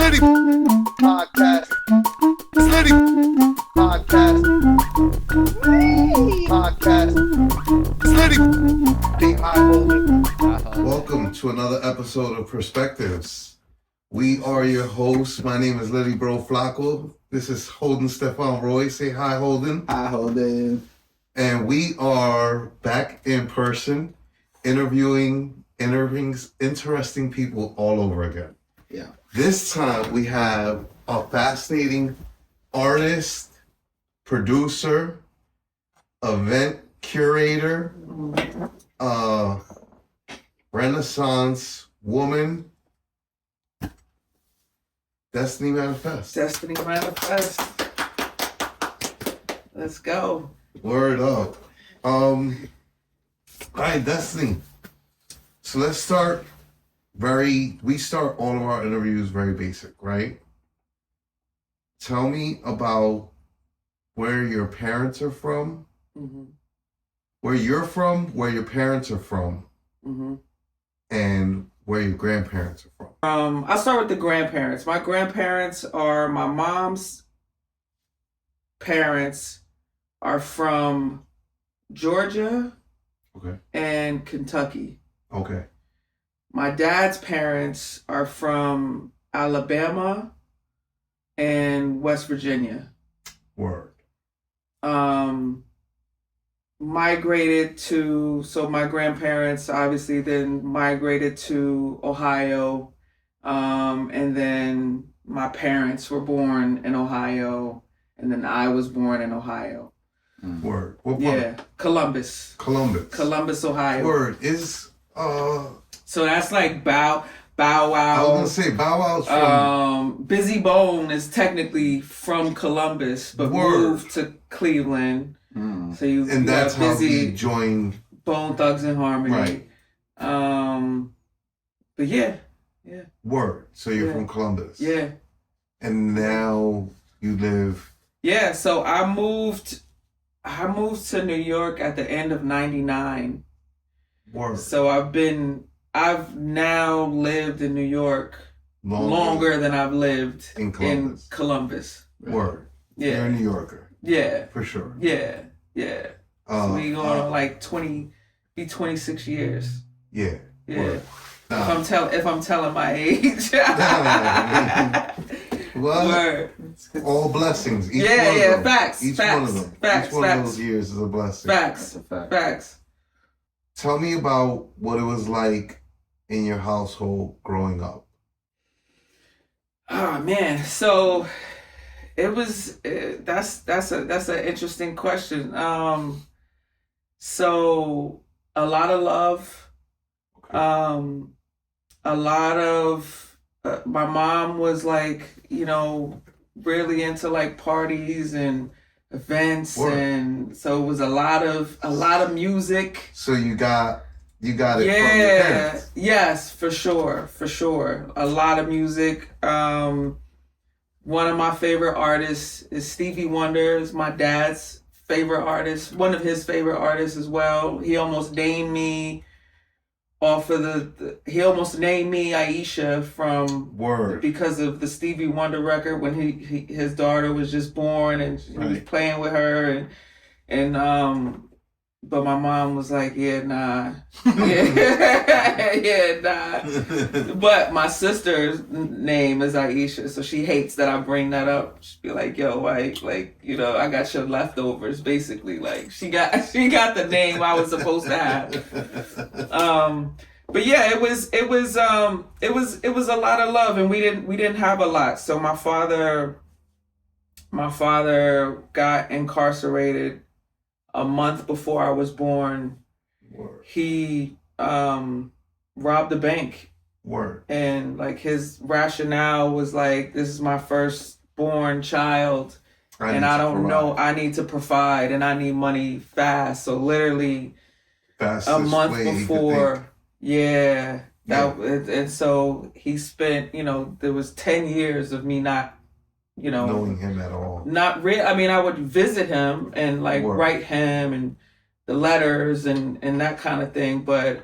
Flirting podcast. Flirting podcast. Flirting. Big high holding. Welcome to another episode of Perspectives. We are your hosts. My name is Liddy Bro Flacco. This is Holden Stefan Roy. Say hi, Holden. Hi, Holden. And we are back in person, interviewing interesting people all over again. Yeah. This time we have a fascinating artist, producer, event curator, Renaissance woman, Destiny Manifest. Destiny Manifest. Let's go. Word up. All right, Destiny. So let's start we start all of our interviews very basic, right? Tell me about where your parents are from, where you're from, where your parents are from, and where your grandparents are from. I'll start with the grandparents. My grandparents are my mom's parents are from Georgia Okay. and Kentucky. Okay. My dad's parents are from Alabama and West Virginia. Word. So my grandparents obviously then migrated to Ohio, and then my parents were born in Ohio, and then I was born in Ohio. Word. What part? Yeah, Columbus, Ohio. Word is So that's like Bow I was Wow. gonna say Bow Wow's from Busy Bone is technically from Columbus, but Word. moved to Cleveland. So you and that's got how Busy we joined. Bone Thugs and Harmony. Right. But yeah. Word. So you're Yeah. from Columbus. Yeah. And now you live. Yeah, so I moved to New York at the end of 99. Word. So I've now lived in New York longer than I've lived in Columbus. Word. Yeah. You're a New Yorker. Yeah. For sure. Yeah. So we going on like 26 years. Yeah. Yeah. Word. If I'm telling my age. Well, Word. all blessings. Each Yeah, one of them. facts, Each facts, one of them. facts, Each one facts. of those years is a blessing. Facts. Tell me about what it was like in your household growing up. Oh man, so it was. That's an interesting question. So a lot of love. A lot of. My mom was like, really into like parties and events, Word. and so it was a lot of music. So you got it from your parents. Yes, for sure. A lot of music. One of my favorite artists is Stevie Wonder. Is my dad's favorite artist. One of his favorite artists as well. He almost named me he almost named me Aisha from Word. because of the Stevie Wonder record when his daughter was just born and he was playing with her and but my mom was like, yeah, nah. Yeah, nah. But my sister's name is Aisha, so she hates that I bring that up. She'd be like, yo, I got your leftovers, basically. Like she got the name I was supposed to have. But yeah, it was a lot of love, and we didn't have a lot. So my father got incarcerated a month before I was born. Word. He robbed a bank. Word. And like his rationale was like, this is my firstborn child, and I don't know, I need to provide and I need money fast. So literally Fastest a month way before, and so he spent, there was 10 years of me not knowing him at all. Not really. I mean, I would visit him and like Word. write him and the letters and that kind of thing. But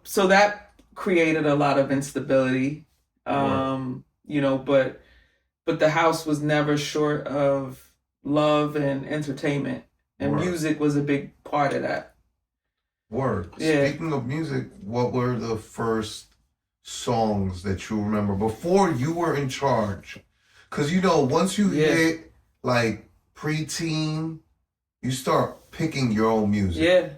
so that created a lot of instability. You know, but the house was never short of love and entertainment, and Word. music was a big part of that. Word. Yeah. Speaking of music, what were the first songs that you remember before you were in charge? Because, you know, once you hit like preteen, you start picking your own music. Yeah.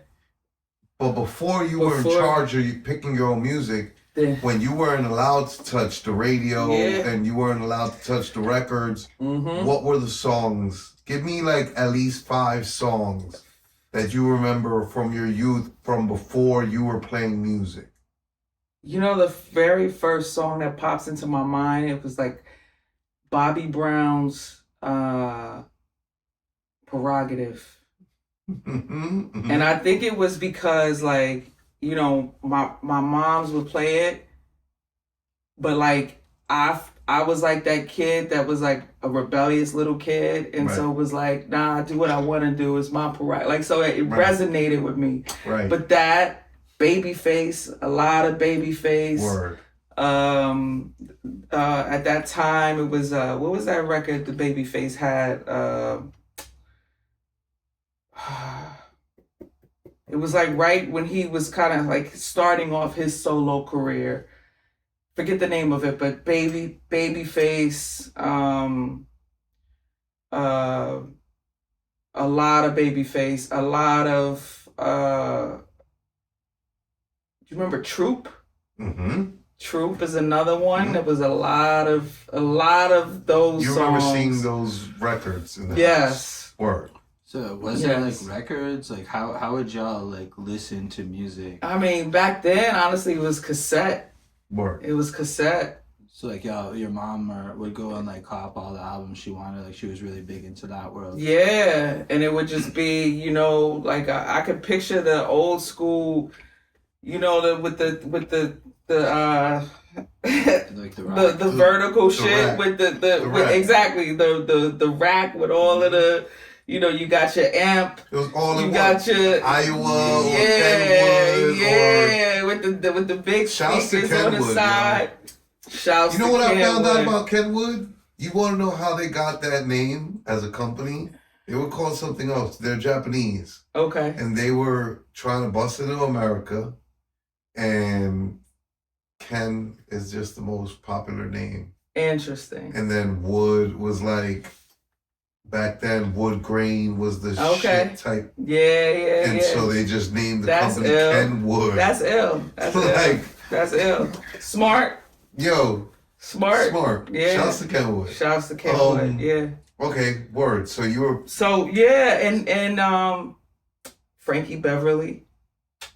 But before you were in charge of picking your own music, when you weren't allowed to touch the radio and you weren't allowed to touch the records, what were the songs? Give me like at least 5 songs that you remember from your youth, from before you were playing music. You know, the very first song that pops into my mind, it was like Bobby Brown's Prerogative. And I think it was because, like, you know, my moms would play it, but like I was like that kid that was like a rebellious little kid, and so it was like, nah, I do what I want to do. It's my prerogative. Like, so it resonated with me. Right. But that Babyface, a lot of Babyface. Word. At that time, it was what was that record the Babyface had? It was like right when he was kind of like starting off his solo career. Forget the name of it, but Babyface, a lot of Babyface, a lot of do you remember Troop? Troop is another one. There was a lot of those songs. You remember seeing those records in the house? Word. So was it like records? Like how would y'all like listen to music? I mean, back then, honestly, it was cassette. Word. It was cassette. So like your mom would go and like cop all the albums she wanted. Like she was really big into that world. Yeah, and it would just be, you know, like I could picture the old school, you know, with the like the vertical shit rack. with with exactly the rack with all of the. You know, you got your amp. It was all you got your Iowa or Kenwood with the big shouts to speakers Kenwood, on the side. Shouts. You know what I found out about Kenwood? You want to know how they got that name as a company? They were called something else. They're Japanese. Okay. And they were trying to bust into America, and Ken is just the most popular name. Interesting. And then Wood was like. Back then, wood grain was the shit type. Yeah. And so they just named the company Kenwood. That's ill. That's ill. That's ill. Smart. Yo. Smart. Yeah. Shouts to Kenwood. Shouts to Kenwood. Yeah. Okay, word. So you were. So yeah, and Frankie Beverly.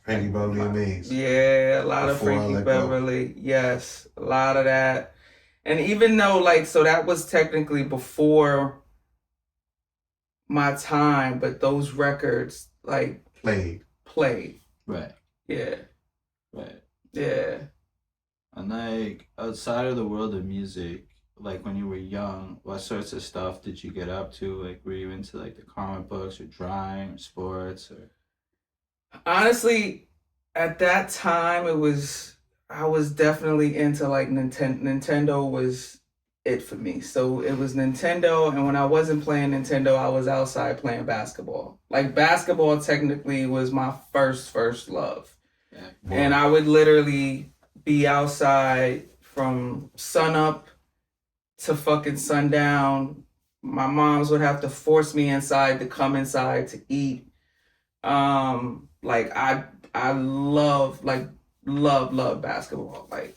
Frankie Beverly Amaze. Yeah, a lot of Frankie Beverly. Yes, a lot of that. And even though like, so that was technically before my time, but those records like played. Right. Yeah. Right. Yeah. And like outside of the world of music, like when you were young, what sorts of stuff did you get up to? Like were you into like the comic books or drawing or sports or? Honestly, at that time I was definitely into like Nintendo was it for me. So it was Nintendo, and when I wasn't playing Nintendo, I was outside playing basketball. Like basketball technically was my first love. Yeah. And I would literally be outside from sunup to fucking sundown. My moms would have to force me inside to come inside to eat. Like I love basketball. Like,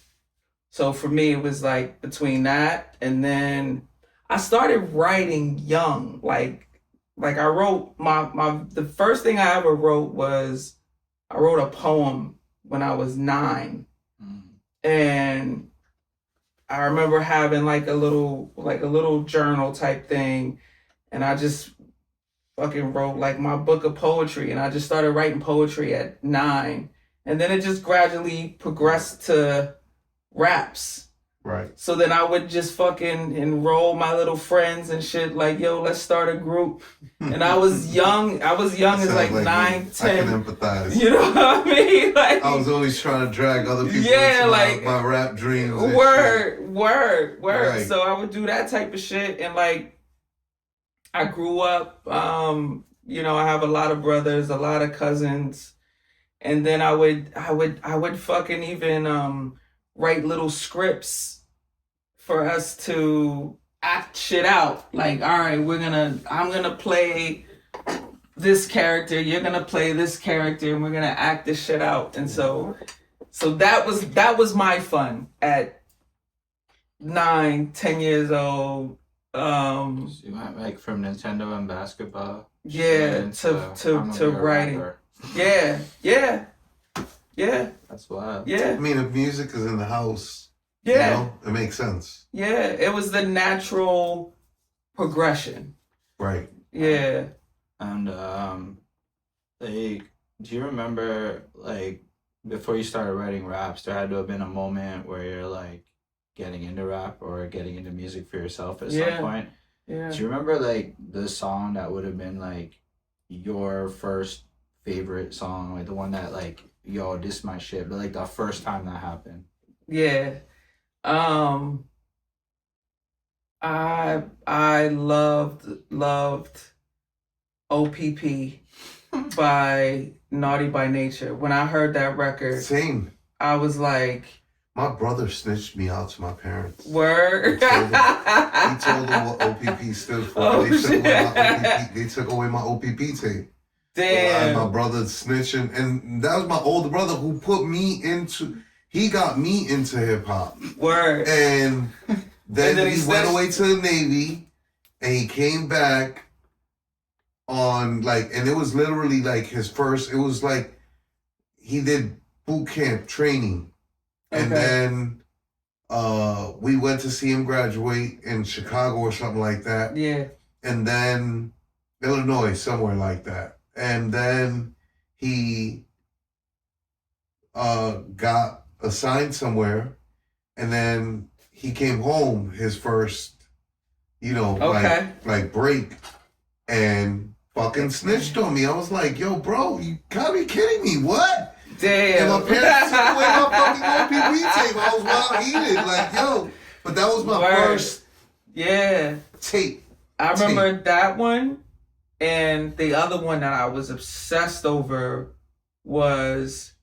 so for me, it was like between that and then I started writing young. Like I wrote the first thing I ever wrote was I wrote a poem when I was 9. And I remember having like a little journal type thing, and I just fucking wrote like my book of poetry, and I just started writing poetry at 9. And then it just gradually progressed to raps. Right. So then I would just fucking enroll my little friends and shit. Like, yo, let's start a group. And I was young. I was young as like 9, 10. I can empathize. You know what I mean? Like, I was always trying to drag other people Yeah, into like- my rap dreams. and word. Right. So I would do that type of shit. And like, I grew up, you know, I have a lot of brothers, a lot of cousins. And then I would fucking even write little scripts for us to act shit out. Like, all right, I'm gonna play this character, you're gonna play this character, and we're gonna act this shit out. And so that was my fun at 9, 10 years old. So you went like from Nintendo and basketball. Yeah, shit to writing. rapper. Yeah. That's wild. I Yeah. mean, if music is in the house, Yeah. you know, it makes sense. Yeah. It was the natural progression. Right. Yeah. And like, do you remember like before you started writing raps, there had to have been a moment where you're like getting into rap or getting into music for yourself at some point? Yeah. Do you remember like the song that would have been like your first favorite song, like the one that like, yo, this is my shit, but like the first time that happened? Yeah. I loved OPP by Naughty by Nature. When I heard that record, Same. I was like, My brother snitched me out to my parents. word. He told them what OPP stood for. Oh, They took away my OPP tape. Damn. My brother snitching, and that was my older brother who put me into. He got me into hip hop, Word. and then then he he went snitched? away to the Navy, and he came back on like, and it was literally like his first. It was like he did boot camp training, and Okay. then we went to see him graduate in Chicago or something like that, Yeah. and then Illinois, somewhere like that. And then he got assigned somewhere, and then he came home his first, Okay. like break, and fucking snitched on me. I was like, yo, bro, you gotta be kidding me. What? Damn. And my parents took away my fucking OPP tape. I was wild heated. Like, yo. But that was my Word. first Yeah. tape. I remember that one, and the other one that I was obsessed over was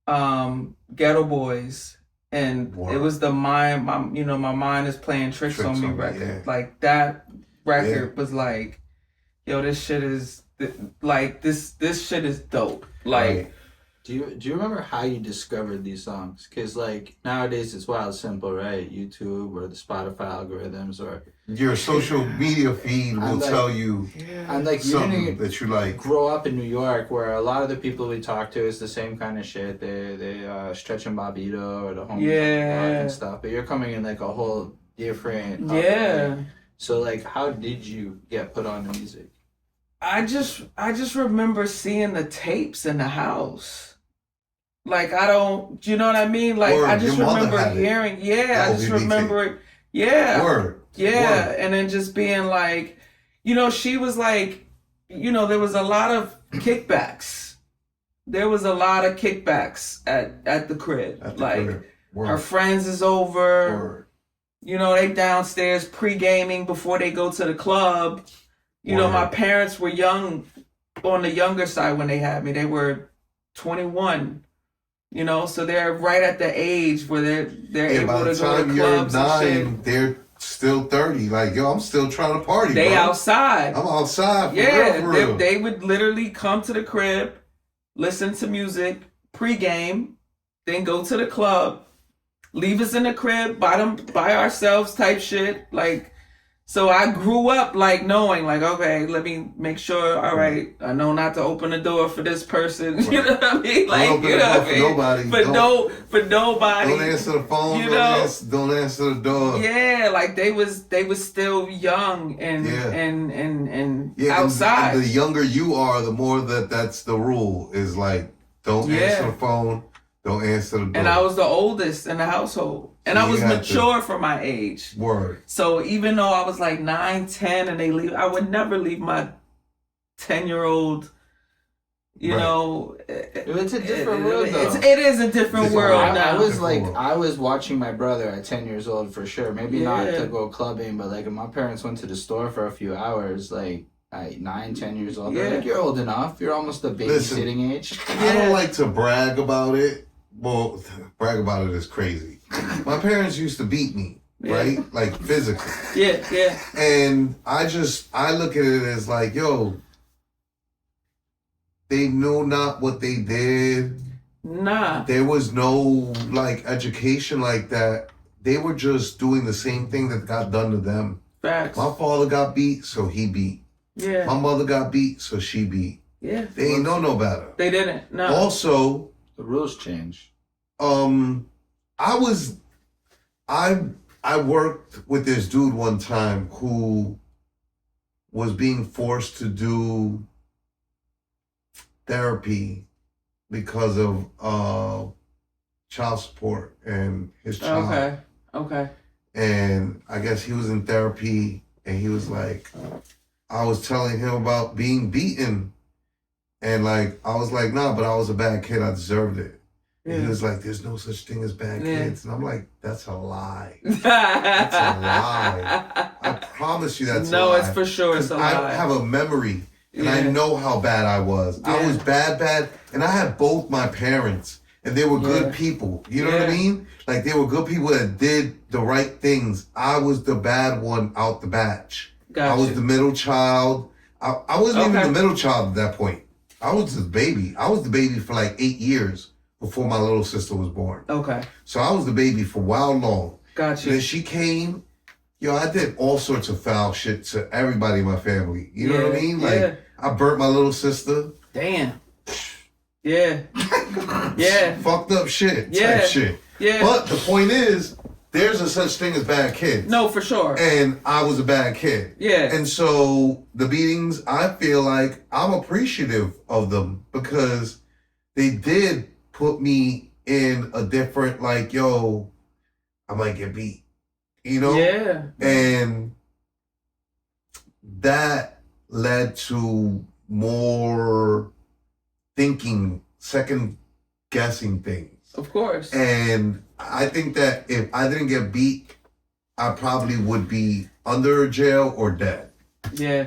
Ghetto Boys. And Word. it was the my mind is playing tricks on me record. yeah. Like that record was like, yo, this shit is like this shit is dope. Like Right. Do you remember how you discovered these songs? Because like nowadays it's wild simple, right? YouTube or the Spotify algorithms or Your social media feed will I'm like- tell you and like you something didn't that you like. grow up in New York where a lot of the people we talk to is the same kind of shit. They Stretch and Bobbito or the homies Yeah. and stuff. But you're coming in like a whole different yeah. So like how did you get put on the music? I just remember seeing the tapes in the house. Like do you know what I mean? Like Word, I just your mother remember had it. hearing, The I just OVB remember it. Yeah. Word. Yeah. Word. And then just being like, she was like, there was a lot of kickbacks. There was a lot of kickbacks at the crib. At the like crib. Word. her friends is over. Word. They downstairs pre-gaming before they go to the club. Word. My parents were young, on the younger side when they had me. They were 21. So they're right at the age where they're Yeah, by able the to go to time you're clubs and shit. 9, they're still 30. Like, yo, I'm still trying to party, They bro. outside. I'm outside for Yeah, real, for real. they would literally come to the crib, listen to music, pre-game, then go to the club, leave us in the crib by ourselves type shit. Like, so I grew up like knowing, like, okay, let me make sure. All right, I know not to open the door for this person. You know what I mean? Like, Don't open the door for nobody. For nobody. Don't answer the phone. You Don't answer the door. Yeah, like they was still young and Yeah. and Yeah, outside. and the younger you are, the more that's the rule. Is like, don't Yeah. answer the phone. Don't answer the door. And I was the oldest in the household. And So I was you had mature for my age. Word. So even though I was like 9, 10 and they leave, I would never leave my 10-year-old, you Right. know. It's a different world, though. It is a different world I now. I was watching my brother at 10 years old for sure. Maybe not Yeah. to go clubbing, but like if my parents went to the store for a few hours, like at 9, 10 years old, they're Yeah. like, you're old enough. You're almost the babysitting age. I don't like to brag about it. Well, brag about it is crazy. My parents used to beat me, right? Like physically. Yeah. And I look at it as like, yo, they knew not what they did. Nah. There was no like education like that. They were just doing the same thing that got done to them. Facts. My father got beat, so he beat. Yeah. My mother got beat, so she beat. Yeah. They ain't know no better. They didn't. No. Also, The rules change. I worked with this dude one time who was being forced to do therapy because of child support and his child. Okay. And I guess he was in therapy and he was like, I was telling him about being beaten. And like, I was like, nah, but I was a bad kid. I deserved it. And he was like, there's no such thing as bad kids. And I'm like, that's a lie. That's a lie. I promise you that's a lie. No, it's for sure it's a lie. I have a memory and I know how bad I was. Yeah. I was bad. And I had both my parents and they were good people. You know what I mean? Like they were good people that did the right things. I was the bad one out the batch. Gotcha. I was the middle child. I wasn't even the middle child at that point. I was the baby. I was the baby for like 8 years before my little sister was born. Okay. So I was the baby for a while long. Gotcha. And then she came, I did all sorts of foul shit to everybody in my family. You know what I mean? Like, I burnt my little sister. Damn. Yeah. Yeah. Fucked up shit. Yeah. Type shit. Yeah. But the point is, there's a such thing as bad kids. No, for sure. And I was a bad kid. Yeah. And so the beatings, I feel like I'm appreciative of them because they did put me in a different, like, yo, I might get beat. You know? Yeah. And that led to more thinking, second guessing things. Of course. And I think that if I didn't get beat, I probably would be under jail or dead. Yeah.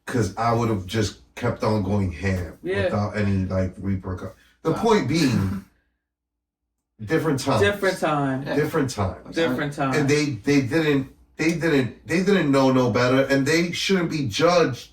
Because I would have just kept on going ham without any like repercussions. The point being, different times. Different time. Different times. Different time. And they didn't know no better, and they shouldn't be judged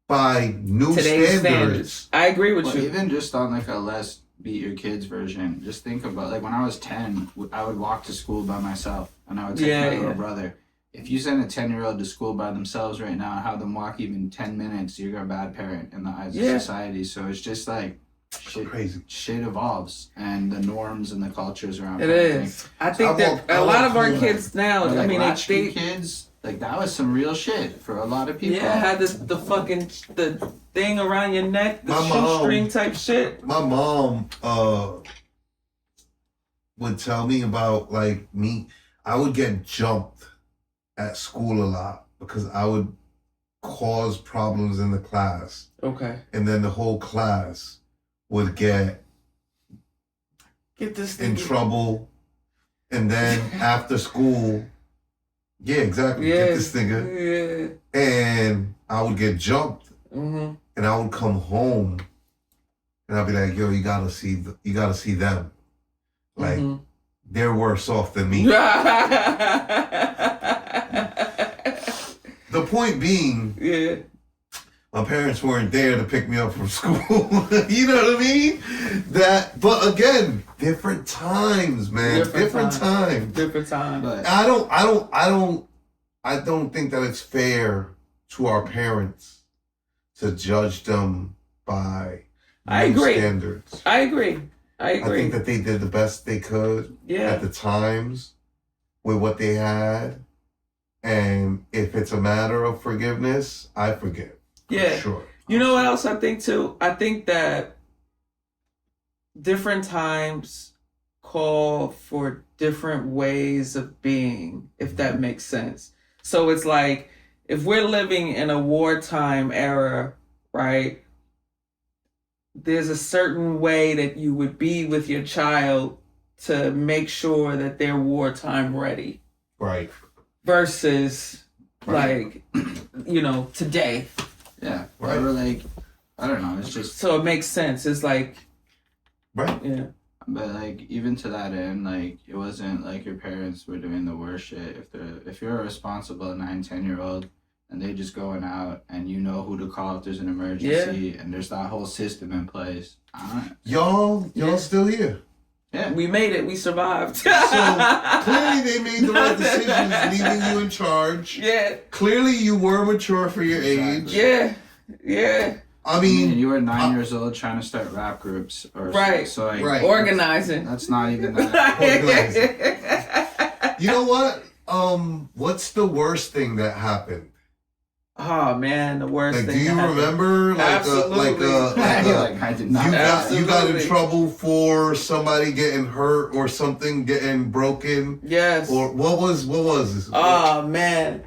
by new Today's standards. I agree with Well, you. even just on like a less beat your kids version, just think about like when I was 10, I would walk to school by myself and I would take my little brother. If you send a 10-year-old to school by themselves right now and have them walk even 10 minutes, you're a bad parent in the eyes of society. So it's just like Crazy. Shit evolves and the norms and the cultures around It is. I think that a lot of our kids now, like I mean, latchkey kids, like that was some real shit for a lot of people. Yeah, had the fucking the thing around your neck, the My mom- shoestring type shit. My mom would tell me about like me. I would get jumped at school a lot because I would cause problems in the class. Okay. And then the whole class would get this in thing. trouble. And then after school, get this nigga. Yeah. And I would get jumped. Mm-hmm. And I would come home and I'd be like, yo, you gotta see them. Like, they're worse off than me. The point being, my parents weren't there to pick me up from school. You know what I mean? But again, different times, man. Different times. Different time. But I don't think that it's fair to our parents to judge them by standards. I agree. I think that they did the best they could at the times with what they had. And if it's a matter of forgiveness, I forgive. Yeah. Sure. You know what else I think too? I think that different times call for different ways of being, if that makes sense. So it's like, if we're living in a wartime era, right? There's a certain way that you would be with your child to make sure that they're wartime ready. Right. Versus, Right. like, today. Yeah. Right. Or like, I don't know. It's just. So it makes sense. It's like. Right. Yeah. But like, even to that end, like, it wasn't like your parents were doing the worst shit. If you're a responsible 9-10-year-old and they just going out and you know who to call if there's an emergency and there's that whole system in place. Y'all still here. Yeah. We made it. We survived. So clearly they made the right decisions leaving you in charge. Yeah. Clearly you were mature for your age. Yeah. Yeah. I mean, and you were 9 years old trying to start rap groups, or right? So like, right. Organizing. That's not even that. Organizing. You know what? What's the worst thing that happened? Oh man, the worst like, thing. Do you remember? Absolutely. I did not. You got in trouble for somebody getting hurt or something getting broken. Yes. Or what was this? Oh man.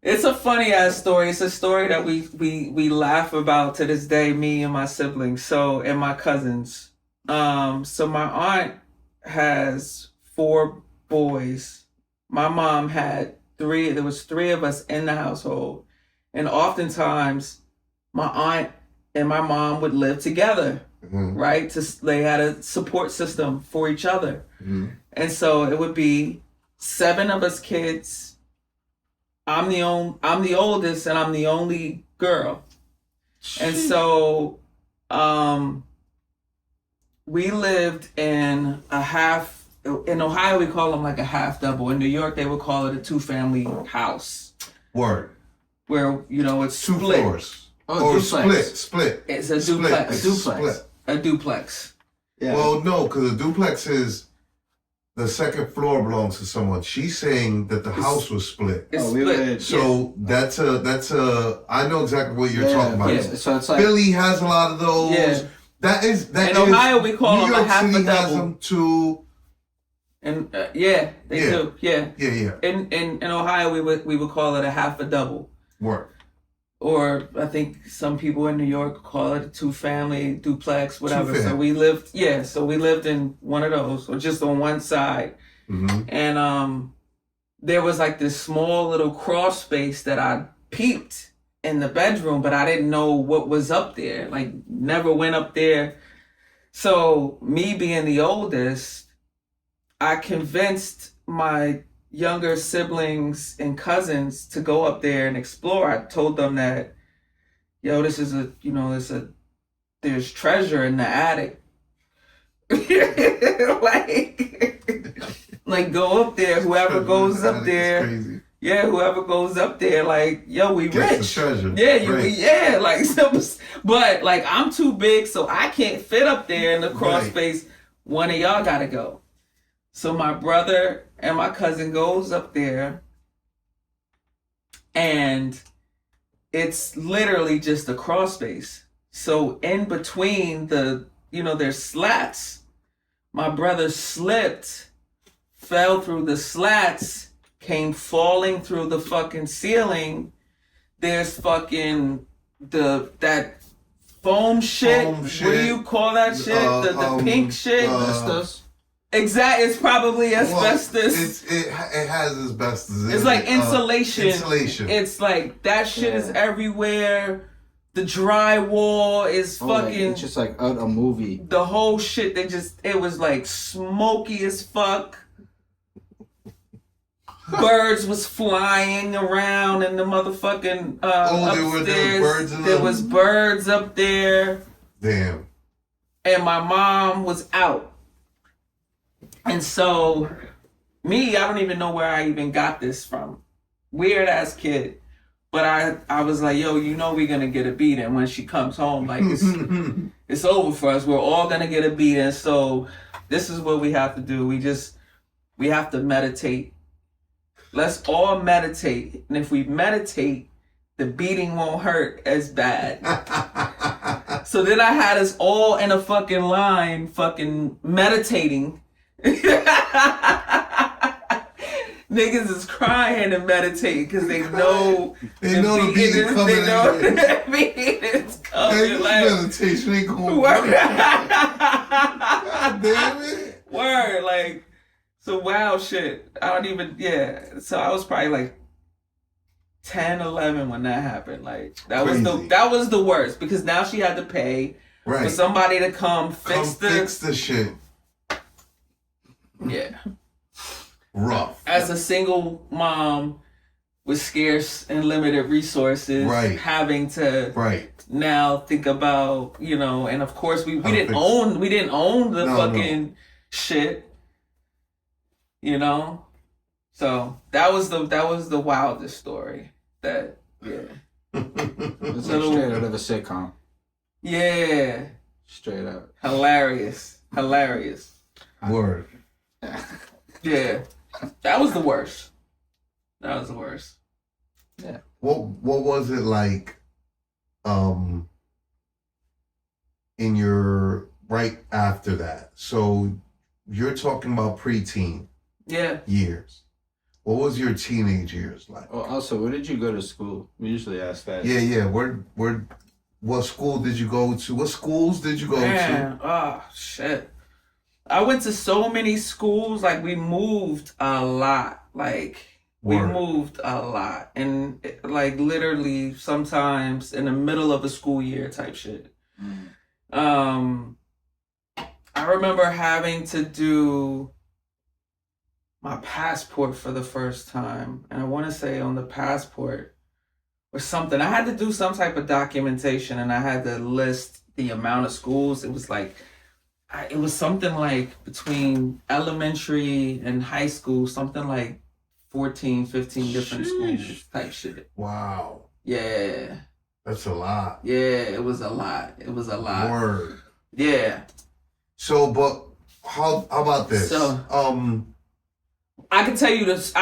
It's a funny ass story. It's a story that we laugh about to this day, me and my siblings, and my cousins. So my aunt has 4 boys. My mom had 3. There was 3 of us in the household. And oftentimes my aunt and my mom would live together, right? They had a support system for each other. Mm-hmm. And so it would be 7 of us kids. I'm the oldest and I'm the only girl. And so we lived in in Ohio we call them like a half double. In New York they would call it a 2-family house. Word. Where, it's 2 split. floors. Oh, Split. It's a duplex. A duplex. Yeah. Well, no, because a duplex is the second floor belongs to someone. She's saying that the house was split. It's split. So that's a. I know exactly what you're talking about. Yeah. So it's like Philly has a lot of those. Yeah. That is. In Ohio, we call them a half City a double. has them too. And they do. Yeah. Yeah. In Ohio, we would call it a half a double. Work. Or I think some people in New York call it a 2-family duplex, whatever. 2-family. So we lived in one of those, or just on one side. Mm-hmm. And there was like this small little crawl space that I peeped in the bedroom, but I didn't know what was up there. Like, never went up there. So me being the oldest, I convinced my younger siblings and cousins to go up there and explore. I told them that, this is there's treasure in the attic. like go up there. Whoever goes up there, whoever goes up there, we rich. Yeah, but like I'm too big, so I can't fit up there in the crawl space. One of y'all gotta go. So my brother and my cousin goes up there, and it's literally just a crawl space. So in between there's slats. My brother slipped, fell through the slats, came falling through the fucking ceiling. There's fucking that foam shit. What do you call that shit? The pink shit. Exactly, it's probably asbestos. Well, it has asbestos. It's like insulation. Insulation. It's like that shit is everywhere. The drywall is fucking. It's just like a movie. The whole shit. It was like smoky as fuck. Birds was flying around in the motherfucking upstairs. There were birds in there was birds up there. Damn. And my mom was out. And so, I don't even know where I even got this from. Weird ass kid. But I was like, we're gonna get a beating when she comes home. Like, it's over for us. We're all gonna get a beating. So, this is what we have to do. We have to meditate. Let's all meditate. And if we meditate, the beating won't hurt as bad. So then I had us all in a fucking line, fucking meditating. Niggas is crying and meditating because they know They know the beating coming. They know the beating is coming. Hey, this Like, meditation ain't going to word. God damn it. Word, like, so wow shit. I don't even, yeah. So I was probably like 10, 11 when that happened. Like, that was the worst because now she had to pay for somebody to come fix the shit. Yeah. Rough. As a single mom with scarce and limited resources, having to now think about, you know, and of course we didn't own the fucking shit, you know. So that was the wildest story. That It's like straight out of a sitcom. Yeah. Straight up. Hilarious. Word. Yeah. That was the worst. Yeah. What was it like in your right after that? So you're talking about preteen years. What was your teenage years like? Well, also, where did you go to school? We usually ask that. Yeah. What school did you go to? What schools did you go to? Oh shit. I went to so many schools. Like, we moved a lot. Like, we moved a lot. And, like, literally sometimes in the middle of a school year type shit. I remember having to do my passport for the first time. And I want to say on the passport or something, I had to do some type of documentation and I had to list the amount of schools. It was like, it was something like between elementary and high school, something like 14, 15 different schools type shit. Wow. Yeah. That's a lot. Yeah, it was a lot. Word. Yeah. So, but how about this? So, I can tell you this.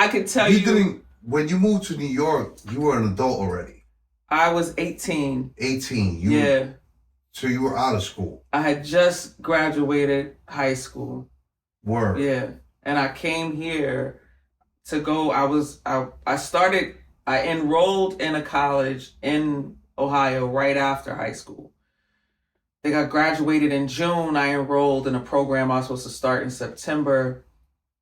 When you moved to New York, you were an adult already. I was 18. 18. So you were out of school. I had just graduated high school. Word. Yeah. And I came here to go. I enrolled in a college in Ohio right after high school. I think I graduated in June. I enrolled in a program I was supposed to start in September.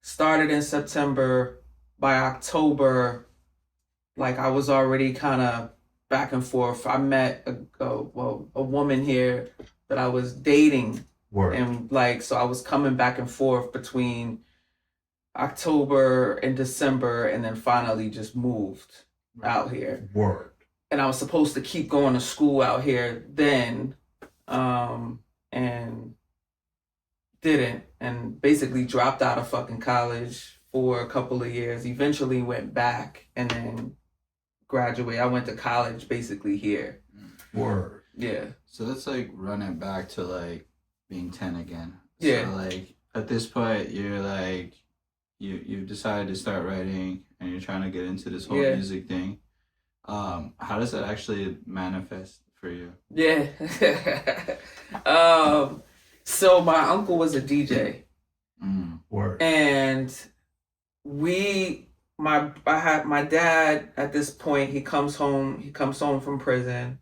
Started in September. By October, like, I was already kind of back and forth. I met a woman here that I was dating. Word. And, like, so I was coming back and forth between October and December, and then finally just moved out here. Word. And I was supposed to keep going to school out here then, and didn't, and basically dropped out of fucking college for a couple of years. Eventually went back and then graduated. I went to college basically here. Word. Yeah. So that's like running back to like being 10 again. Yeah. So like at this point you're like you've decided to start writing and you're trying to get into this whole music thing. How does that actually manifest for you? Yeah. So my uncle was a DJ. Word. And I had my dad at this point. He comes home from prison.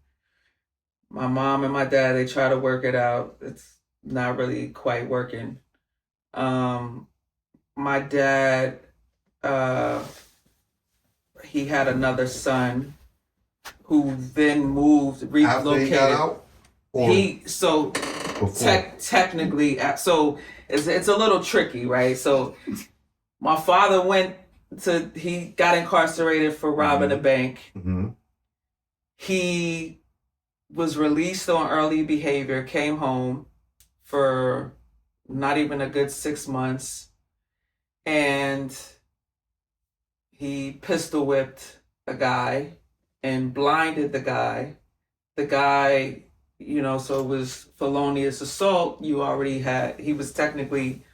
My mom and my dad, they try to work it out. It's not really quite working. My dad, he had another son who then relocated. After he got out? Technically, so it's a little tricky, right? So my father he got incarcerated for robbing a bank. Mm-hmm. He was released on early behavior, came home for not even a good 6 months, and he pistol whipped a guy and blinded the guy. The guy, so it was felonious assault. He was technically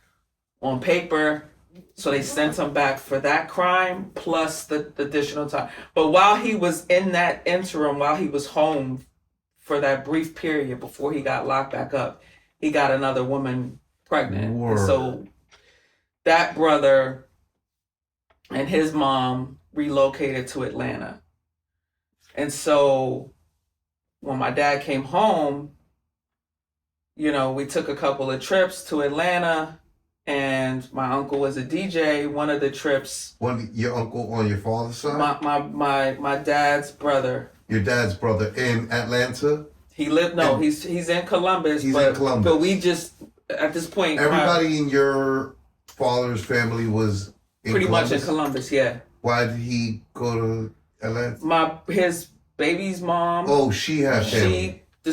on paper, so they sent him back for that crime plus the additional time. But while he was in that interim, while he was home for that brief period before he got locked back up, he got another woman pregnant. Word. So that brother and his mom relocated to Atlanta. And so when my dad came home, you know, we took a couple of trips to Atlanta, and my uncle was a DJ. One of the trips, Your uncle on your father's side? my dad's brother. Your dad's brother in Atlanta? He lived, he's in Columbus. He's in Columbus. But we just, at this point, Everybody in your father's family was in pretty Columbus? much in Columbus, yeah. Why did he go to Atlanta? His baby's mom. Oh, she had family. She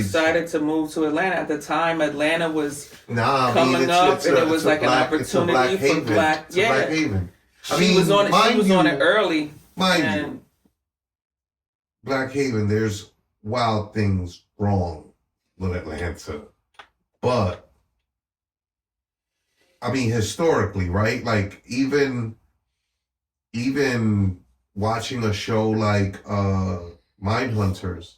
decided to move to Atlanta. At the time, Atlanta was coming up, and it was like an opportunity for black. Yeah, Black Haven. She was on it early. Mind you, Black Haven. There's wild things wrong with Atlanta, but I mean historically, right? Like even watching a show like Mindhunters.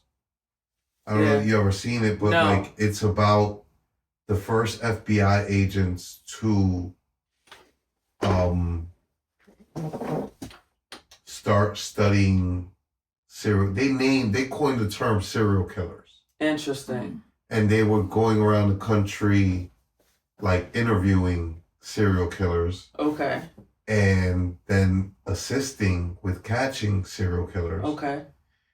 I don't know if you ever seen it, but like it's about the first FBI agents to start studying they coined the term serial killers. Interesting. And they were going around the country like interviewing serial killers. Okay. And then assisting with catching serial killers. Okay.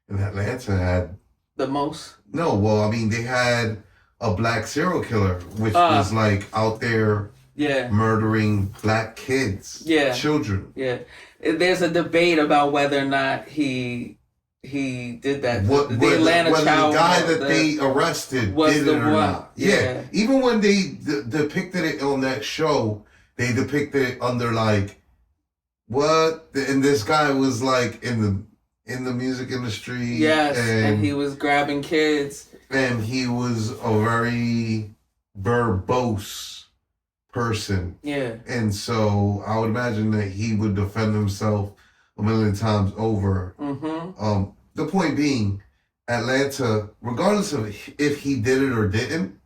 And Atlanta had the most? No, well, I mean, they had a black serial killer, which was like out there murdering black kids, children. Yeah. There's a debate about whether or not he did that. Whether the guy that they arrested did it or not. Yeah. Even when they depicted it on that show, they depicted it under like, what? And this guy was like in the music industry. Yes, and he was grabbing kids. And he was a very verbose person. Yeah. And so I would imagine that he would defend himself a million times over. Mm-hmm. The point being, Atlanta, regardless of if he did it or didn't,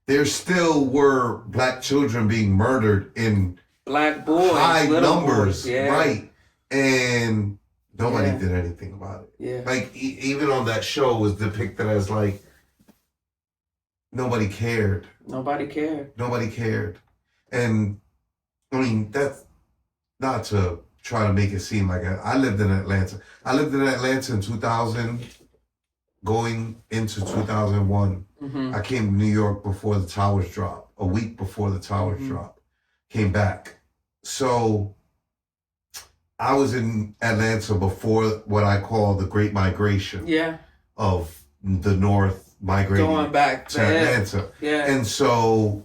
there still were black children being murdered in black boys, high numbers. Boys, yeah. Right. And nobody did anything about it. Yeah. Like, even on that show was depicted as like, nobody cared. Nobody cared. And, I mean, that's not to try to make it seem like I lived in Atlanta. I lived in Atlanta in 2000, going into 2001. Mm-hmm. I came to New York before the towers dropped, a week before the towers dropped. Came back. So I was in Atlanta before what I call the Great Migration of the North migrating going back to Atlanta. Yeah. And so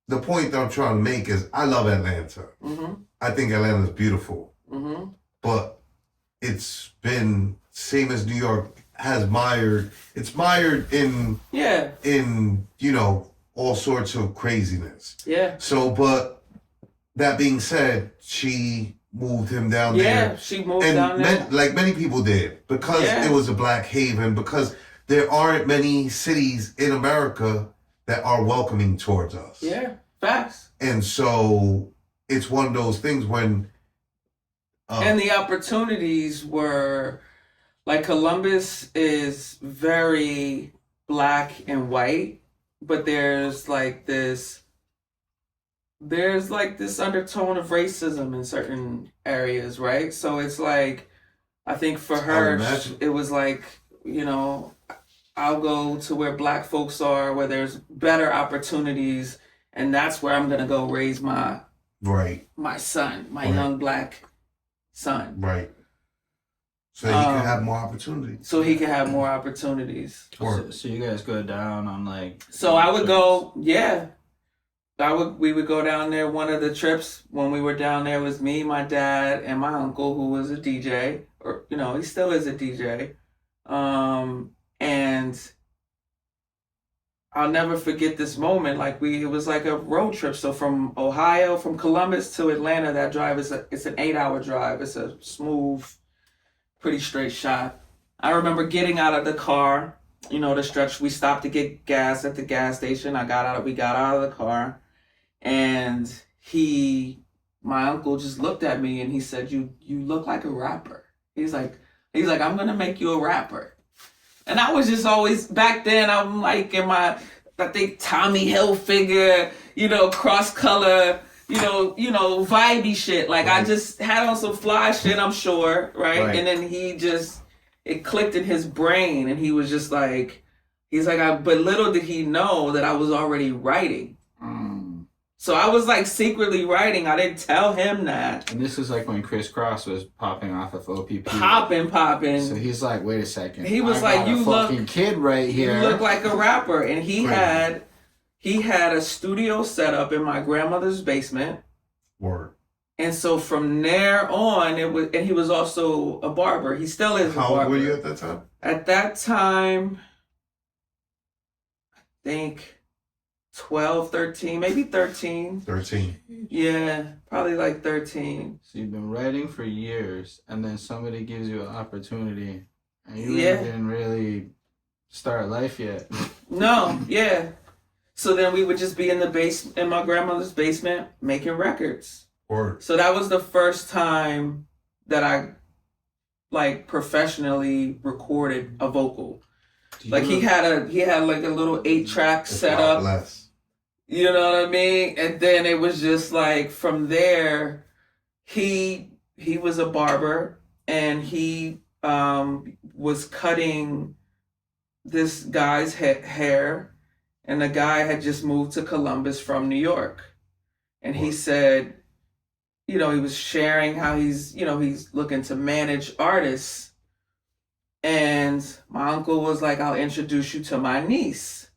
the point that I'm trying to make is I love Atlanta. Mm-hmm. I think Atlanta is beautiful. Mm-hmm. But it's been, same as New York, it's mired in, you know, all sorts of craziness. Yeah. So, but that being said, she moved him down there. Yeah, she moved down there. Like many people did, because it was a black haven, because there aren't many cities in America that are welcoming towards us. Yeah, facts. And so it's one of those things when... and the opportunities were... Like, Columbus is very black and white, but there's like this undertone of racism in certain areas, right? So it's like, I think for her, it was like, you know, I'll go to where black folks are, where there's better opportunities, and that's where I'm gonna go raise my son, my young black son. Right. So he can have more opportunities. So you guys go down on like... So I would go, we would go down there. One of the trips when we were down there was me, my dad, and my uncle, who was a DJ. Or, you know, he still is a DJ. And I'll never forget this moment. Like, it was like a road trip. So from Columbus to Atlanta, that drive it's an 8-hour drive. It's a smooth, pretty straight shot. I remember getting out of the car, you know, the stretch. We stopped to get gas at the gas station. We got out of the car, And my uncle just looked at me and he said, you look like a rapper. He's like, I'm gonna make you a rapper. And I was just always, back then, I'm like in my, I think Tommy Hilfiger, cross color, vibey shit. Like I just had on some fly shit, I'm sure, right? And then it clicked in his brain and he was just like, but little did he know that I was already writing. So I was like secretly writing. I didn't tell him that. And this is like when Chris Cross was popping off of OPP. Popping. So he's like, wait a second. He was like, you look, fucking kid right here. You look like a rapper. And he had a studio set up in my grandmother's basement. Word. And so from there on, and he was also a barber. He still is a barber. How old were you at that time? At that time, I think 12, 13, maybe 13. 13. Yeah, probably like 13. So you've been writing for years, and then somebody gives you an opportunity, and you didn't really start life yet. No, yeah. So then we would just be in my grandmother's basement making records. Word. So that was the first time that I like professionally recorded a vocal. Like he had like a little 8-track setup. Less. You know what I mean? And then it was just like from there, he was a barber and he was cutting this guy's hair, and the guy had just moved to Columbus from New York. And he said, he was sharing how he's looking to manage artists. And my uncle was like, I'll introduce you to my niece.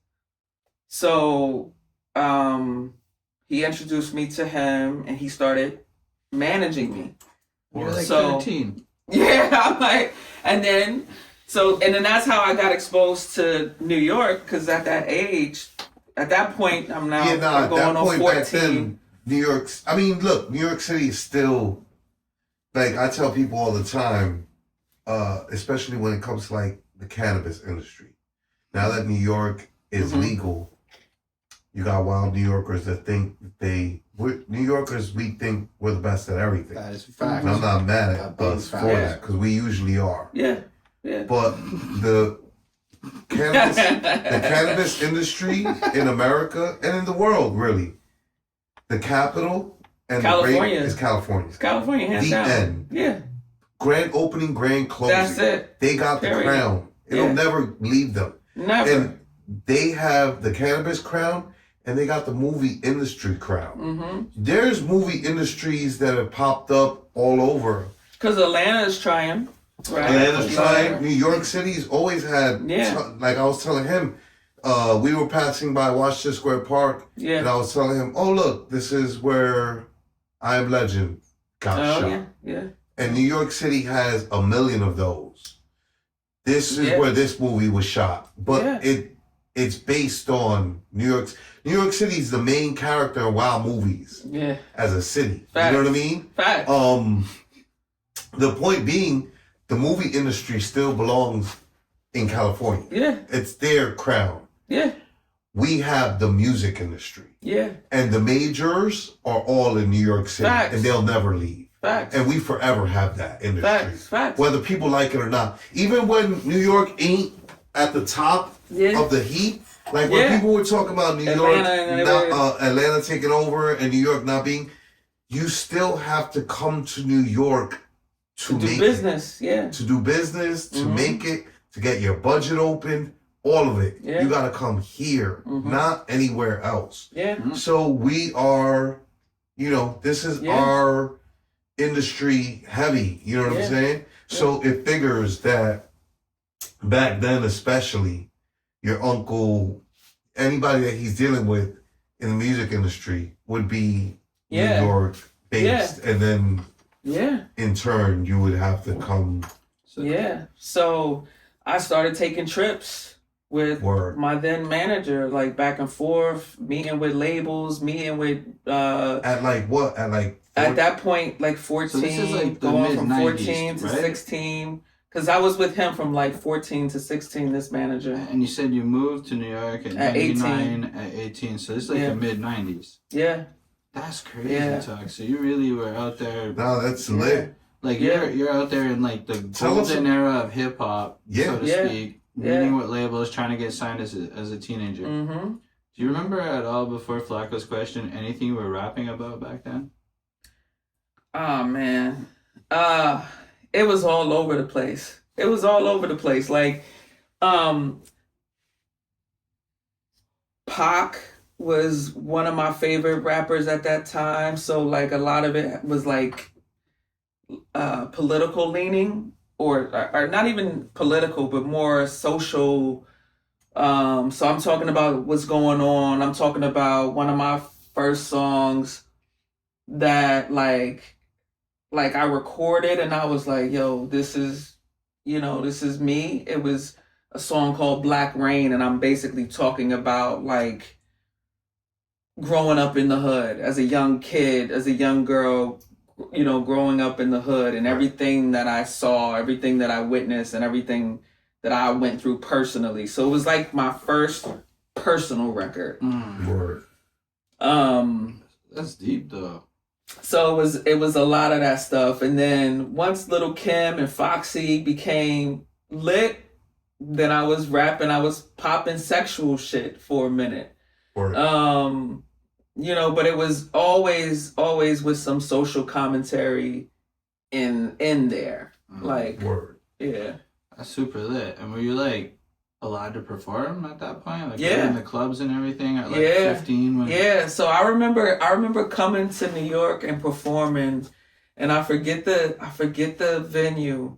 So he introduced me to him and he started managing me. You're like 13. Yeah, I'm like, and then that's how I got exposed to New York, because at that point, I'm going on 14. Back then, New York City is still, like I tell people all the time, especially when it comes to like the cannabis industry. Now that New York is legal, you got wild New Yorkers that think New Yorkers, we think we're the best at everything. That is a fact. And I'm not mad at us for that, because we usually are. Yeah. But the cannabis industry in America and in the world, really, the capital and California. is California. It's California, hands down. End. Yeah. Grand opening, grand closing. That's it. They got the crown. It'll never leave them. Never. And they have the cannabis crown, and they got the movie industry crown. Mm-hmm. There's movie industries that have popped up all over. Because Atlanta's trying. Right. Atlanta's trying. New York City's always had, like I was telling him, we were passing by Washington Square Park, and I was telling him, oh, look, this is where I Am Legend got shot. Yeah. And New York City has 1 million of those. This is where this movie was shot. But it's based on New York. New York City's the main character in wild movies. Yeah. As a city. Facts. You know what I mean? Facts. The point being, the movie industry still belongs in California. Yeah. It's their crown. Yeah. We have the music industry. Yeah. And the majors are all in New York City. Facts. And they'll never leave. Facts. And we forever have that industry. Facts. Whether people like it or not. Even when New York ain't at the top of the heat, like when people were talking about New York, Atlanta taking over and New York not being, you still have to come to New York to do business, to do business, to make it, to get your budget open, all of it. Yeah. You got to come here, not anywhere else. Yeah. So we are, this is our industry heavy. You know what I'm saying? So it figures that back then, especially, your uncle, anybody that he's dealing with in the music industry would be New York based, and then in turn you would have to come. So I started taking trips with my then manager, like back and forth, meeting with labels, meeting with at like what? At like at that point, like 14, so this is like going from 14 to right? 16, Because I was with him from like 14 to 16, this manager. And you said you moved to New York at 99, at 18. So this is like the mid-90s. Yeah. That's crazy talk. So you really were out there. No, that's lit. Like you're out there in like the golden era of hip hop, so to speak, meeting with labels, trying to get signed as a teenager. Mm-hmm. Do you remember at all, before Flacco's question, anything you were rapping about back then? Oh man. It was all over the place. It was all over the place. Like, Pac was one of my favorite rappers at that time. So like a lot of it was like political leaning, or not even political, but more social. So I'm talking about what's going on. I'm talking about one of my first songs that like I recorded and I was like, yo, this is me. It was a song called Black Rain, and I'm basically talking about like growing up in the hood as a young kid, as a young girl, growing up in the hood, and everything that I saw, everything that I witnessed, and everything that I went through personally. So it was like my first personal record. Word. That's deep though. So it was a lot of that stuff. And then once Little Kim and Foxy became lit, then I was rapping, I was popping sexual shit for a minute. Word. But it was always with some social commentary in there. Like, word. Yeah. That's super lit. And were you like allowed to perform at that point? Like in the clubs and everything at like 15? Yeah. So I remember coming to New York and performing, and I forget the venue.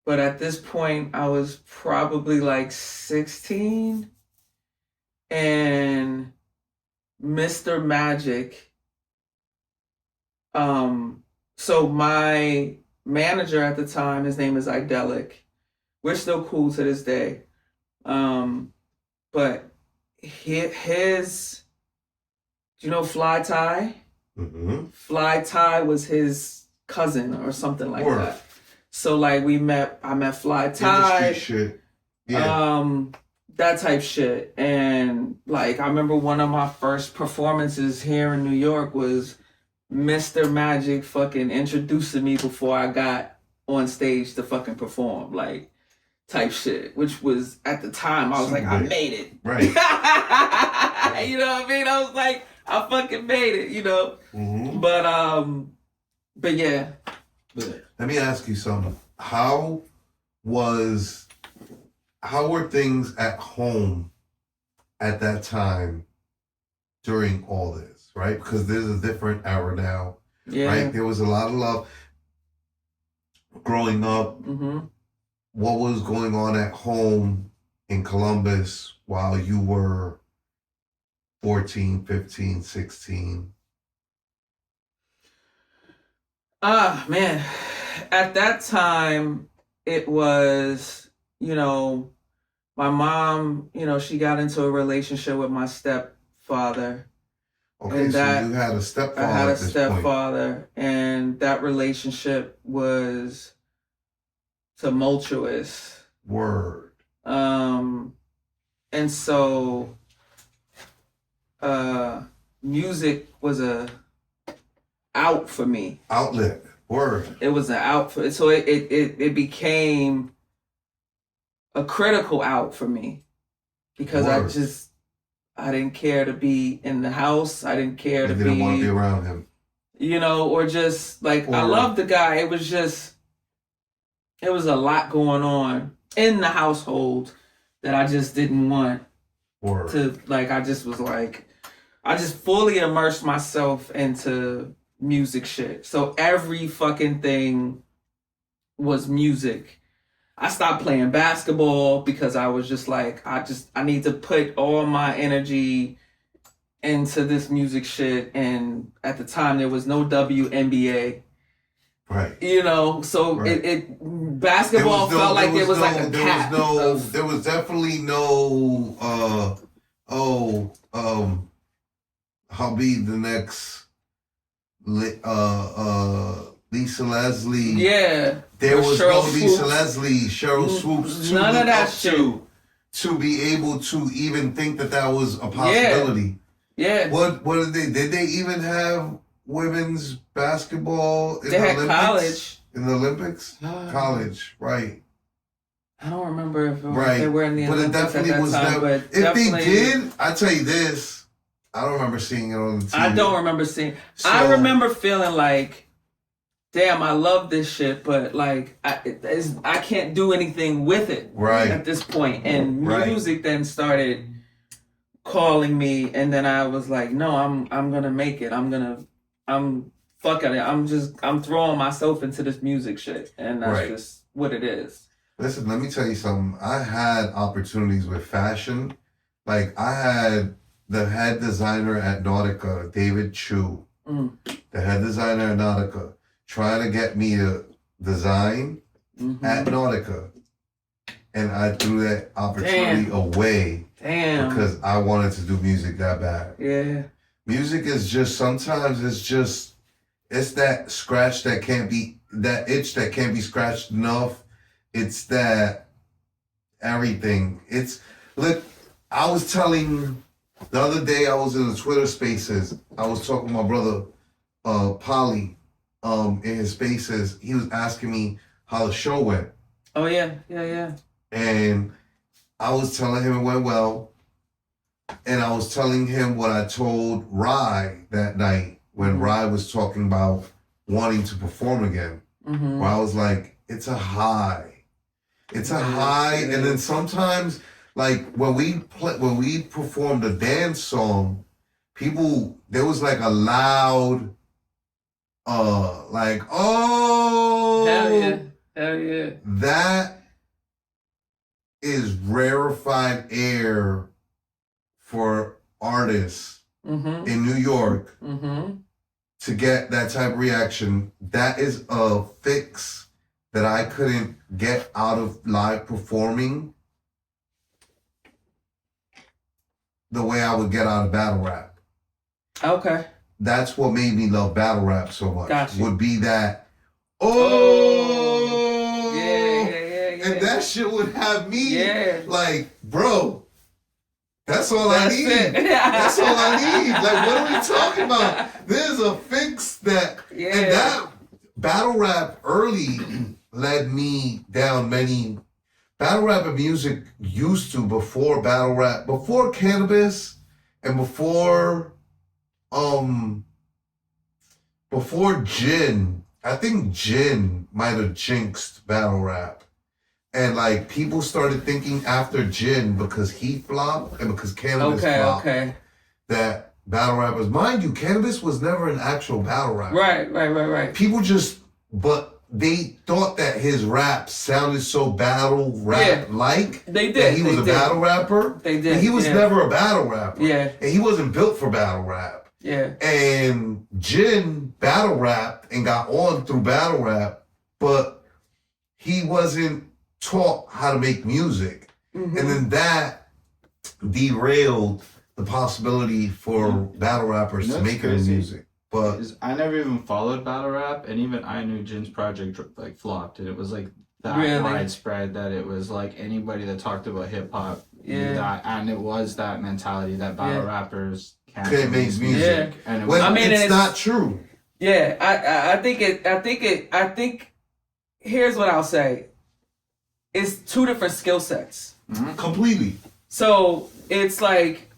But at this point I was probably like 16, and Mr. Magic, so my manager at the time, his name is Idelic. We're still cool to this day. But his, do you know Fly Tie? Mm-hmm. Fly Tie was his cousin or something like Word. that. So like I met Fly Tie. Industry shit. Yeah. That type shit. And like I remember one of my first performances here in New York was Mr. Magic fucking introducing me before I got on stage to fucking perform, like type shit, which was at the time I was like, I made it. Right. You know what I mean? I was like, I fucking made it, Mm-hmm. But yeah. Let me ask you something. How were things at home at that time during all this, right? Because there's a different era now, right? There was a lot of love growing up. Mm-hmm. What was going on at home in Columbus while you were 14, 15, 16? Man, at that time, it was, my mom, she got into a relationship with my stepfather. Okay, and so you had a stepfather. I had a at this stepfather, point. and that relationship was tumultuous. Word. And so, music was a out for me. Outlet. Word. It was an out for so it became a critical out for me, because Word. I didn't care to be in the house. I didn't care to didn't want to be around him. Or just like I loved the guy. It was a lot going on in the household that I just didn't want to, like, I just fully immersed myself into music shit. So every fucking thing was music. I stopped playing basketball because I was just like, I need to put all my energy into this music shit. And at the time there was no WNBA. Right. So right. Basketball felt like there was like a cap. There was definitely no, I'll be the next Lisa Leslie. Yeah. There Or was Cheryl no Lisa Swoops. Leslie, Cheryl Swoops to None look of that up shit. to be able to even think that was a possibility. Yeah. What did they even have women's basketball in They the had Olympics? college. In the Olympics? College, right. I don't remember if Right. they were in the But it Olympics definitely at that was time, never. but If definitely, they did, I tell you this, I don't remember seeing it on the TV. I don't remember seeing. So- I remember feeling like, damn, I love this shit, but like, I can't do anything with it Right. at this point. And Right. music then started calling me, and then I was like, no, I'm gonna make it. I'm fucking it. I'm throwing myself into this music shit, and that's Right. just what it is. Listen, let me tell you something. I had opportunities with fashion. Like, I had the head designer at Nautica, David Chu, the head designer at Nautica, trying to get me to design at Nautica. And I threw that opportunity away because I wanted to do music that bad. Yeah. Music is just, sometimes it's that scratch that can't be, that itch that can't be scratched enough. It's that everything. Look, I was telling, the other day I was in the Twitter spaces, I was talking to my brother, Polly, in his spaces. He was asking me how the show went. Oh, yeah. And I was telling him it went well. And I was telling him what I told Rye that night when Rye was talking about wanting to perform again. Where I was like, it's a high. It's a high. And then sometimes, like when we performed a dance song, there was like a loud, like, oh. Hell yeah. That is rarefied air for artists in New York to get that type of reaction. That is a fix that I couldn't get out of live performing the way I would get out of battle rap. Okay. That's what made me love battle rap so much. Gotcha. Would be that, Yeah. and that shit would have me like, bro, that's all I need. That's all I need. Like, what are we talking about? There's a fix that, and that battle rap early led me down many. Battle rap and music used to, before battle rap, before cannabis, and before gin. I think gin might have jinxed battle rap. And like people started thinking after gin, because he flopped and because cannabis flopped, that battle rappers, mind you, cannabis was never an actual battle rapper. Right. People but they thought that his rap sounded so battle rap like that he was a battle rapper. They did. And he was never a battle rapper. Yeah. And he wasn't built for battle rap. Yeah. And Jin battle rap and got on through battle rap, but he wasn't taught how to make music. And then that derailed the possibility for battle rappers to make it in music. But I never even followed battle rap, and even I knew Jin's project like flopped, and it was like that widespread that it was like anybody that talked about hip hop knew that, and it was that mentality that battle rappers can't make music. And it was, it's not true. Yeah, I think here's what I'll say. It's two different skill sets. Completely. So it's like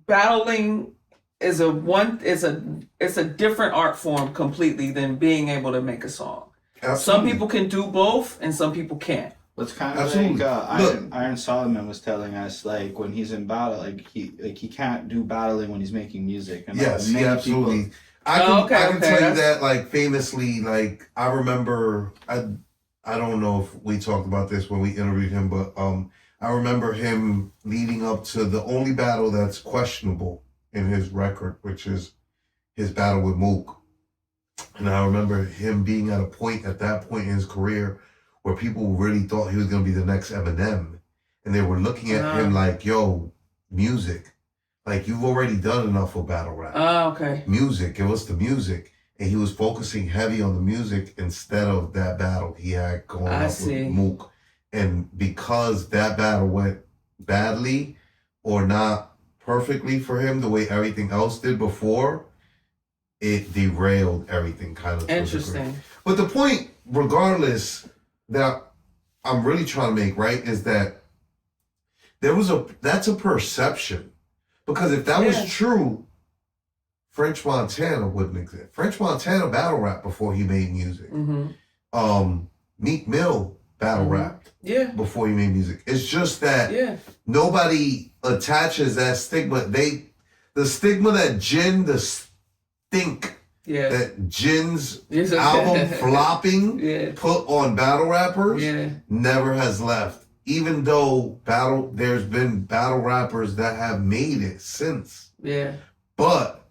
battling is a different art form completely than being able to make a song. Absolutely. Some people can do both, and some people can't. It's kind of like Iron Solomon was telling us, like when he's in battle, like he can't do battling when he's making music. And yes, absolutely. I can tell you that, like, famously, like I remember, I don't know if we talked about this when we interviewed him, but I remember him leading up to the only battle that's questionable in his record, which is his battle with Mook. And I remember him being at that point in his career where people really thought he was going to be the next Eminem. And they were looking at him like, yo, music. like you've already done enough for battle rap. Oh, okay. Music, it was the music. And he was focusing heavy on the music instead of that battle he had going up with Mook. And because that battle went badly or not perfectly for him the way everything else did before, it derailed everything kind of. Interesting. But the point, regardless, that I'm really trying to make, right, is that that's a perception. Because if that was true, French Montana wouldn't exist. French Montana battle rap before he made music. Meek Mill battle rapped before he made music. It's just that nobody attaches that stigma. The stigma that Jin, the stink that Jin's album flopping put on battle rappers never has left. Even though there's been battle rappers that have made it since. Yeah. But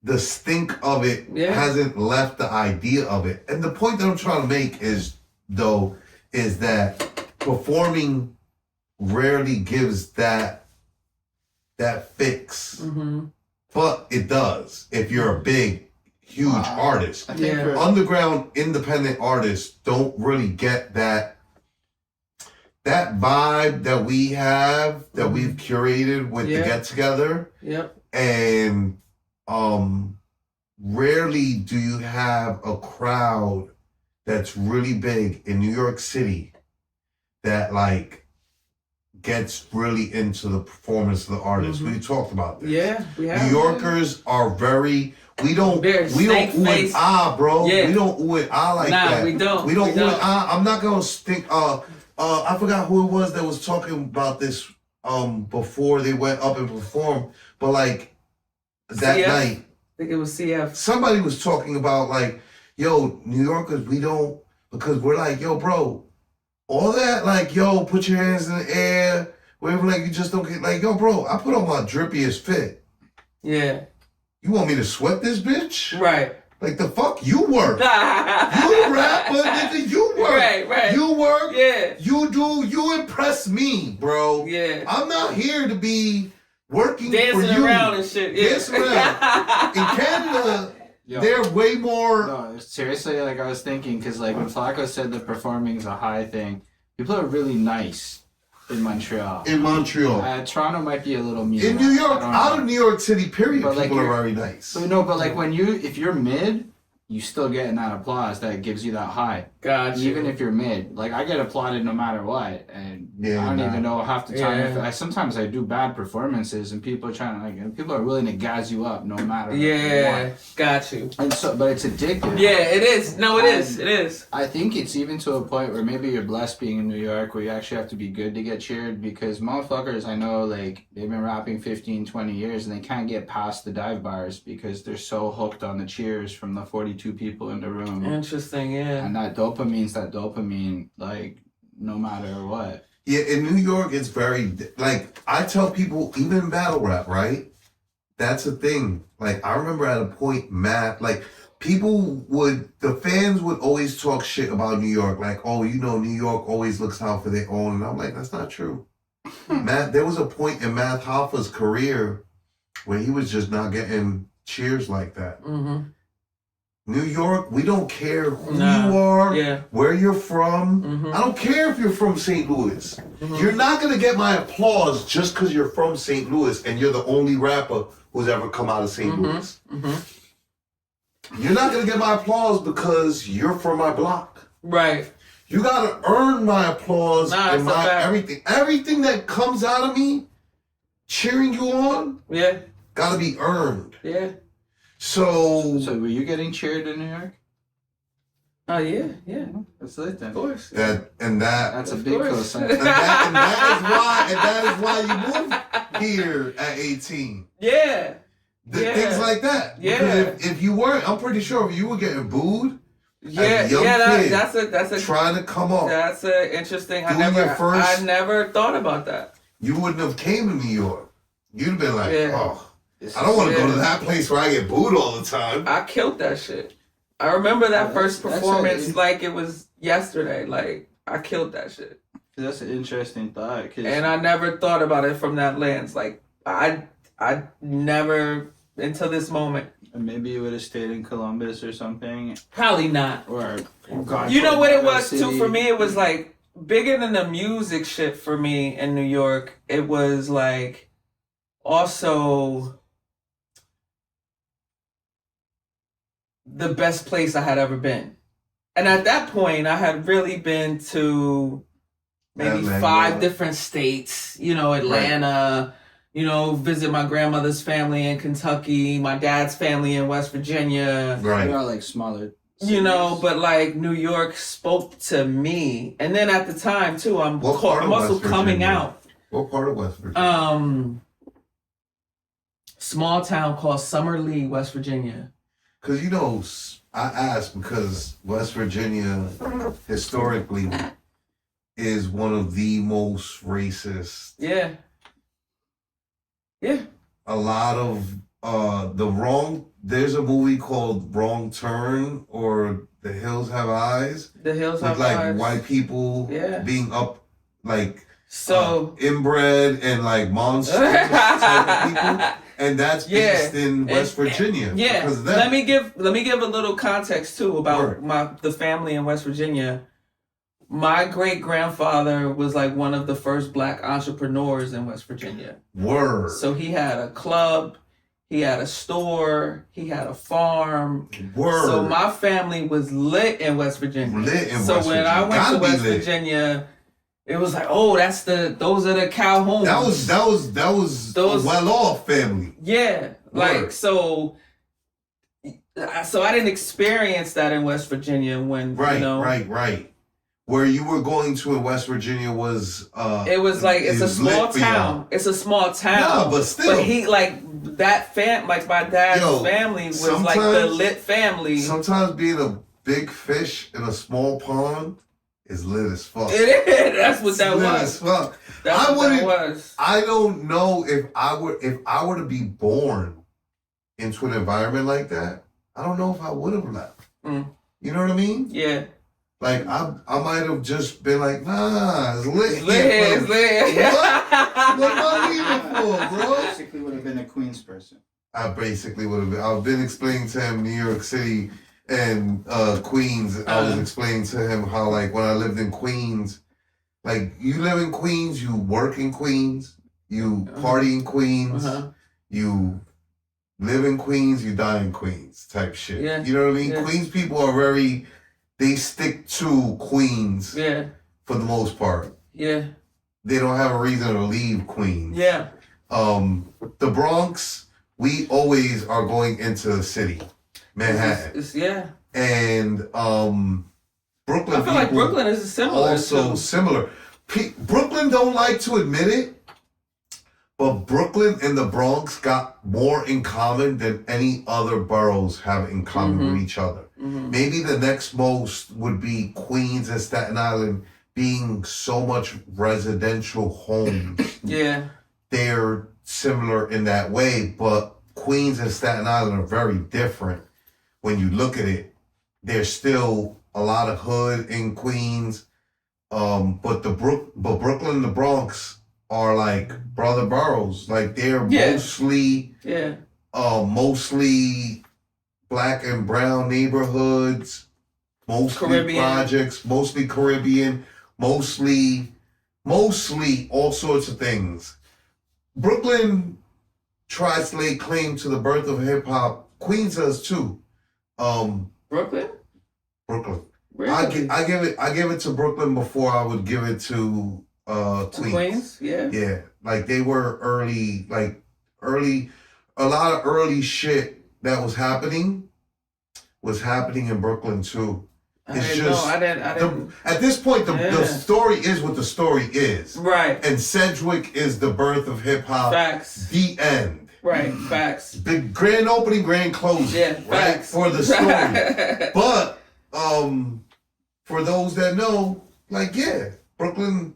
the stink of it hasn't left the idea of it. And the point that I'm trying to make is that performing rarely gives that fix. But it does if you're a big, huge artist. Underground independent artists don't really get that vibe that we have, that we've curated with the get together. And rarely do you have a crowd that's really big in New York City that like gets really into the performance of the artist. We talked about this. Yeah, we have. New Yorkers are very. We don't ooh and ah, bro. We don't ooh and ah like that. We don't ooh and ah. I'm not gonna think. I forgot who it was that was talking about this before they went up and performed, but like that CF? night. I think it was CF. Somebody was talking about like, yo, New Yorkers, we don't, because we're like, yo, bro, all that, like, yo, put your hands in the air, whatever, like, you just don't get, like, yo, bro, I put on my drippiest fit. Yeah. You want me to sweat this bitch? Right. Like, the fuck? You work. You the rapper, nigga, you work. Right. You work. Yeah. You do, you impress me, bro. Yeah. I'm not here to be working dancing for you. Around and shit. Yeah. Dancing around. In Canada, they're way more. No, seriously, like I was thinking, because like when Flacco said that performing is a high thing, people are really nice in Montreal. Toronto might be a little mean. In New York, out of New York City, period, but people are very nice. So no, but like if you're mid, you still getting that applause that gives you that high. Gotcha. Even if you're mid, like I get applauded no matter what, and I don't even know half the time. If sometimes I do bad performances, and people are trying to people are willing to gas you up no matter. Yeah, what. Got you. And so, but it's addictive. Yeah, it is. No, it is. It is. I think it's even to a point where maybe you're blessed being in New York, where you actually have to be good to get cheered, because motherfuckers I know, like they've been rapping 15, 20 years, and they can't get past the dive bars because they're so hooked on the cheers from the 42 people in the room. Interesting, yeah. And that dopamine, like, no matter what. Yeah, in New York, it's very, like, I tell people, even battle rap, right? That's a thing. Like, I remember at a point, the fans would always talk shit about New York. Like, oh, you know, New York always looks out for their own. And I'm like, that's not true. There was a point in Math Hoffa's career where he was just not getting cheers like that. New York, we don't care who you are, where you're from. I don't care if you're from St. Louis. You're not going to get my applause just because you're from St. Louis and you're the only rapper who's ever come out of St. Louis. You're not going to get my applause because you're from my block. Right. You got to earn my applause and my everything. Everything that comes out of me, cheering you on, got to be earned. Yeah. So were you getting cheered in New York? Oh yeah. That's lit then. Of course. That's a big cosign. And that is why you moved here at 18. Yeah. Things like that. Yeah. Because if you weren't, I'm pretty sure if you were getting booed. That's a trying to come up. That's a interesting. I never thought about that. You wouldn't have came to New York. You'd have been like, oh. I don't want to go to that place where I get booed all the time. I killed that shit. I remember that first performance like it was yesterday. Like, I killed that shit. That's an interesting thought. And I never thought about it from that lens. Like, I I never, until this moment. And maybe you would have stayed in Columbus or something, Probably not. or gone You to know what it another was too city. for me? It was like bigger than the music shit for me in New York. It was like also the best place I had ever been. And at that point, I had really been to maybe Atlanta. 5 different states, you know, Atlanta, you know, visit my grandmother's family in Kentucky, my dad's family in West Virginia. They Right. are like smaller. You know, cities. but like New York spoke to me. And then at the time too, I'm What part of also West coming Virginia? out. What part of West Virginia? Small town called Summerlee, West Virginia. Because, you know, I asked because West Virginia historically is one of the most racist. Yeah. Yeah. A lot of there's a movie called Wrong Turn or The Hills Have Eyes The Hills with Have like Eyes. white people Yeah. being up like So inbred and like monsters type of people. And that's based in West Virginia. Yeah. Because of that. Let me give a little context too about Word. the family in West Virginia. My great grandfather was like one of the first black entrepreneurs in West Virginia. Word. So he had a club, he had a store, he had a farm. Word. So my family was lit in West Virginia. Lit in so West when I Virginia. went Gotta to be West lit. Virginia, it was like, oh, those are the Calhouns. That was Those- a well-off family. Yeah, like Word. so I didn't experience that in West Virginia when Right, you know. right. Where you were going to in West Virginia was It was like it's a is small lit for town. y'all. It's a small town. Nah, but still. But he like that like my dad's Yo, family was like the sometimes- lit family. Sometimes being a big fish in a small pond is lit as fuck. It is. That's what that Lit was. as fuck. That's I what that wouldn't- was. I don't know if I were to be born into an environment like that. I don't know if I would have left. Mm. You know what I mean? Yeah. Like I might have just been like, nah, it's lit. It's lit. here, It's bro. lit. What am I leaving for, bro? Basically, would have been a Queens person. I basically would have been. I've been explaining to him New York City and Queens. I was explaining to him how like when I lived in Queens, like you live in Queens, you work in Queens, you party in Queens, you live in Queens, you die in Queens type shit. Yeah. You know what I mean? Yeah. Queens people are they stick to Queens Yeah. for the most part. Yeah. They don't have a reason to leave Queens. Yeah. The Bronx, we always are going into the city, Manhattan, Yeah. and Brooklyn. I feel like people Brooklyn is similar. also too. similar. Brooklyn don't like to admit it, but Brooklyn and the Bronx got more in common than any other boroughs have in common with each other. Mhm. Maybe the next most would be Queens and Staten Island being so much residential homes. Yeah. They're similar in that way, but Queens and Staten Island are very different. When you look at it, there's still a lot of hood in Queens, but Brooklyn and the Bronx are like brother boroughs. Like they're mostly black and brown neighborhoods, mostly Caribbean. projects, mostly Caribbean, mostly all sorts of things. Brooklyn tries to lay claim to the birth of hip hop. Queens does too. Brooklyn? Brooklyn. Really? I give it to Brooklyn before I would give it to To Queens? Yeah. Yeah, like they were early, a lot of early shit that was happening in Brooklyn too. I didn't. At this point, the Yeah. story is what the story is. Right. And Sedgwick is the birth of hip hop. Facts. The end. Right. Facts. Big grand opening, grand closing. Yeah. Right? Facts. For the story. But for those that know, like Brooklyn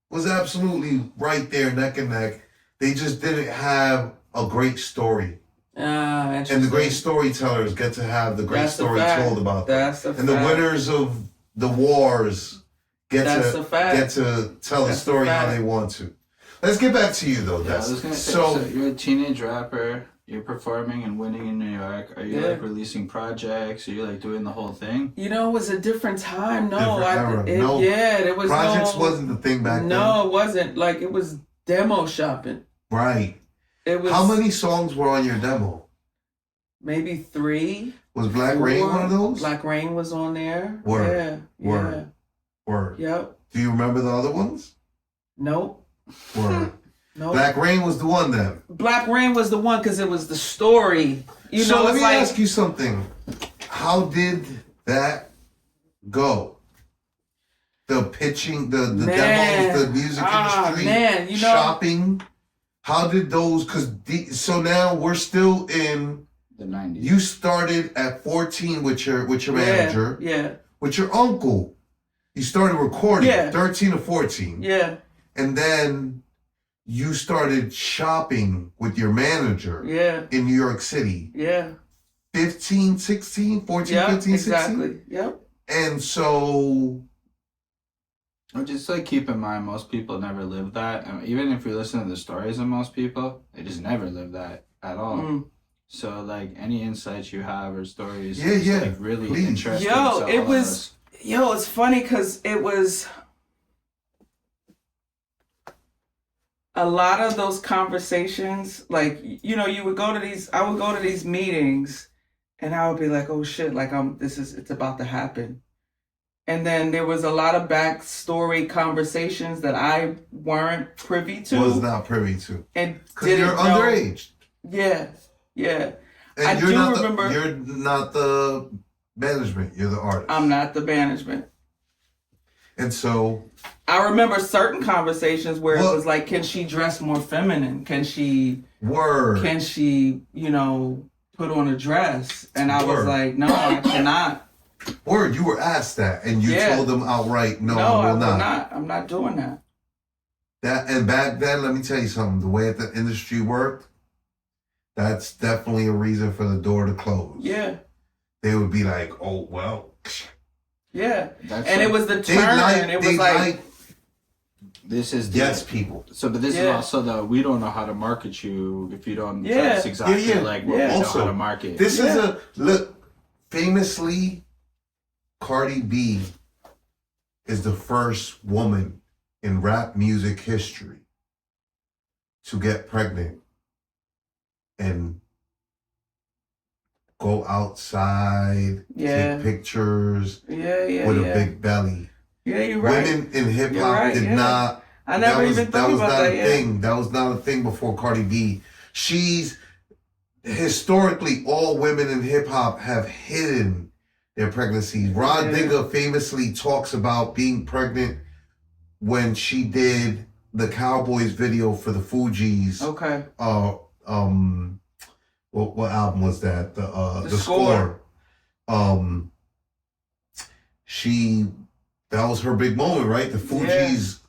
was absolutely right there, neck and neck. They just didn't have a great story. And the great storytellers get to have the great story told about them. That's a And the winners of the wars get to tell the story how they want to. let's get back to you though. Yeah, I was gonna say, so you're a teenage rapper. You're performing and winning in New York. Are you like releasing projects? Are you like doing the whole thing? You know, it was a different time. No, Different era. No, there was projects wasn't the thing back then. No, it wasn't. Like, it was demo shopping. Right. It was. How many songs were on your demo? Maybe 3. Was Black Rain one of those? Black Rain was on there. Word. Yeah. Word. Yeah. Word. Yep. Do you remember the other ones? Nope. Word. Nope. Black Rain was the one then. Black Rain was the one because it was the story. You know, let me like, ask you something. How did that go? The pitching, the demos, the music industry, man, you know, shopping. How did those? So now we're still in the 90s. You started at 14 with your manager. Yeah. With your uncle. You started recording. Yeah. 13 or 14. Yeah. And then you started shopping with your manager. Yeah. In New York City. Yeah. 15, 16, 14, yep, 15, 16? Exactly. Yep. And so... Just like keep in mind, most people never live that. And even if you listen to the stories of most people, they just never live that at all. Mm. So like any insights you have or stories, like really please. interesting. Yo, it was. Yo, it's funny because it was. A lot of those conversations, like, you know, I would go to these meetings and I would be like, oh shit, like it's about to happen. And then there was a lot of backstory conversations that I weren't privy to. Was not privy to. And because you're underage. Yeah. Yeah. And I do remember. You're not the management, you're the artist. I'm not the management. And so I remember certain conversations where it was like, can she dress more feminine? Can she Can she, you know, put on a dress? And I was like, no, I cannot. Word, you were asked that and you told them outright, no, I will not. I'm not doing that. And back then, let me tell you something, the way the industry worked, that's definitely a reason for the door to close. Yeah. They would be like, oh, well. Yeah. It was the turn. It was like this is yes, people. So, but this is also we don't know how to market you if you don't. That's exactly like what we know how to market. This is look. Famously, Cardi B is the first woman in rap music history to get pregnant and go outside, take pictures with a big belly. Yeah, you're right. Women in hip hop did not. I never even thought about that. Thing. That was not a thing before Cardi B. She's historically all women in hip hop have hidden their pregnancies. Rod Digga famously talks about being pregnant when she did the Cowboys video for the Fugees. Okay. What album was that? The Score. That was her big moment, right? The Fugees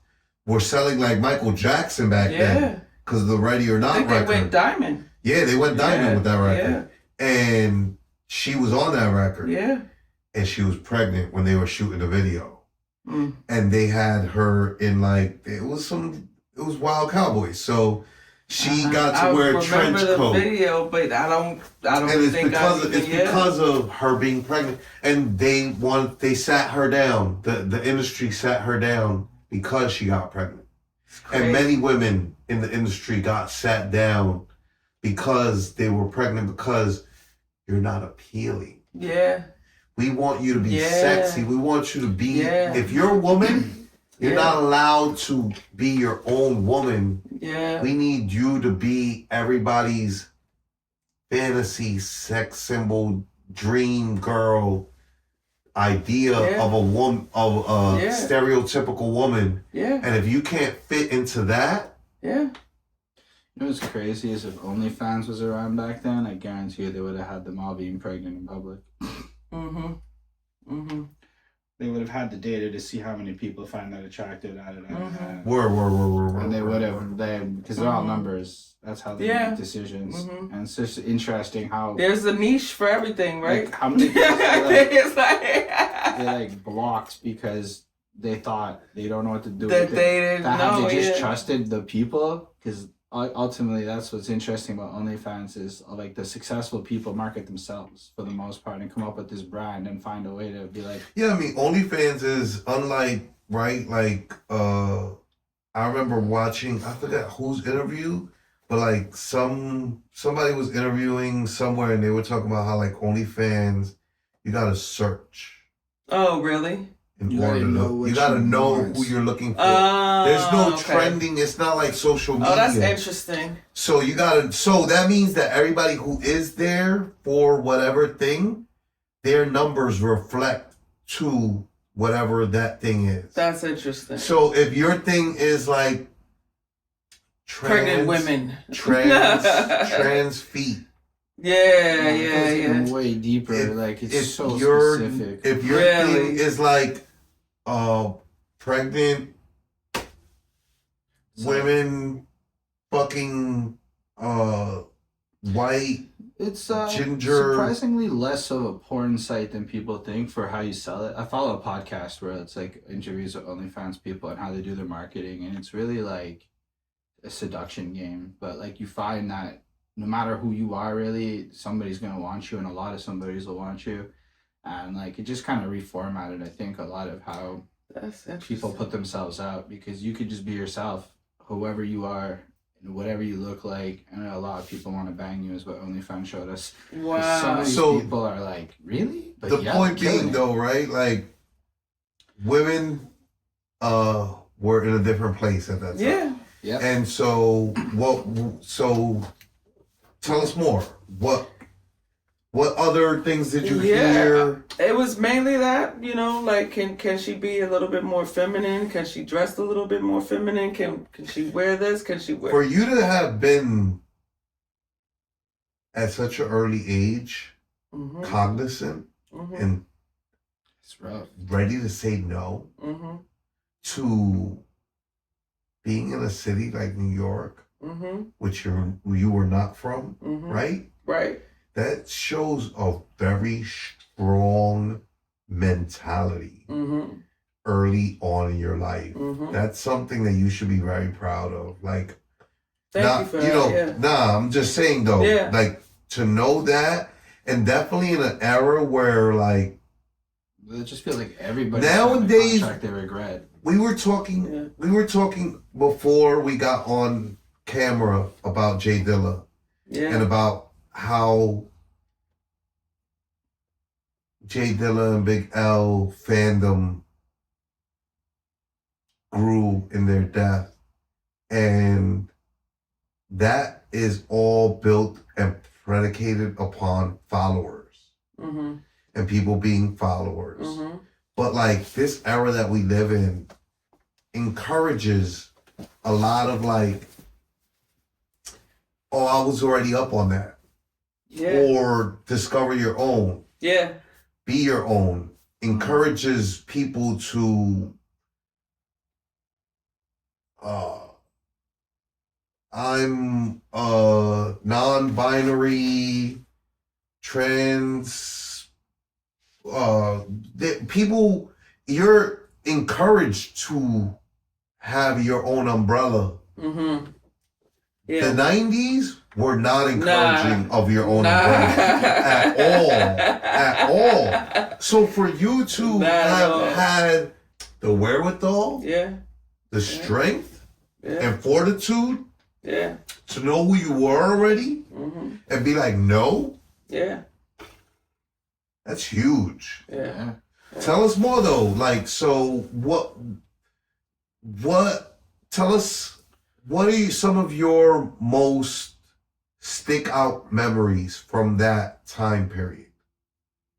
were selling like Michael Jackson back then because of the Ready or Not record. They went diamond. Yeah, they went diamond with that record. Yeah. And she was on that record. Yeah. And she was pregnant when they were shooting the video. Mm. And they had her in like, it was Wild Cowboys. So she got to wear a trench coat. I remember the video, but I don't think it's because of her being pregnant. And they sat her down. The industry sat her down because she got pregnant. And many women in the industry got sat down because they were pregnant because you're not appealing. Yeah. We want you to be sexy. We want you to be, if you're a woman, you're not allowed to be your own woman. Yeah. We need you to be everybody's fantasy, sex symbol, dream girl idea of a woman, of a stereotypical woman. Yeah. And if you can't fit into that. Yeah. You know what's crazy is if OnlyFans was around back then, I guarantee you they would have had them all being pregnant in public. Mm-hmm. Mm-hmm. They would have had the data to see how many people find that attractive. Were. And they would have, because they're all numbers. That's how they make decisions. Mm-hmm. And it's just interesting how... There's a niche for everything, right? Like, how many people they're like blocked because they thought they don't know what to do That with they it. didn't That how know, they just yeah. trusted the people, because ultimately that's what's interesting about OnlyFans is like the successful people market themselves for the most part and come up with this brand and find a way to be like, Yeah, I mean, OnlyFans is unlike, right? Like, I remember watching, I forgot whose interview, but like somebody was interviewing somewhere and they were talking about how like OnlyFans, you gotta search Oh, really? in You order gotta to know look. what You gotta you know want. who you're looking for. Oh, There's no okay. trending. It's not like social media. Oh, that's interesting. So you gotta. So that means that everybody who is there for whatever thing, their numbers reflect to whatever that thing is. That's interesting. So if your thing is like Pregnant women. trans feet. Yeah, it yeah, goes even yeah. way deeper. If- Like it's if so your- specific. If your Really? thing is like pregnant women fucking white. It's Ginger. surprisingly less of a porn site than people think for how you sell it. I follow a podcast where it's like interviews with OnlyFans people and how they do their marketing, and it's really like a seduction game. But like you find that no matter who you are, really, somebody's gonna want you, and a lot of somebody's will want you, and like it just kind of reformatted, I think, a lot of how That's interesting. people put themselves out, because you could just be yourself, whoever you are, and whatever you look like, and a lot of people want to bang you, is what OnlyFans showed us. 'Cause some Wow. of these So, people are like, really? But The yeah, point they're killing being it. though, right? Like women were in a different place at that time. Yeah. Yeah. And so tell us more. What other things did you hear? It was mainly that, like can she be a little bit more feminine? Can she dress a little bit more feminine? Can she wear this? Can she wear For you to have been at such an early age Mhm. cognizant Mhm. and It's rough. ready to say no Mhm. to being in a city like New York, Mhm. which you were not from, Mhm. right? Right. That shows a very strong mentality Mhm. early on in your life. Mhm. That's something that you should be very proud of. Like, Thank you for that. Yeah. nah, I'm just saying though, Yeah. like to know that, and definitely in an era where like It just feels like everybody Nowadays- signed a contract they regret. we were talking before we got on camera about Jay Dilla Yeah. and about how Jay Dilla and Big L fandom grew in their death. And that is all built and predicated upon followers Mhm. and people being followers. Mhm. But like this era that we live in encourages a lot of like, oh, I was already up on that. Yeah. Or discover your own. Yeah. Be your own. Encourages people to I'm non-binary, trans, people, you're encouraged to have your own umbrella. Mhm. The Yeah. 90s were not encouraging of your own Nah. umbrella at all. So for you to Not at all. have had the wherewithal, Yeah. the strength, Yeah. and fortitude Yeah. to know who you were already Mhm. and be like, no, Yeah. that's huge. Yeah. Tell us more though. Like, so tell us, what are some of your most stick out memories from that time period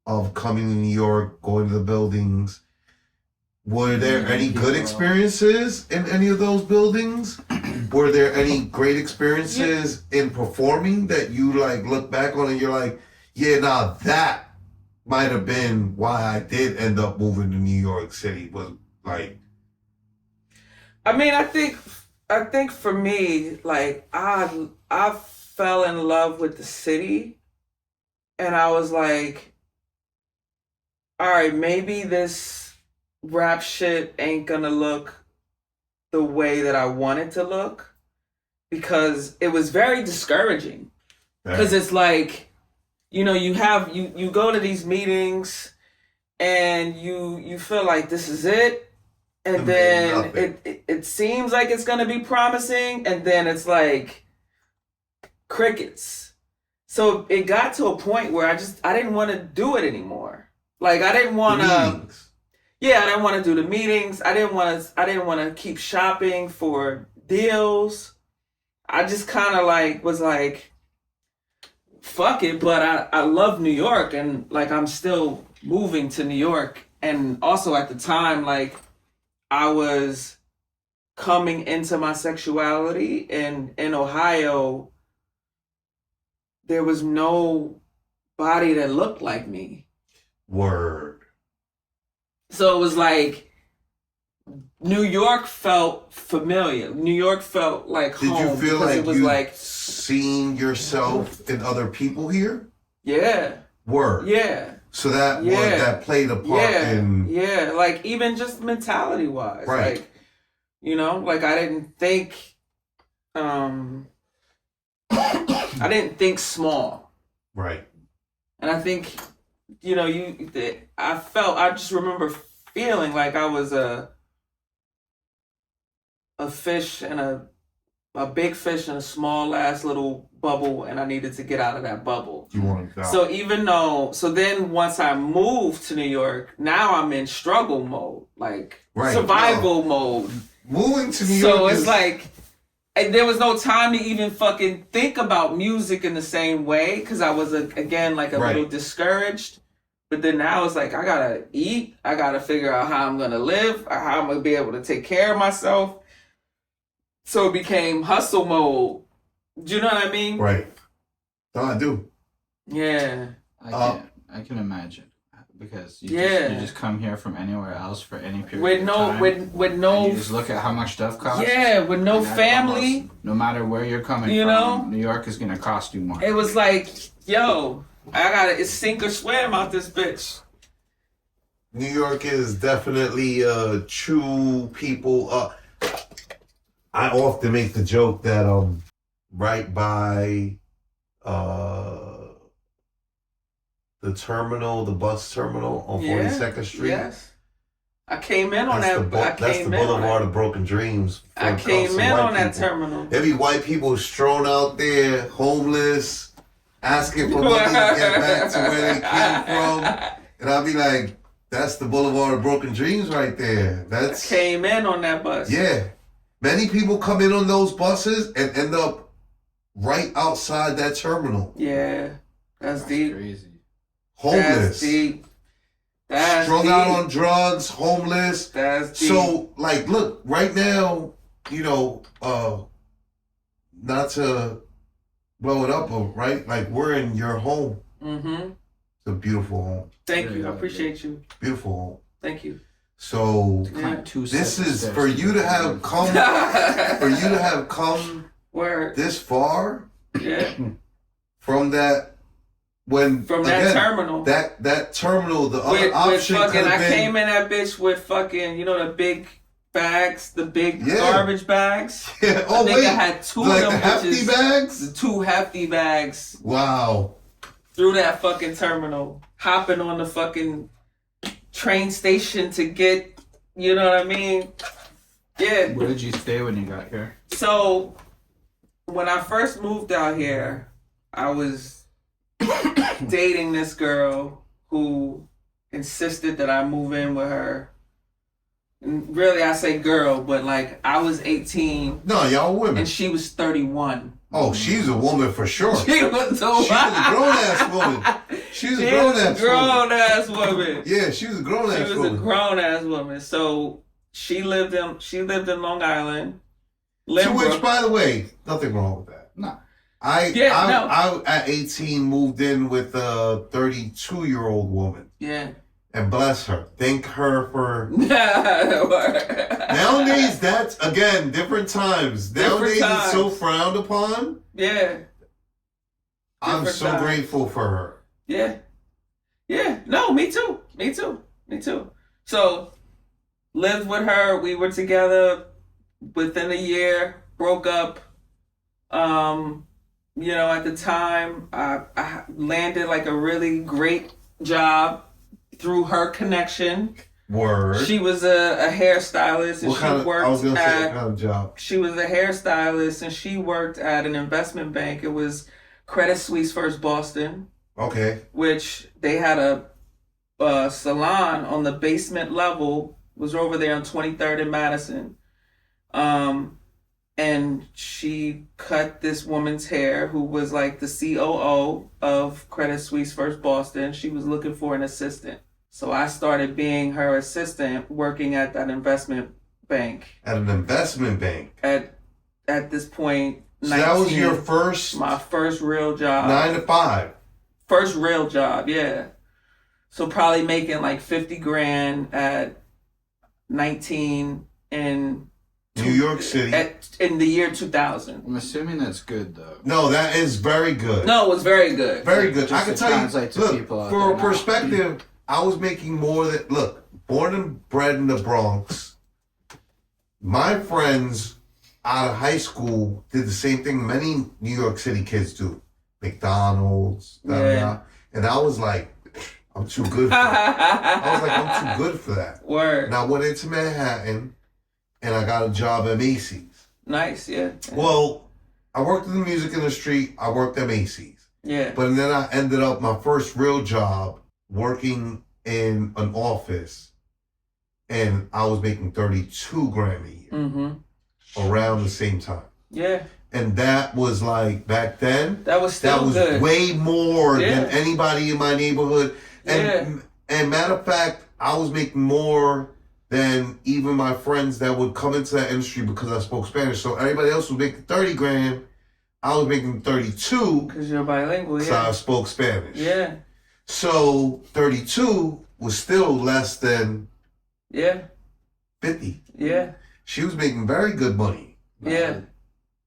of coming to New York, going to the buildings? Were there any good experiences in any of those buildings? Were there any great experiences in performing that you like look back on and you're like, yeah, nah, that might have been why I did end up moving to New York City, was like, I mean, I think for me, like I fell in love with the city, and I was like, all right, maybe this rap shit ain't gonna look the way that I want it to look, because it was very discouraging. Because it's like, you know, you go to these meetings and you feel like this is it, and then it seems like it's gonna be promising, and then it's like crickets. So it got to a point where I didn't want to do it anymore. Like I didn't want to. Yeah, I didn't want to do the meetings. I didn't want to keep shopping for deals. I just kind of like was like, fuck it. But I love New York, and like I'm still moving to New York. And also at the time, like I was coming into my sexuality, and in Ohio, there was no body that looked like me. Word. So it was like New York felt familiar. New York felt like home. Did you feel like it was you like seeing yourself in other people here? Yeah. Word. Yeah. So that played a part in like even just mentality wise. Right. Like, you know, like I didn't think I didn't think small. Right. And I think, you know, I just remember feeling like I was a fish in a big fish in a small ass little bubble, and I needed to get out of that bubble. You wanted to So then once I moved to New York, now I'm in struggle mode, like survival mode. Moving to New York. So it's like, and there was no time to even fucking think about music in the same way, because I was again like a little discouraged. But then now it's like I gotta eat, I gotta figure out how I'm gonna live, how I'm gonna be able to take care of myself. So it became hustle mode. Do you know what I mean? Right. No, I do. Yeah. I can imagine, because you just come here from anywhere else for any period of time. With no, and you just look at how much stuff costs. Yeah, with no family. Almost, no matter where you're coming from, know? New York is gonna cost you more. It was like, yo, it's sink or swim out this bitch. New York is definitely chew people. I often make the joke that right by the terminal, the bus terminal on 42nd Street. Yes. I came in on that. That's the Boulevard of Broken Dreams. I came in on that terminal. There be white people strewn out there, homeless, asking for money to get back to where they came from. And I'll be like, that's the Boulevard of Broken Dreams right there. I came in on that bus. Yeah. Many people come in on those buses and end up right outside that terminal. Yeah. That's deep. Crazy. Homeless. That's deep. That's strung deep. out on drugs, homeless. That's deep. So, like, look, right now, you know, not to blow it up, but right, like, we're in your home. Mm-hmm. It's a beautiful home. Thank you. I appreciate you. Beautiful home. Thank you. So this is for you to have come this far. Yeah. From that terminal. That terminal, the other option could have been. I came in that bitch with fucking, you know, the big bags, the big garbage bags. Yeah. Oh wait. I had two like of them the hefty bitches, bags. The two hefty bags. Wow. Through that fucking terminal, hopping on the fucking train station to get, you know what I mean? Yeah. Where did you stay when you got here? So, when I first moved out here, I was dating this girl who insisted that I move in with her. And really, I say girl, but like I was 18. No, y'all women. And she was 31. Oh, she's a woman for sure. She was a grown-ass woman. She's a grown-ass woman. Yeah, she was a grown-ass woman. She was a grown-ass woman. So she lived in Long Island. To which, by the way, nothing wrong with that. No. I at 18 moved in with a 32-year-old woman. Yeah. And bless her. Thank her for. Nowadays, that's, again, different times. Nowadays, it's so frowned upon. Yeah. I'm so grateful for her. Yeah. Yeah. No, me too. So, lived with her. We were together within a year, broke up. At the time, I landed like a really great job through her connection. Word. She was a hairstylist, and what kind of job? She was a hairstylist, and she worked at an investment bank. It was Credit Suisse First Boston. Okay. Which they had a salon on the basement level. Was over there on 23rd and Madison. And she cut this woman's hair who was like the COO of Credit Suisse First Boston. She was looking for an assistant. So I started being her assistant working at that investment bank. At an investment bank? At this point, so 19, that was your first? My first real job. 9 to 5? First real job, yeah. So probably making like 50 grand at 19 in New York City. In the year 2000. I'm assuming that's good, though. No, that is very good. No, it was very good. Very good. I can tell you, look, for perspective, I was making more than, look, born and bred in the Bronx, my friends out of high school did the same thing many New York City kids do. McDonald's, and I was like, I'm too good for that. I was like, I'm too good for that. Word. And I went into Manhattan, and I got a job at Macy's. Nice, yeah. Well, I worked in the music industry. I worked at Macy's. Yeah. But then I ended up my first real job working in an office, and I was making 32 grand a year. Mm-hmm. Around the same time. Yeah. And that was like, back then, that was good. Way more than anybody in my neighborhood. And matter of fact, I was making more than even my friends that would come into that industry because I spoke Spanish. So everybody else was making 30 grand. I was making 32. Because you're bilingual, so I spoke Spanish. Yeah. So 32 was still less than 50. Yeah. She was making very good money. Yeah.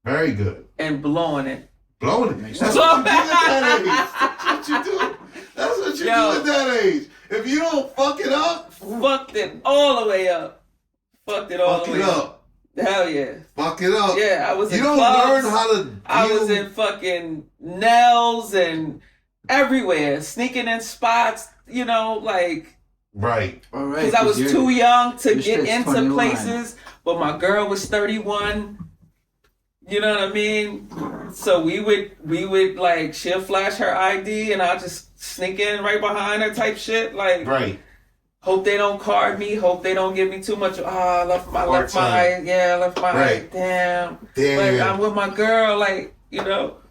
Very good. And blowing it. Blowing it. That's what you do at that age. That's what you do. That's what you do at that age. If you don't fuck it up. Fucked it all the way up. Fucked it all the way up. Hell yeah. Fuck it up. Yeah, I was in clubs. You don't learn how to deal. I was in fucking Nels and everywhere. Sneaking in spots, like. Right. All right. Because I was too young to get into 21. places. But my girl was 31. You know what I mean? So we would like, she'll flash her ID and I'll just sneak in right behind her type shit. Like, right. Hope they don't card me. Hope they don't give me too much. I left my eye. Yeah, I left my eye. Damn. Like, I'm with my girl, like,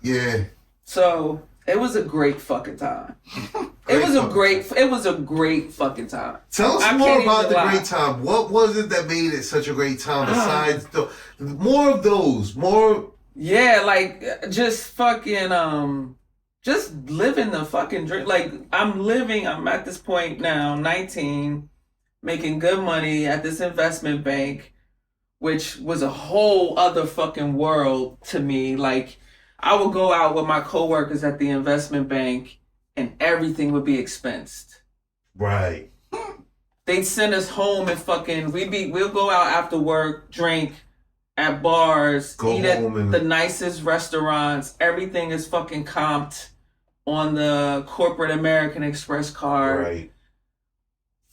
Yeah. So it was a great fucking time. It was a great fucking time. Tell us more about the great time. What was it that made it such a great time besides more of those? More. Yeah, like just fucking just living the fucking dream. Like I'm at this point now, 19, making good money at this investment bank, which was a whole other fucking world to me. Like I would go out with my coworkers at the investment bank and everything would be expensed. Right. They'd send us home and fucking we'll go out after work, drink at bars, eat at the nicest restaurants. Everything is fucking comped on the corporate American Express card. Right.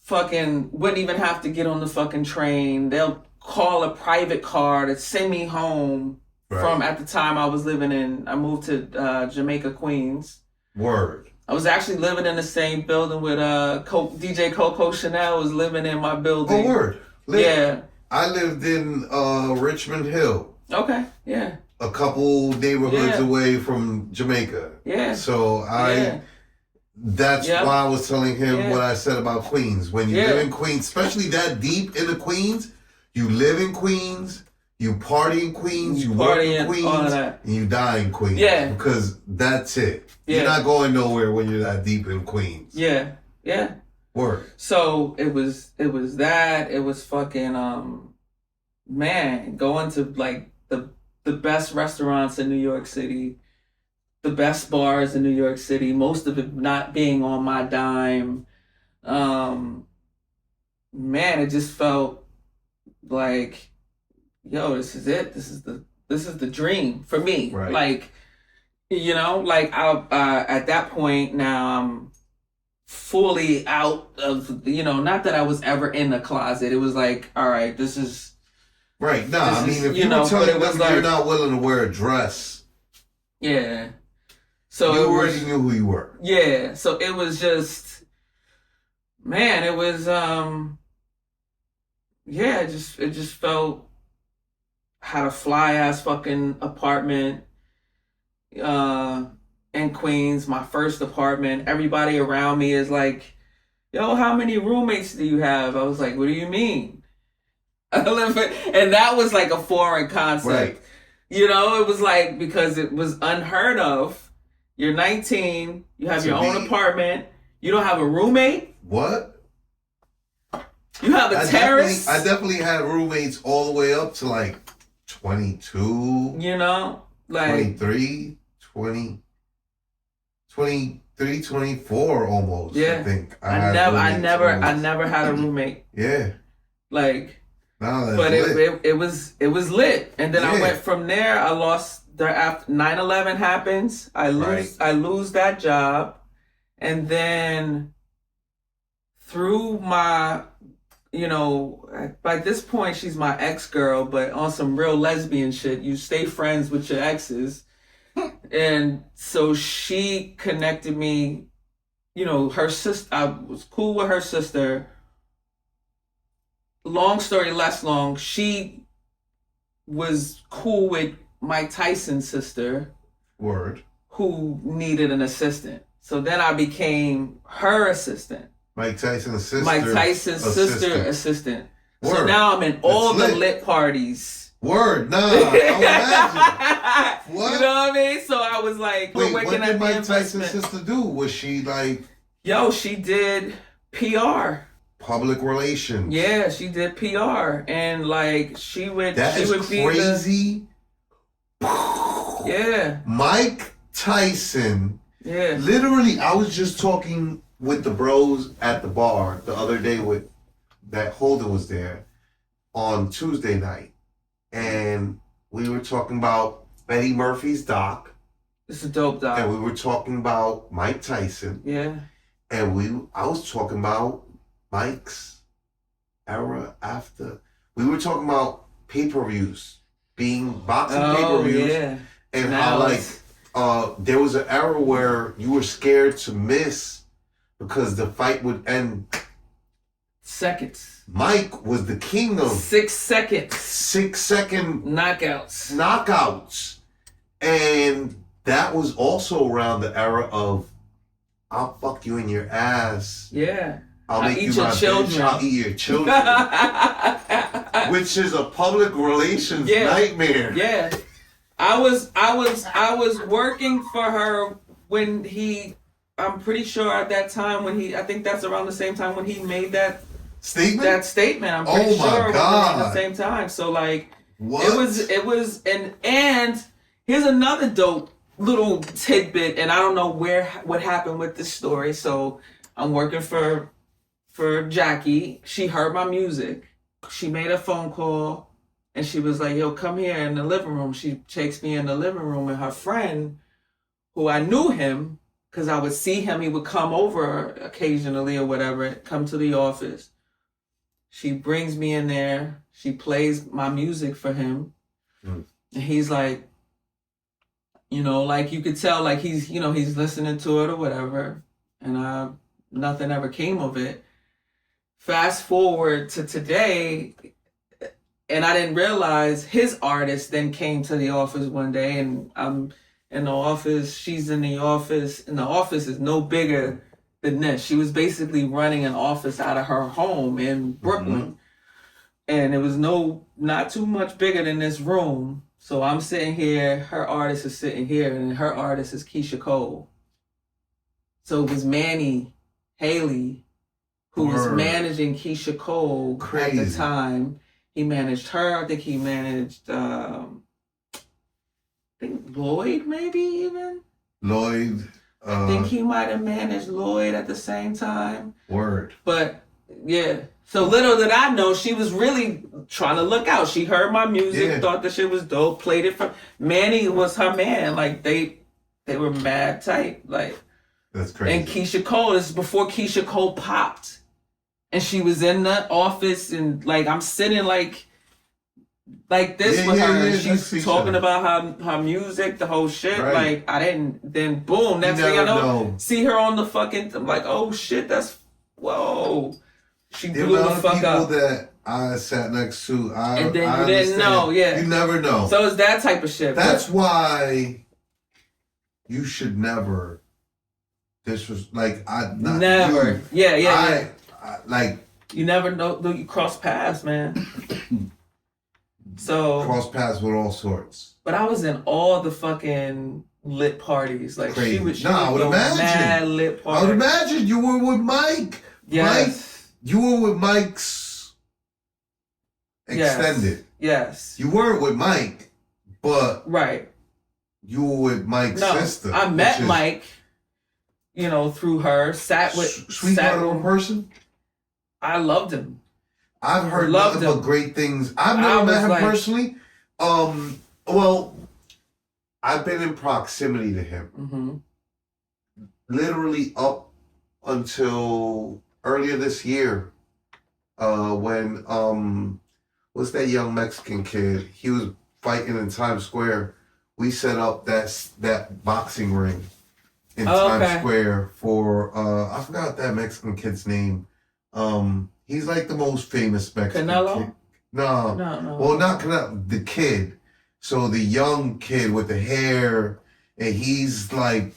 Fucking wouldn't even have to get on the fucking train. They'll call a private car to send me home from, at the time I moved to Jamaica, Queens. Word. I was actually living in the same building with DJ Coco Chanel was living in my building. Oh, word. Yeah. I lived in Richmond Hill. Okay, yeah. A couple neighborhoods away from Jamaica. Yeah. So that's why I was telling him what I said about Queens. When you live in Queens, especially that deep into Queens, you live in Queens, you party in Queens, you work in Queens, and you die in Queens. Yeah. Because that's it. Yeah. You're not going nowhere when you're that deep in Queens. Yeah. Yeah. Word. So it was that. It was fucking going to like the best restaurants in New York City, the best bars in New York City, most of it not being on my dime. It just felt like, yo, this is it. This is the dream for me. Right. Like, you know, like I at that point now I'm fully out of, you know, not that I was ever in the closet. It was like, all right, this is right. Nah, I mean, if you you know, were telling but it was them you're like- not willing to wear a dress, yeah. So you it already was, knew who you were. yeah. So it was just, man, it was yeah, it just felt, had a fly ass fucking apartment in Queens, my first apartment. Everybody around me is like, yo, how many roommates do you have? I was like, what do you mean? And that was like a foreign concept. Right. You know, it was like, because it was unheard of. You're 19, you have your own apartment, you don't have a roommate, What? you have a terrace. I definitely had roommates all the way up to like 22, You know, like 23, 20, 23, 24 almost. Yeah. I think. I had never roommates had a roommate. Yeah. Like, No, that's but lit. it was lit, and then I Yeah. went from there. I lost there after 9/11 happens. I lose that job, and then through my, you know, by this point she's my ex-girl, but on some real lesbian shit, you stay friends with your exes. And so she connected me, you know, her sister, I was cool with her sister. Long story less long, she was cool with Mike Tyson's sister, Word. who needed an assistant. So then I became her assistant. Mike Tyson's sister. Mike Tyson's sister assistant. So Word. now I'm in all the lit. lit parties. Word. Nah, I imagine. What? You know what I mean? So I was like, Wait, we're what working did at the Mike Tyson's investment. sister do? Was she like Yo, she did PR. public relations? Yeah, she did PR, and like she would That she is would crazy. yeah, Mike Tyson. yeah. Literally, I was just talking with the bros at the bar the other day with that Holden was there on Tuesday night. And we were talking about Eddie Murphy's doc. It's a dope doc. And we were talking about Mike Tyson. Yeah. And I was talking about Mike's era after. We were talking about pay-per-views, being boxing pay-per-views. Yeah. And Now how like it's- there was an era where you were scared to miss because the fight would end. Seconds. Mike was the king of 6 seconds. 6-second Knockouts. knockouts. And that was also around the era of I'll fuck you in your ass. Yeah. I'll make eat you your my children. bitch. I'll eat your children. Which is a public relations Yeah. nightmare. Yeah. I was working for her when I'm pretty sure at that time I think that's around the same time when he made that Statement? statement. I'm pretty Oh my sure it was God. around the same time. So like What? it was and here's another dope little tidbit, and I don't know what happened with this story. So I'm working for Jackie. She heard my music. She made a phone call and she was like, yo, come here in the living room. She takes me in the living room, and her friend, who I knew him because I would see him, he would come over occasionally or whatever, come to the office. She brings me in there. She plays my music for him. Mm. And he's like, you know, like you could tell, like he's listening to it or whatever. And nothing ever came of it. Fast forward to today, and I didn't realize his artist then came to the office one day, and I'm in the office, she's in the office, and the office is no bigger than this. She was basically running an office out of her home in Brooklyn. Mm-hmm. And it was not too much bigger than this room. So I'm sitting here, her artist is sitting here, and her artist is Keisha Cole. So it was Manny Haley who was Word. managing Keisha Cole at the Crazy. time. He managed her. I think he managed, I think Lloyd maybe even. Lloyd. I think he might have managed Lloyd at the same time. Word. But yeah, So little did I know, she was really trying to look out. She heard my music, Yeah. thought the shit was dope, played it for Manny was her man. Like they were mad tight. Like, That's crazy. and Keisha Cole, this is before Keisha Cole popped. And she was in the office and like I'm sitting like this with her. And she's talking about her music, the whole shit. Right. Like I didn't, then boom, next thing I know, see her on the fucking, I'm like, oh shit, that's, whoa. She The blew the amount of fuck people up. that I sat next to, And then I you didn't understand. know, yeah. You never know. So it's that type of shit. That's why you should never. This was like not never. You. Yeah. I like You never know, you cross paths, man. So cross paths with all sorts. but I was in all the fucking lit parties. Like Crazy. she I would go imagine. mad lit I parties. would imagine you were with Mike. Yes. You were with Mike's extended. Yes. You weren't with Mike, but Right. you were with Mike's No, sister. I met which is Mike, through her, sat with sweetheart of a person. I loved him. I've heard Loved nothing him. but great things. I've I never met was him like- personally. Well, I've been in proximity to him. Mm-hmm. Literally up until earlier this year, when what's that young Mexican kid? He was fighting in Times Square. We set up that boxing ring in Times Square for I forgot that Mexican kid's name. He's like the most famous Mexican Canelo? kid. No. No. Well, not Canelo, the kid. So the young kid with the hair, and he's like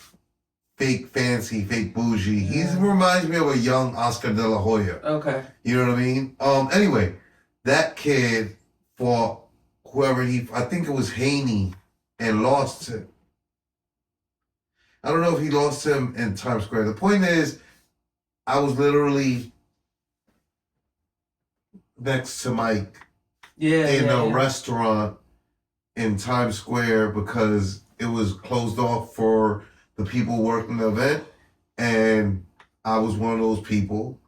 fake fancy, fake bougie. He reminds me of a young Oscar De La Hoya. Okay. You know what I mean? Anyway, that kid fought whoever I think it was Haney, and lost him. I don't know if he lost him in Times Square. The point is, I was literally next to Mike in a restaurant in Times Square because it was closed off for the people working the event, and I was one of those people,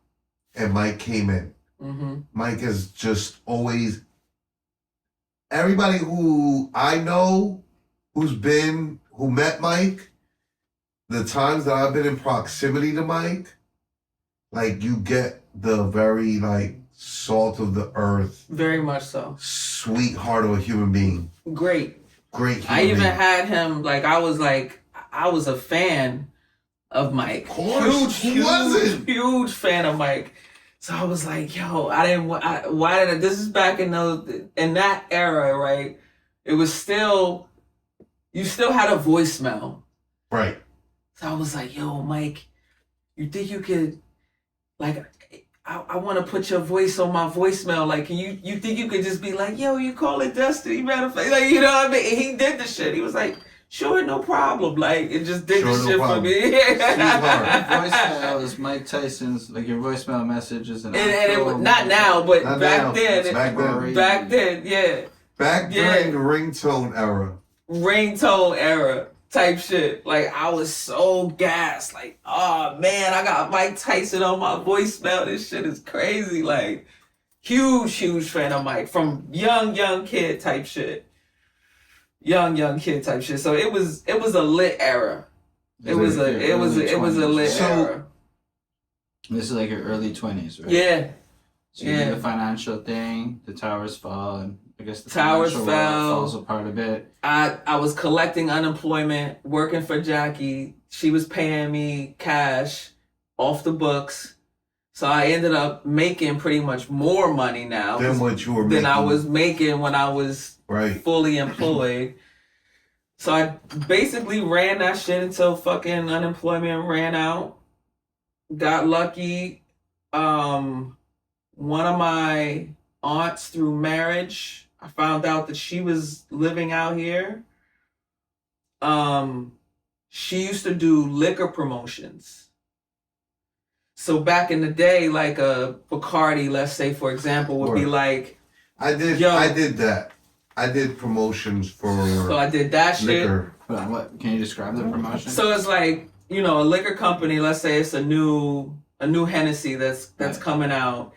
and Mike came in. Mm-hmm. Mike has just always, everybody who I know who met Mike, the times that I've been in proximity to Mike, like you get the very like salt of the earth, Very much so. sweetheart of a human being. Great Great human I even being. had him, I was a fan of Mike. Of course, who wasn't? Huge fan of Mike. So I was like, yo, this is back in that era, right? It was still, you still had a voicemail. Right. So I was like, yo, Mike, you think you could, I want to put your voice on my voicemail. Like, you think you could just be like, yo, you call it Destiny, matter of fact, you know what I mean? And he did the shit. He was like, sure, no problem. Like, it just did the shit for me. Voicemail is Mike Tyson's, your voicemail message is an And it, not now, but Not back now. then. Back then. Yeah. Back during the ringtone era. Ringtone era type shit. I was so gassed. Oh man, I got Mike Tyson on my voicemail. This shit is crazy. Huge fan of Mike from young kid type shit. Young kid type shit. So it was a lit era. It was a lit era. This is your early 20s, right? Yeah. So you did the financial thing, the towers fall, and I guess the Towers financial world fell. falls apart a bit. I was collecting unemployment, working for Jackie. She was paying me cash off the books. So I ended up making pretty much more money now Than what you were than making. I was making when I was fully employed. So I basically ran that shit until fucking unemployment ran out. Got lucky. One of my aunts through marriage, I found out that she was living out here. She used to do liquor promotions. So back in the day, a Bacardi, let's say, for example, would be I did that. I did promotions for So I did that liquor. shit. Hold on, what? Can you describe the promotion? So it's a liquor company, let's say it's a new Hennessy that's coming out.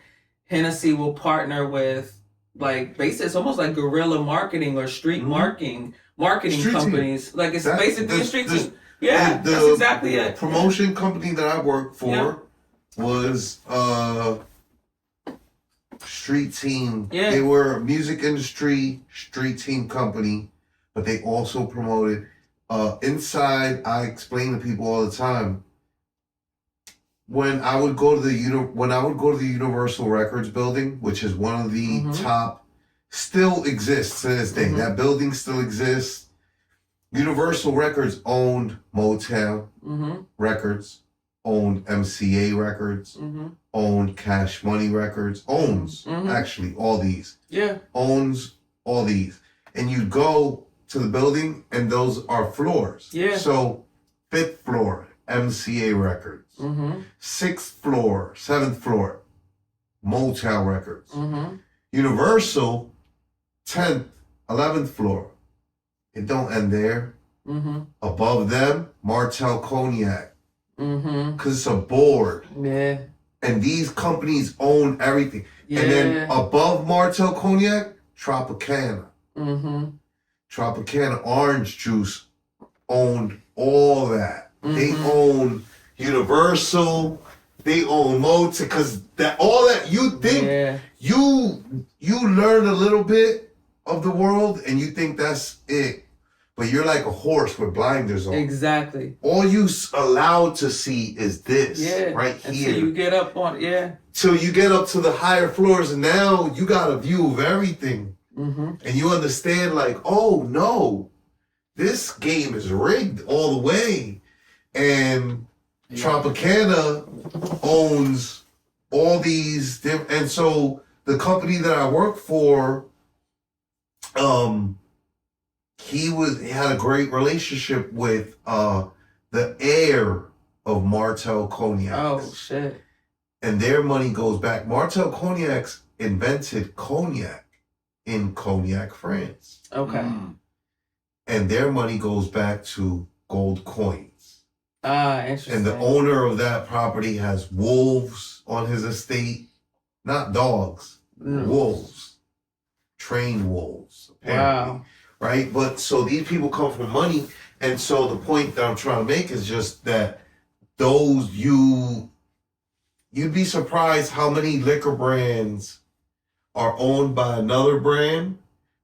Hennessy will partner with, like, basically, it's almost like guerrilla marketing or street marketing Street companies. team. Like, it's That- basically the- a street the- team. Yeah, the that's exactly it. promotion company that I worked for was street team. Yeah. They were a music industry street team company, but they also promoted inside. I explain to people all the time. When I would go to the Universal Records building, which is one of the top, still exists to this day. That building still exists. Universal Records owned Motown Records, owned MCA Records, owned Cash Money Records, owns actually all these. Yeah. Owns all these. And you go to the building and those are floors. Yeah. So 5th floor, MCA Records. 6th floor, 7th floor, Motown Records. Universal, 10th, 11th floor. It don't end there. Above them, Martel Cognac. Because it's a board. Yeah. And these companies own everything. Yeah. And then above Martel Cognac, Tropicana. Tropicana Orange Juice owned all that. They own Universal. They own Motown. Because that all that you think you learn a little bit of the world and you think that's it. But you're like a horse with blinders on. Exactly. All you allowed to see is this right here. Until you get up on, Till you get up to the higher floors, and now you got a view of everything. And you understand, like, oh no, this game is rigged all the way. And Tropicana owns all these and so the company that I work for, he had a great relationship with the heir of Martel Cognac. Oh shit. And their money goes back. Martel Cognac's invented cognac in Cognac, France. Okay. And their money goes back to gold coins. Ah, interesting. And the owner of that property has wolves on his estate. Not dogs, wolves. Trained wolves, apparently. Wow. Right? But so these people come from money. And so the point that I'm trying to make is just that you'd be surprised how many liquor brands are owned by another brand,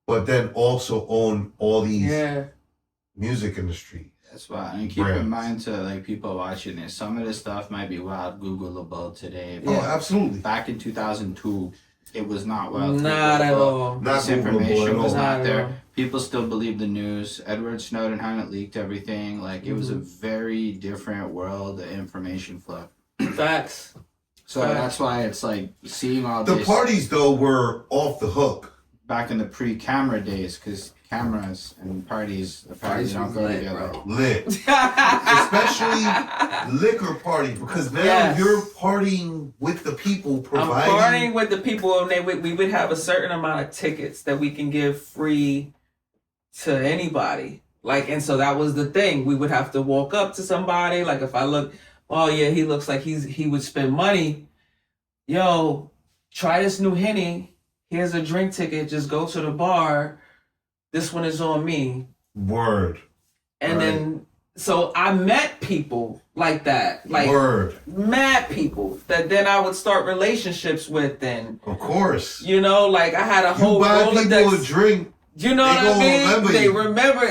but then also own all these music industry. That's why. And keep in mind to like people watching this, some of this stuff might be wild Googleable today. Oh, absolutely. Back in 2002, it was not wild. Not at all. This information was not there. All. People still believe the news. Edward Snowden hadn't leaked everything. Like it was a very different world of information flow. Facts. So that's why it's like seeing all the this. The parties though were off the hook. Back in the pre-camera days, because cameras and parties don't go together. Bro. Lit. Especially liquor parties, because now you're partying with the people providing. I'm partying with the people, and we would have a certain amount of tickets that we can give free to anybody. Like, and so that was the thing. We would have to walk up to somebody. Like, if I look, oh yeah, he looks like he would spend money. Yo, try this new Henny. Here's a drink ticket. Just go to the bar. This one is on me. Word. And then, so I met people like that. Like, met people that then I would start relationships with. And of course, you know, like I had a whole Rolodex. People a drink. You know what I mean?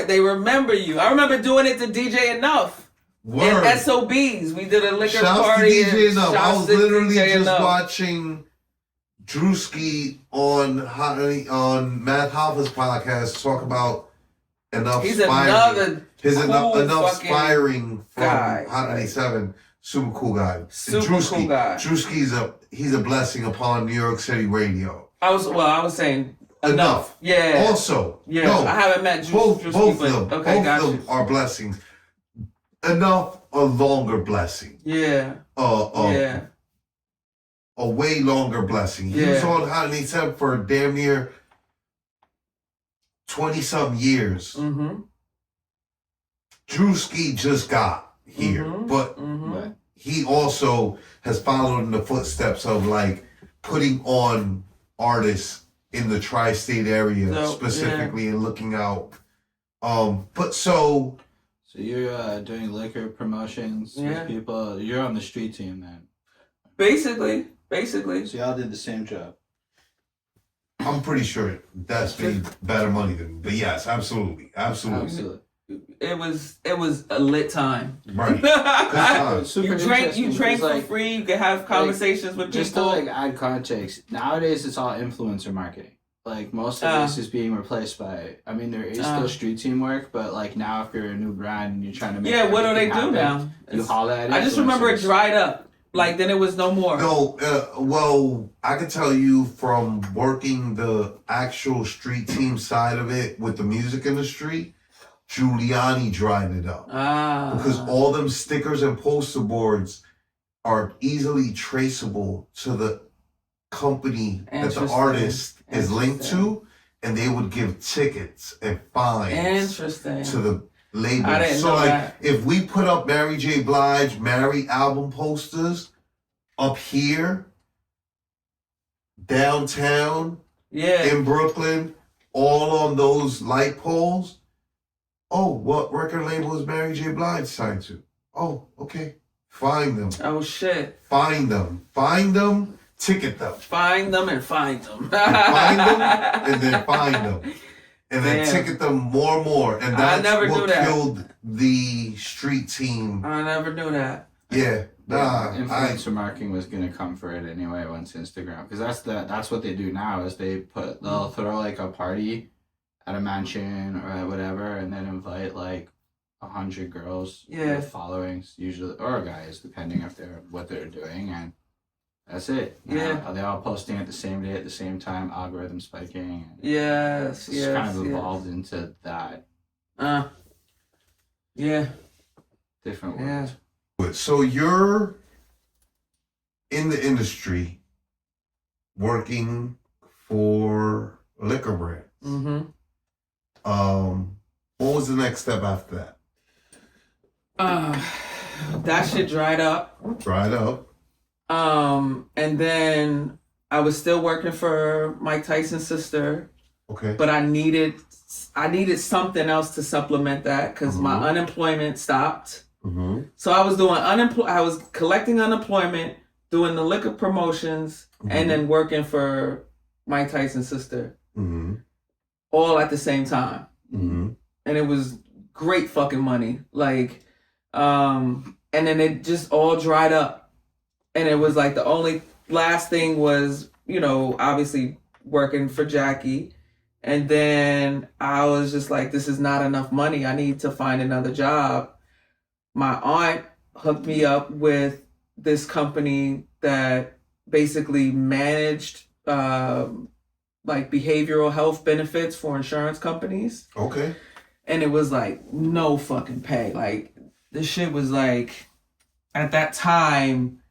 They remember you. I remember doing it to DJ Enough. Word. And SOBs. We did a liquor Shouts party. To DJ Enough. I was literally just Enough. watching Drewski on Matt Hoffa's podcast talk about Enough. He's Firing. another enough firing from guy, Hot 97. Super cool guy. Super Drewski, cool guy. Drewski's he's a blessing upon New York City radio. I was saying enough. Yeah. Also, yeah. No, I haven't met Drewski. Both of them. Okay, both of them are blessings. Enough, a longer blessing. Yeah. Yeah. A way longer blessing. He was on Hot 97 for damn near 20-something years. Mm-hmm. Drewski just got here, but he also has followed in the footsteps of like putting on artists in the tri-state area So, specifically and looking out. But so you're doing liquor promotions Yeah. with people. You're on the street team then. Basically. So y'all did the same job. I'm pretty sure that's made better money than me. But yes, absolutely. Absolutely. It was a lit time. Right. Good time. Super You drank interesting for because, like, free. You could have conversations with just to people. like add context. Nowadays, it's all influencer marketing. Like most of this is being replaced by. I mean, there is still street team work, but like now, if you're a new brand and you're trying to make What do they everything do happen, now? You holler at. I just remember it influencers. dried up. Like then it was no more. No, well, I can tell you from working the actual street team side of it with the music industry, Giuliani dried it up. Because all them stickers and poster boards are easily traceable to the company that the artist is linked to, and they would give tickets and fines to the label. I didn't So know like that. if we put up Mary J. Blige, Mary album posters up here, downtown, in Brooklyn, all on those light poles. Oh, what record label is Mary J. Blige signed to? Oh, okay. Find them. Oh shit. Find them. Find them. Ticket them. Find them and find them. Find them and then find them. And then Damn. ticket them more and more. And I that's never what knew that. killed the street team. I never knew that. Yeah. Nah. Influencer marketing was gonna come for it anyway once Instagram, because that's what they do now is they'll throw like a party at a mansion or at whatever, and then invite like 100 girls with followings usually, or guys depending if they're what they're doing, and that's it. They're all posting at the same day at the same time, algorithm spiking. And it's kind of evolved into that. Different world. So you're in the industry working for liquor brands. Mm-hmm. What was the next step after that? That shit dried up. Dried up. And then I was still working for Mike Tyson's sister, Okay. but I needed something else to supplement that because my unemployment stopped. Mm-hmm. So I was doing I was collecting unemployment, doing the liquor promotions, and then working for Mike Tyson's sister, all at the same time. Mm-hmm. And it was great fucking money. Like, and then it just all dried up. And it was like the only last thing was, obviously working for Jackie. And then I was just like, this is not enough money. I need to find another job. My aunt hooked me up with this company that basically managed like behavioral health benefits for insurance companies. Okay. And it was like no fucking pay. Like this shit was like, at that time,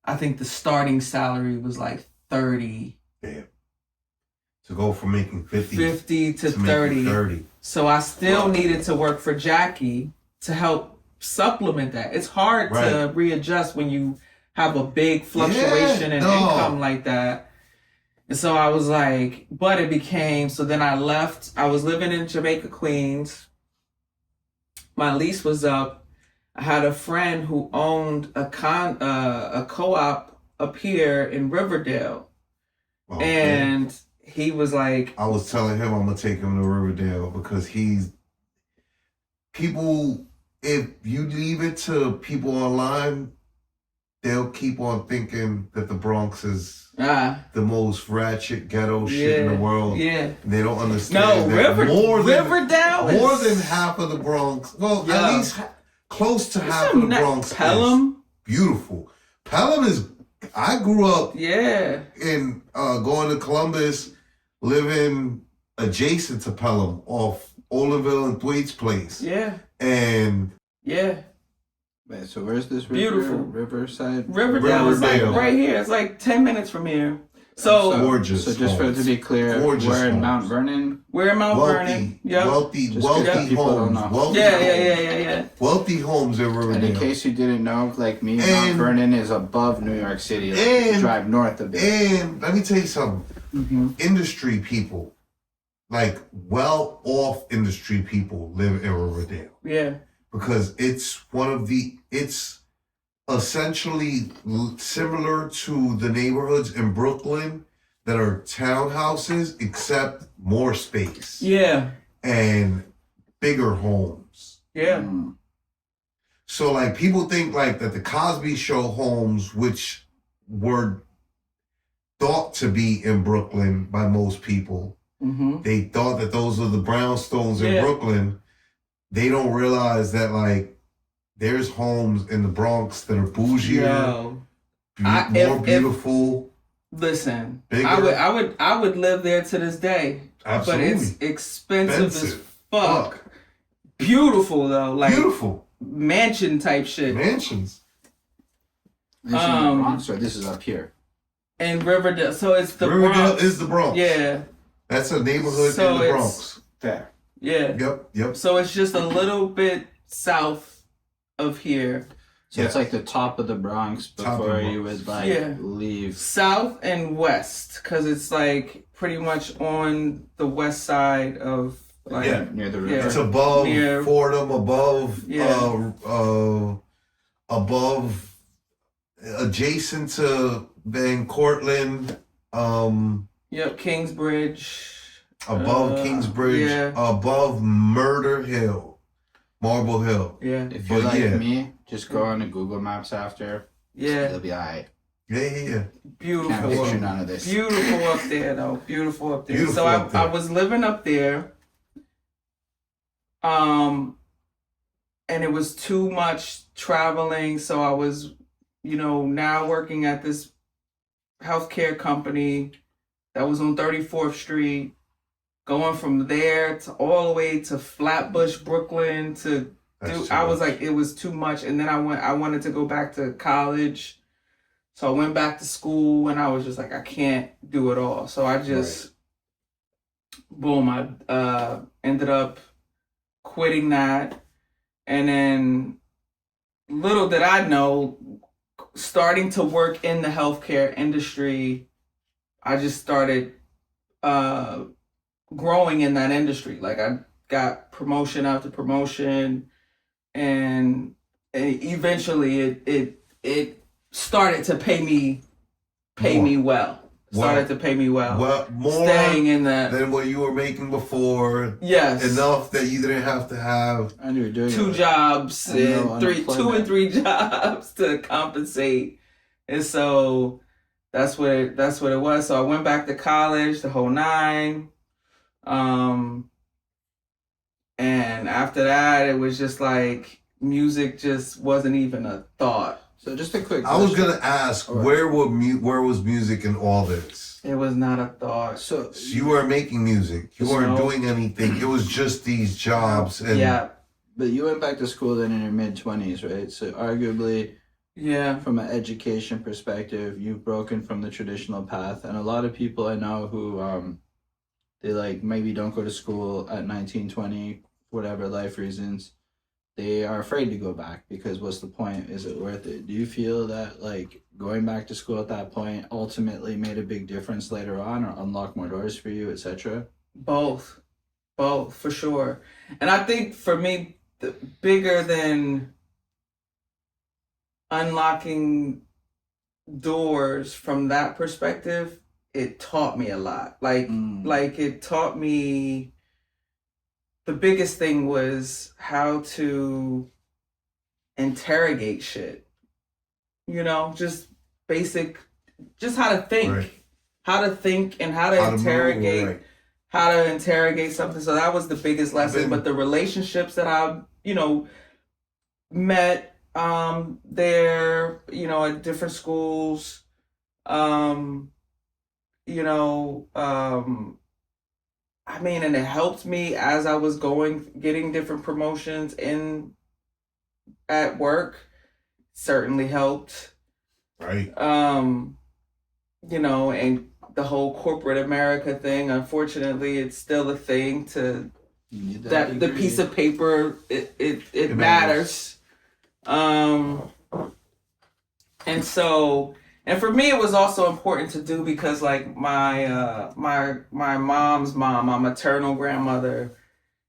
I think the starting salary was like 30. Damn. To go from making 50 to making 30. 30. So I still needed to work for Jackie to help supplement that. It's hard to readjust when you have a big fluctuation in income like that. And so I was like, but it became, so then I left. I was living in Jamaica, Queens. My lease was up. I had a friend who owned a co-op up here in Riverdale. And he was like, I was telling him I'm gonna take him to Riverdale because if you leave it to people online, they'll keep on thinking that the Bronx is the most ratchet ghetto shit in the world. Yeah. They don't understand Riverdale more than half of the Bronx. Well, at least close to half of the Bronx. Pelham? Is beautiful. Pelham is. I grew up. In going to Columbus, living adjacent to Pelham, off Olinville and Thwaites Place. And Wait, so where's this beautiful Riverside? Riverdale is like right here. It's like 10 minutes from here. So gorgeous. So just for it to be clear, Gorgeous we're in homes. Mount Vernon. we're in Mount Wealthy, Vernon. Yep. wealthy Just 'cause people don't homes. know. Wealthy Yeah. homes. Wealthy homes in And in Riverdale. case you didn't know, like me, Mount And- Vernon is above New York City. Like, and- you drive north of it. And let me tell you something. Mm-hmm. Industry people, like well-off industry people, live in Riverdale Yeah. because it's essentially similar to the neighborhoods in Brooklyn that are townhouses, except more space Yeah. and bigger homes. Yeah. Mm. So like people think like that the Cosby Show homes, which were thought to be in Brooklyn by most people, Mm-hmm. they thought that those are the brownstones in Yeah. Brooklyn. They don't realize that like there's homes in the Bronx that are bougier, Yo. more beautiful. Listen, Bigger. I would live there to this day. Absolutely. But it's expensive as Expensive. fuck. Beautiful though, like Beautiful mansion type shit. mansions. This is in the Bronx, or this is up here? In Riverdale, so it's the Riverdale Bronx. is the Bronx. Yeah, That's a neighborhood So in the it's- Bronx. Fair. yeah. Yep. So it's just a little bit south of here, So it's like the top of the Bronx Top of before the you Bronx. would like Yeah. leave. south and west, because it's like pretty much on the west side of like Yeah. Near the Yeah. river. It's above Near- Fordham, above Yeah. above adjacent to Van Cortlandt, yep, Kingsbridge. above Kingsbridge, yeah. above Murder Hill, Marble Hill. Yeah, If you're But like yeah. me, just go on to Google Maps after. yeah, It'll be alright. Yeah. Can't beautiful. picture none of this. Beautiful up there, though. Beautiful up there. Beautiful So up there. I was living up there. And it was too much traveling, so I was, now working at this healthcare company that was on 34th Street, going from there to all the way to Flatbush, Brooklyn to That's too I was much. like, it was too much. And then I wanted to go back to college. So I went back to school and I was just like, I can't do it all. So I just, boom, I ended up quitting that. And then little did I know, starting to work in the healthcare industry, I just started growing in that industry. Like I got promotion after promotion, and eventually it started to pay me well. Started to pay me well. Well, more Staying in that. than what you were making before. Yes. Enough that you didn't have to have. And you're doing Two it. jobs And no and two unemployment. and three jobs to compensate. And so that's what it was. So I went back to college, the whole nine. And after that, it was just like music just wasn't even a thought. So just a quick I was question. gonna ask Alright. where was music in all this? It was not a thought. So You weren't making music. You weren't No. doing anything. It was just these jobs and Yeah. but you went back to school then in your mid-20s, right? So arguably, Yeah. from an education perspective, you've broken from the traditional path. And a lot of people I know who they like maybe don't go to school at 19, 20, whatever life reasons, they are afraid to go back because what's the point? Is it worth it? Do you feel that like going back to school at that point ultimately made a big difference later on or unlocked more doors for you, etc.? Both for sure. And I think for me, the bigger than unlocking doors from that perspective, it taught me a lot. Like it taught me, the biggest thing was how to interrogate shit. Just basic, just how to think. Right. How to think and how to how to move, interrogate. right. How to interrogate something. So that was the biggest lesson. been- But the relationships that I, met there, at different schools, and it helped me as I was getting different promotions at work. Certainly helped. Right. And the whole corporate America thing. Unfortunately, it's still a thing. To You need that the degree. piece of paper, it matters. And so, and for me, it was also important to do because, like, my mom's mom, my maternal grandmother,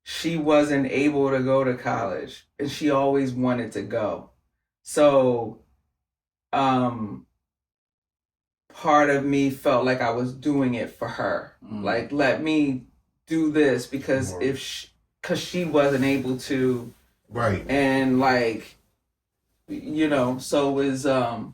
she wasn't able to go to college, and she always wanted to go. So, part of me felt like I was doing it for her. Like, let me do this because because she wasn't able to, Right. and like, you know, so it was a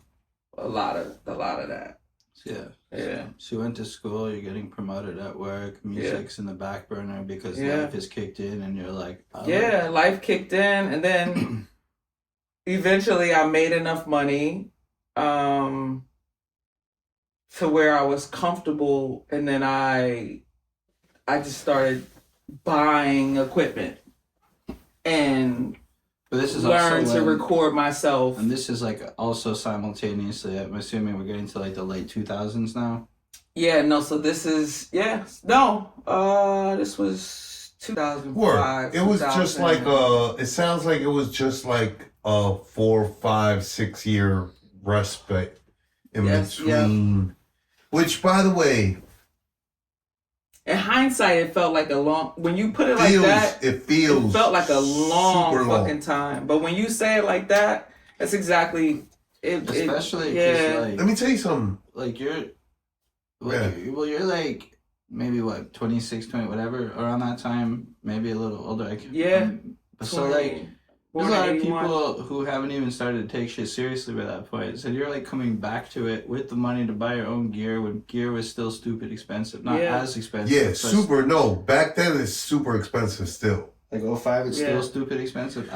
lot of that. Yeah. Yeah. So you went to school, you're getting promoted at work, music's in the back burner because life has kicked in and you're like, oh. Life kicked in, and then eventually I made enough money to where I was comfortable, and then I just started buying equipment and But this is learned also to record myself. And this is like also simultaneously, I'm assuming we're getting to like the late 2000s now. Yeah, no, so this is, this was 2005. It was just like it sounds like it was just like a 4, 5, 6 year respite in between. Which, by the way, in hindsight, it felt like a long. When you put it like that, it felt like a long super fucking time. But when you say it like that, that's exactly it. Especially because, like, let me tell you something. Like you're like maybe what 26, 20, whatever around that time, maybe a little older. So like. There's a lot of people who haven't even started to take shit seriously by that point. So you're like coming back to it with the money to buy your own gear when gear was still stupid expensive. Not as expensive. Yeah, super. No, back then it's super expensive still. Like 05, it's still stupid expensive.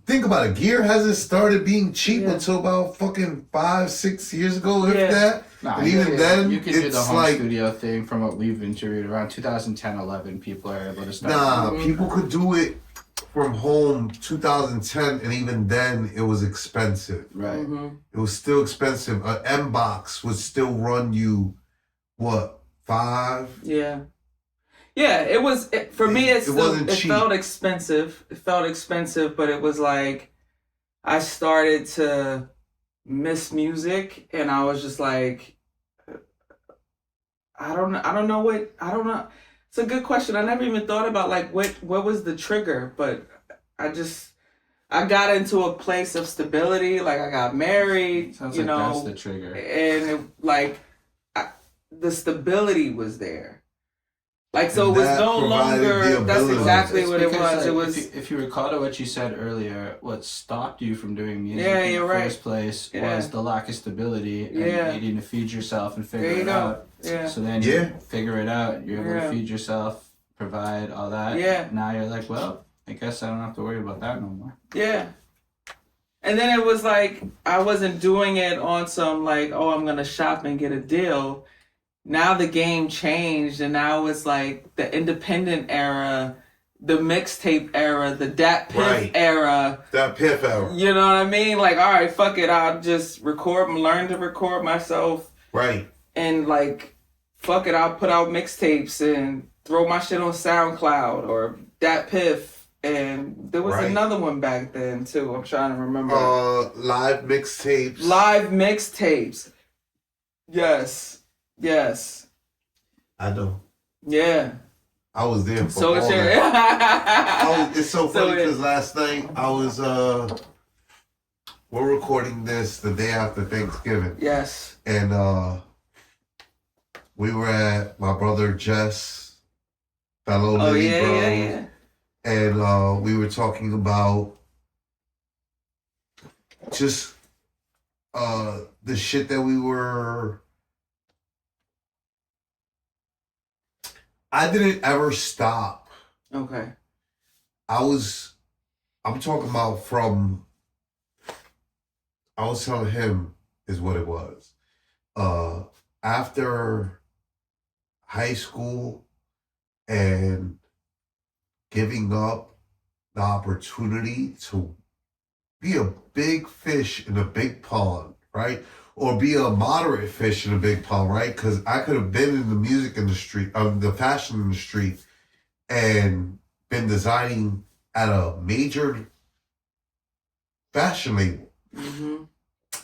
Think about it. Gear hasn't started being cheap until about fucking 5, 6 years ago, if that. Nah, and even then, you could do the home like, studio thing from what we've interviewed around 2010, 11. People are able to start. People could do it from home 2010, and even then it was expensive. Right. It was still expensive. An M box would still run you what, 5? It was for me. It cheap. felt expensive. It felt expensive, but it was like I started to miss music, and I was just like, I don't know. It's a good question. I never even thought about like what was the trigger, but I got into a place of stability. Like I got married. Sounds like that's the trigger. And the stability was there. Like, so it was no longer, that's exactly what it was. Like, it was. If you recall to what you said earlier, what stopped you from doing music in the first place was the lack of stability and needing to feed yourself and figure it out. So then you figure it out, you're able to feed yourself, provide all that. Now you're like, well, I guess I don't have to worry about that no more. And then it was like, I wasn't doing it on some like, oh, I'm going to shop and get a deal. Now the game changed, and now it's like the independent era, the mixtape era, the Dat Piff era. Dat Piff era. You know what I mean? Like, all right, fuck it. I'll just learn to record myself. Right. And like, fuck it. I'll put out mixtapes and throw my shit on SoundCloud or Dat Piff. And there was another one back then too. I'm trying to remember. Live mixtapes. Live mixtapes. Yes. I know. Yeah. I was there for so all it's that. It's so funny because last night I was we're recording this the day after Thanksgiving. Yes. And we were at my brother Jess, fellow Lily Bros. And we were talking about just the shit that we were. I didn't ever stop. Okay. I'm talking about I was telling him is what it was. After high school and giving up the opportunity to be a big fish in a big pond, right? or be a moderate fish in a big pond, right? Because I could have been in the music industry, the fashion industry, and been designing at a major fashion label.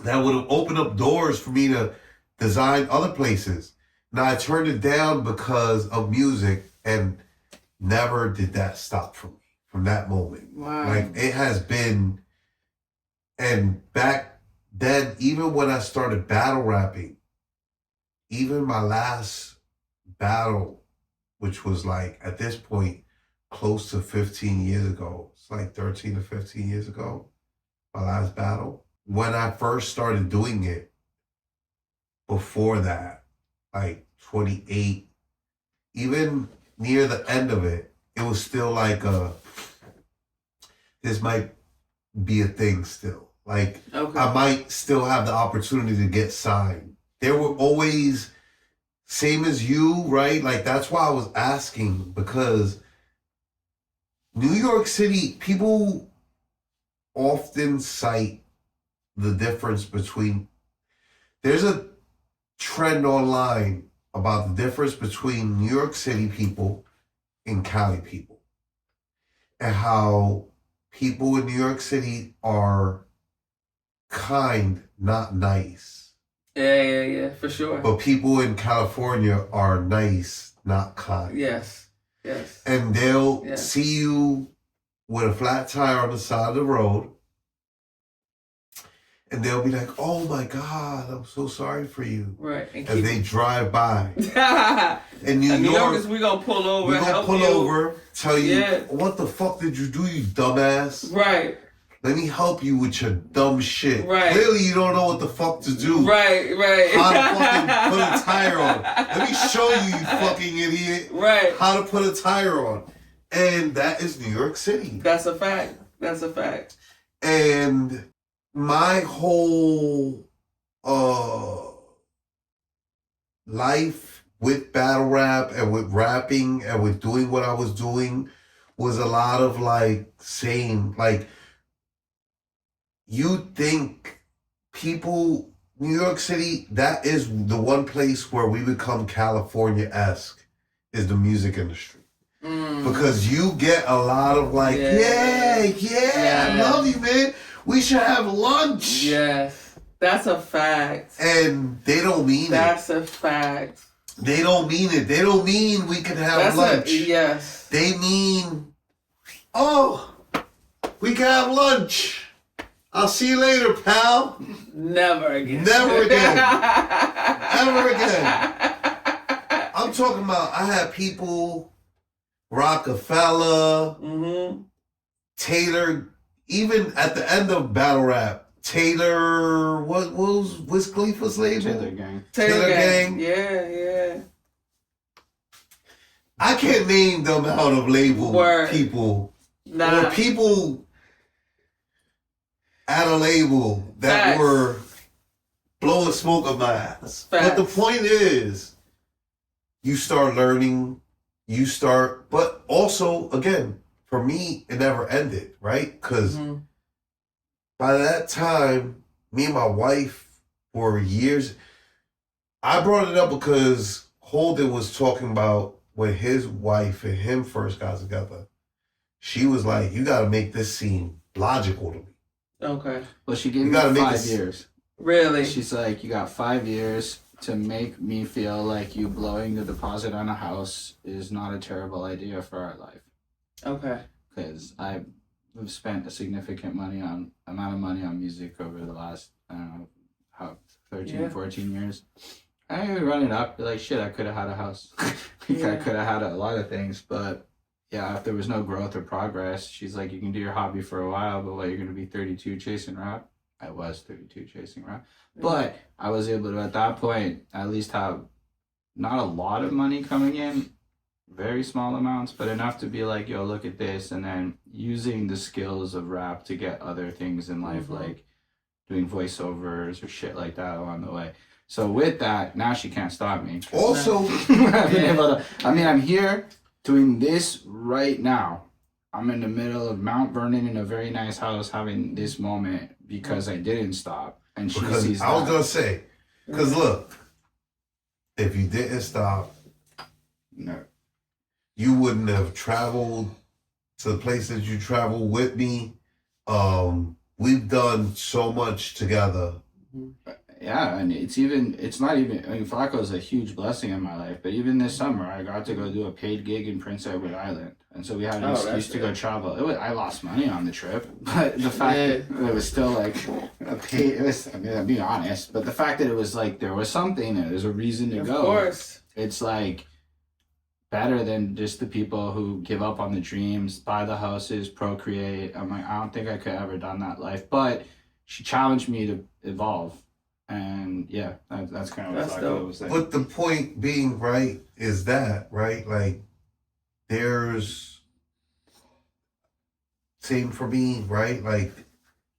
That would have opened up doors for me to design other places. Now I turned it down because of music, and never did that stop for me from that moment. Wow. Like it has been, and back then, even when I started battle rapping, even my last battle, which was like at this point close to 15 years ago, it's like 13 to 15 years ago, my last battle. When I first started doing it, before that, like 28, even near the end of it, it was still like this might be a thing still. Like, I might still have the opportunity to get signed. There were always, same as you, right? Like, that's why I was asking, because New York City, people often cite the difference between, there's a trend online about the difference between New York City people and Cali people, and how people in New York City are kind, not nice. Yeah, for sure. But people in California are nice, not kind. Yes. And they'll see you with a flat tire on the side of the road, and they'll be like, "Oh my God, I'm so sorry for you." Right. As they drive by. In New York, York, we gonna pull over. We gonna pull over, tell you, "What the fuck did you do, you dumbass?" Right. Let me help you with your dumb shit. Right. Clearly, you don't know what the fuck to do. Right. How to fucking put a tire on. Let me show you, you fucking idiot. Right. How to put a tire on. And that is New York City. That's a fact. And my whole life with battle rap and with rapping and with doing what I was doing was a lot of like saying, like, you think people, New York City, that is the one place where we become California-esque, is the music industry. Because you get a lot of like, I love you, man. We should have lunch. Yes, that's a fact. And they don't mean it. That's a fact. They don't mean it. They don't mean we can have lunch. Yes. They mean, oh, we can have lunch. I'll see you later, pal. Never again. Never again. Ever again. I'm talking about, I had people, Rockefeller, Taylor, even at the end of battle rap, Taylor, what was Wiz Khalifa's label? Taylor Gang. Yeah. I can't name them out of label people. Nah. Or people at a label that were blowing smoke up my ass. But the point is, you start learning, but also, again, for me, it never ended, right? Because by that time, me and my wife for years, I brought it up because Holden was talking about when his wife and him first got together. She was like, you got to make this seem logical to me. Okay. Well, she gave me 5 years. Really? She's like, you got 5 years to make me feel like you blowing the deposit on a house is not a terrible idea for our life. Okay. Because I've spent a significant amount of money on music over the last, 14 years. I would run it up, be like, shit, I could have had a house. I could have had a lot of things, but yeah, if there was no growth or progress, she's like, you can do your hobby for a while, but you're going to be 32 chasing rap? I was 32 chasing rap. But I was able to, at that point, at least have not a lot of money coming in, very small amounts, but enough to be like, yo, look at this. And then using the skills of rap to get other things in life, like doing voiceovers or shit like that along the way. So with that, now she can't stop me. Also, I'm here doing this right now. I'm in the middle of Mount Vernon in a very nice house having this moment because I didn't stop. and she Because sees I was that. gonna say, because look, if you didn't stop, No. you wouldn't have traveled to the places you travel with me. We've done so much together. Yeah, and it's not even, I mean, Flacco is a huge blessing in my life, but even this summer, I got to go do a paid gig in Prince Edward Island. And so we had an excuse to go travel. I lost money on the trip, but the fact that it was still like a paid, I mean, I'll be honest, but the fact that it was like, there was something, there's a reason to go. Of course. It's like better than just the people who give up on the dreams, buy the houses, procreate. I'm like, I don't think I could ever done that life, but she challenged me to evolve. And yeah, that's kind of what Flacco was saying. But the point being, right, is that, right? Like, there's, same for me, right? Like,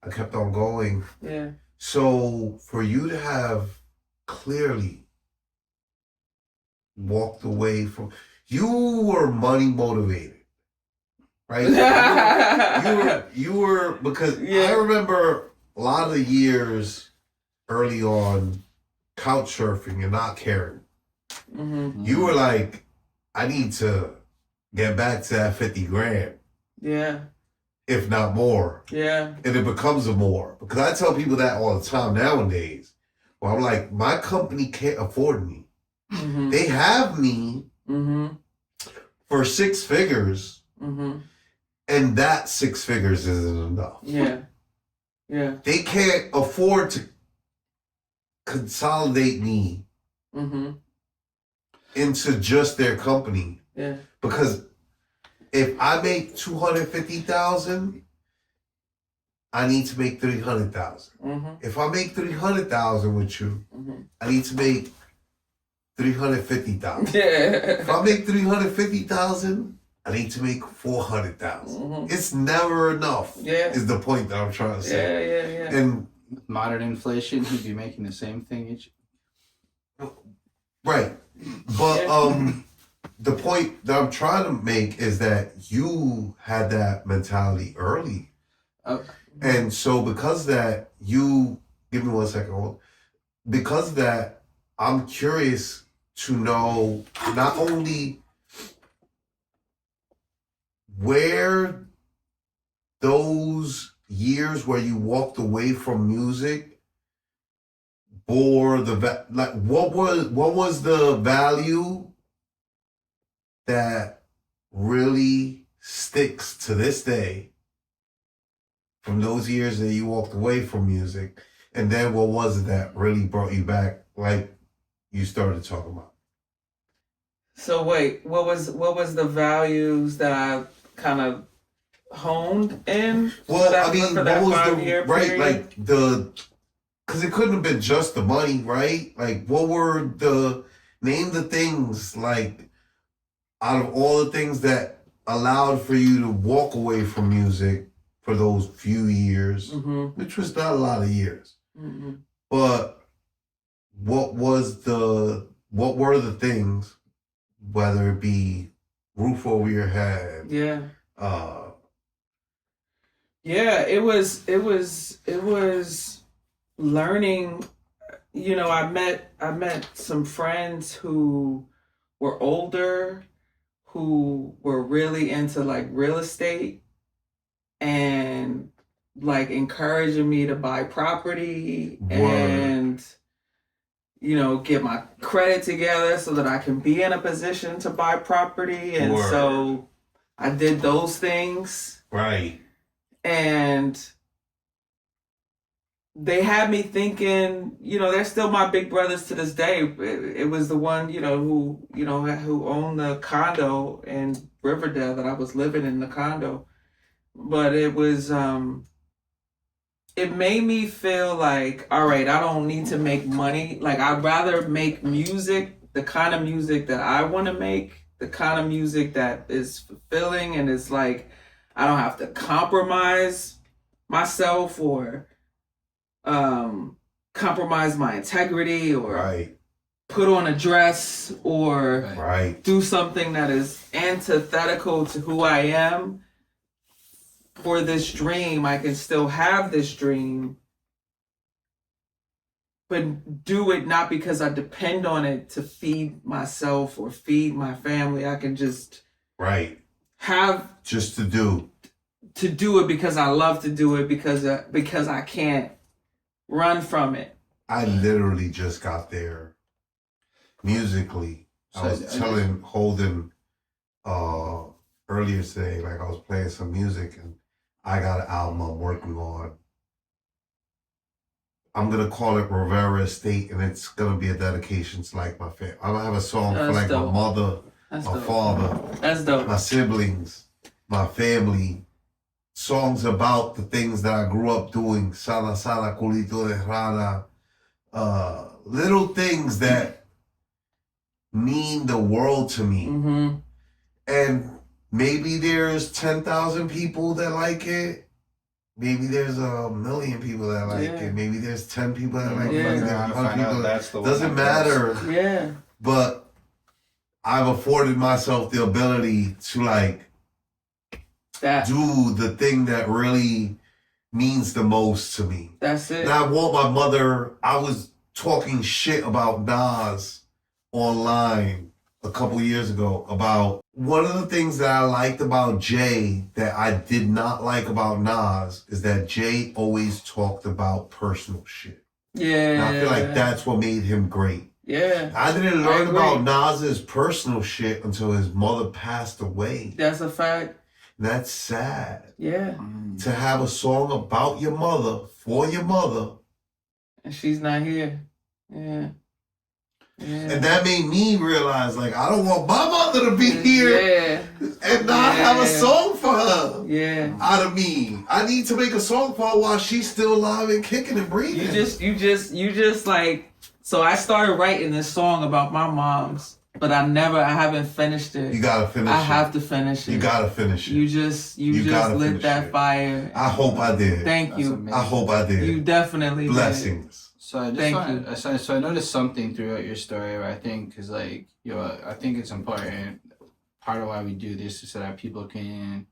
I kept on going. Yeah. So for you to have clearly walked away from, you were money motivated, right? you were because I remember a lot of the years early on couch surfing and not caring. Mm-hmm. You were like, I need to get back to that 50 grand. Yeah. If not more. Yeah. And it becomes a more. Because I tell people that all the time nowadays. Well, I'm like, my company can't afford me. Mm-hmm. They have me for 6 figures. Mm-hmm. And that 6 figures isn't enough. Yeah. Yeah. They can't afford to consolidate me into just their company. Yeah. Because if I make 250,000, I need to make 300,000. If I make 300,000 with you, I need to make 350,000. Yeah. If I make 350,000, I need to make 400,000. It's never enough. Yeah. Is the point that I'm trying to say. Yeah. And modern inflation, he'd be making the same thing each. Right. But the point that I'm trying to make is that you had that mentality early. And so because of that, give me 1 second, hold. Because of that, I'm curious to know not only where those years where you walked away from music bore what was the value that really sticks to this day from those years that you walked away from music, and then what was it that really brought you back, like you started talking about? So wait, what was the values that I kind of honed in? Well, I mean, for that what was 5-year right, period? like because it couldn't have been just the money, right? Like, what were name the things, like, out of all the things that allowed for you to walk away from music for those few years, which was not a lot of years. But what were the things, whether it be roof over your head? Yeah. It was learning. You know, I met some friends who were older, who were really into like real estate and like encouraging me to buy property and, you know, get my credit together so that I can be in a position to buy property. And so I did those things. Right. And they had me thinking, you know, they're still my big brothers to this day. It was the one, who owned the condo in Riverdale that I was living in the condo. But it was, it made me feel like, all right, I don't need to make money. Like, I'd rather make music, the kind of music that I want to make, the kind of music that is fulfilling and is like, I don't have to compromise myself or compromise my integrity or put on a dress or do something that is antithetical to who I am. For this dream, I can still have this dream but do it not because I depend on it to feed myself or feed my family. I can just have just to do it because I love to do it because I can't run from it. I literally just got there musically. I was telling Holden earlier today, like I was playing some music and I got an album I'm working on. I'm gonna call it Rivera Estate, and it's gonna be a dedication to like my family. I'm gonna have a song for like my mother, my father, That's dope. my siblings, my family. Songs about the things that I grew up doing. Sala sala culito de rana. Little things that mean the world to me. Mm-hmm. And maybe there's 10,000 people that like it. Maybe there's 1 million people that like it. Maybe there's 10 people that like it. Maybe there's 100 people. Doesn't matter. Yeah. But I've afforded myself the ability to like do the thing that really means the most to me. That's it. And I want my mother. I was talking shit about Nas online a couple years ago about one of the things that I liked about Jay that I did not like about Nas is that Jay always talked about personal shit. Yeah. And I feel like that's what made him great. Yeah. I didn't learn about Nas's personal shit until his mother passed away. That's a fact. That's sad. Yeah. To have a song about your mother, for your mother. And she's not here. Yeah. And that made me realize, like, I don't want my mother to be here and not have a song for her. Yeah. Out of me. I need to make a song for her while she's still alive and kicking and breathing. You just like, so I started writing this song about my mom's, but I haven't finished it. You gotta finish it. I have to finish it. You gotta finish it. You just lit that fire. I hope I did. Thank you. I hope I did. You definitely Blessings. So I just so I noticed something throughout your story where I think, because like, I think it's important. Part of why we do this is so that people can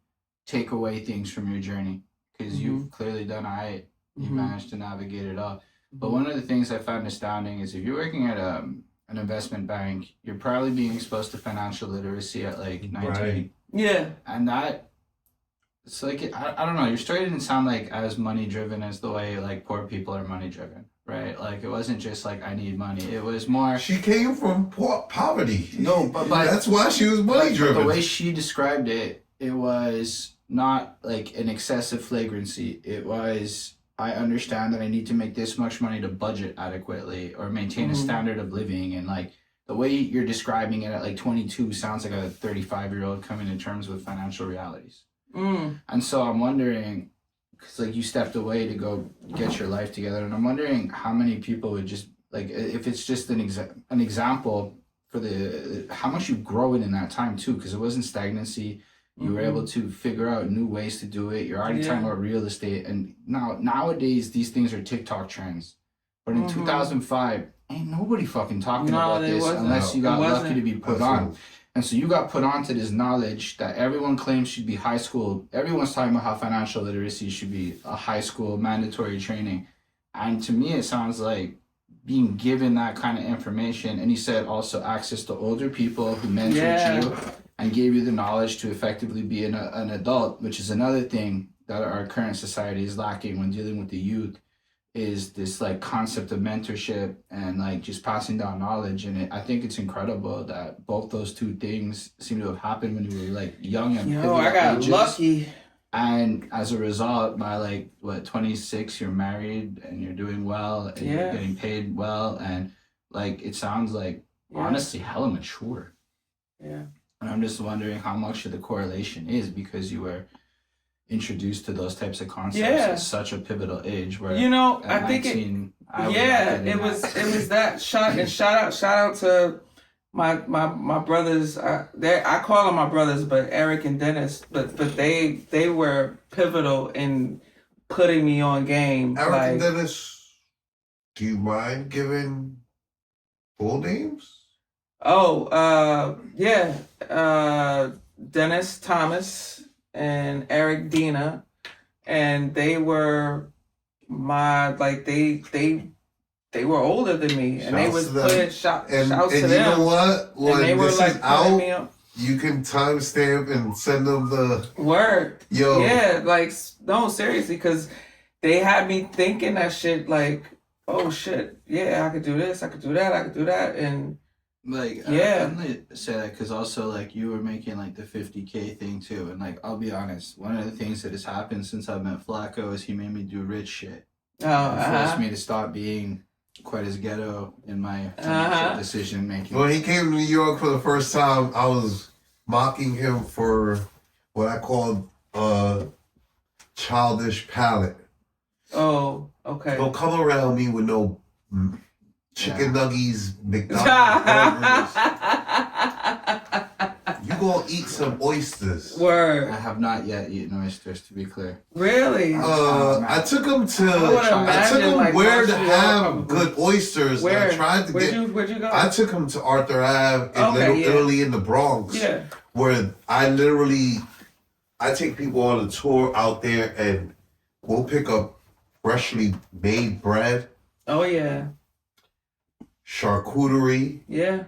take away things from your journey, because you've clearly done it. You managed to navigate it all. But one of the things I found astounding is if you're working at an investment bank, you're probably being exposed to financial literacy at like 19. Right. Yeah. And that, it's like, I don't know, your story didn't sound like as money driven as the way like poor people are money driven, right? Like it wasn't just like I need money. It was more. She came from poverty. No, but that's why she was money driven. The way she described it, it was not like an excessive flagrancy. It was, I understand that I need to make this much money to budget adequately or maintain a standard of living. And like the way you're describing it at like 22 sounds like a 35-year-old coming to terms with financial realities. And so I'm wondering, because like you stepped away to go get your life together, and I'm wondering how many people would just like, if it's just an example for how much you've grown in that time too, because it wasn't stagnancy. You were able to figure out new ways to do it. You're already talking about real estate, and nowadays these things are TikTok trends. But in 2005, ain't nobody fucking talking about this unless you got lucky to be put on. And so you got put onto this knowledge that everyone claims should be high school. Everyone's talking about how financial literacy should be a high school mandatory training. And to me, it sounds like being given that kind of information. And he said also access to older people who mentored you and gave you the knowledge to effectively be an adult, which is another thing that our current society is lacking when dealing with the youth, is this like concept of mentorship and like just passing down knowledge. And I think it's incredible that both those two things seem to have happened when you were like young and I got ages. lucky. And as a result, by like 26, you're married and you're doing well and you're getting paid well, and like it sounds like honestly hella mature. Yeah. And I'm just wondering how much of the correlation is because you were introduced to those types of concepts at such a pivotal age where I think 19, it was that shout out to my brothers. I call them my brothers, but Eric and Dennis, but they were pivotal in putting me on game. Eric like, and Dennis, do you mind giving full names? Dennis Thomas and Eric Dina, and they were my they they were older than me, and they Shouts was to them. putting shouts And to you them. know what? And When they were this like is putting me out, up. you can timestamp and send them the Word. yo. Yeah, like no, seriously, because they had me thinking that shit like, oh shit, yeah, I could do this, I could do that, I could do that, and Like, Yeah. I'm gonna say that because also, like, you were making, like, the 50K thing, too. And, like, I'll be honest, one of the things that has happened since I met Flacco is he made me do rich shit. And forced me to stop being quite as ghetto in my financial decision making. When he came to New York for the first time, I was mocking him for what I called childish palate. Oh, okay. Don't come around me with no chicken nuggies, McDonald's burgers. You gonna eat some oysters. Word. I have not yet eaten oysters, to be clear. Really? I took him to. I would I took imagine, him like, where to Montreal, have probably. good oysters. And I tried to Where'd you go? I took him to Arthur Ave in Okay, yeah. Italy in the Bronx. Yeah. Where I take people on a tour out there and we'll pick up freshly made bread, Oh yeah. charcuterie. Yeah.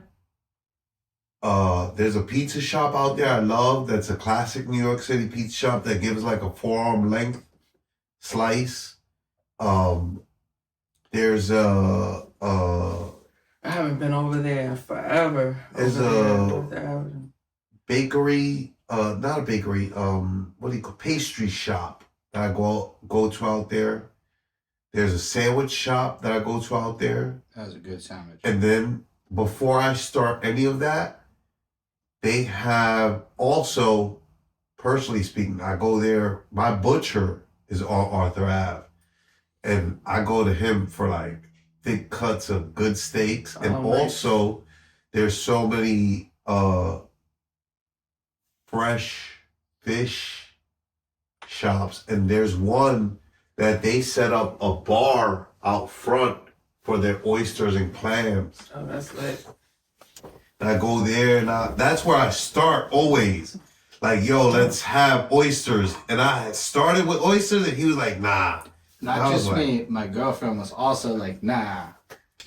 There's a pizza shop out there I love that's a classic New York City pizza shop that gives like a forearm length slice. There's I haven't been over there forever. There's Over bakery, not a bakery, what do you call pastry shop that I go to out there. There's a sandwich shop that I go to out there. That was a good sandwich. And then before I start any of that, they have also, personally speaking, I go there, my butcher is on Arthur Ave. And I go to him for like thick cuts of good steaks. And also there's so many fresh fish shops. And there's one that they set up a bar out front for their oysters and clams. Oh, that's lit. And I go there and that's where I start always. Like, yo, let's have oysters. And I had started with oysters and he was like, nah. Not just me, my girlfriend was also like, nah.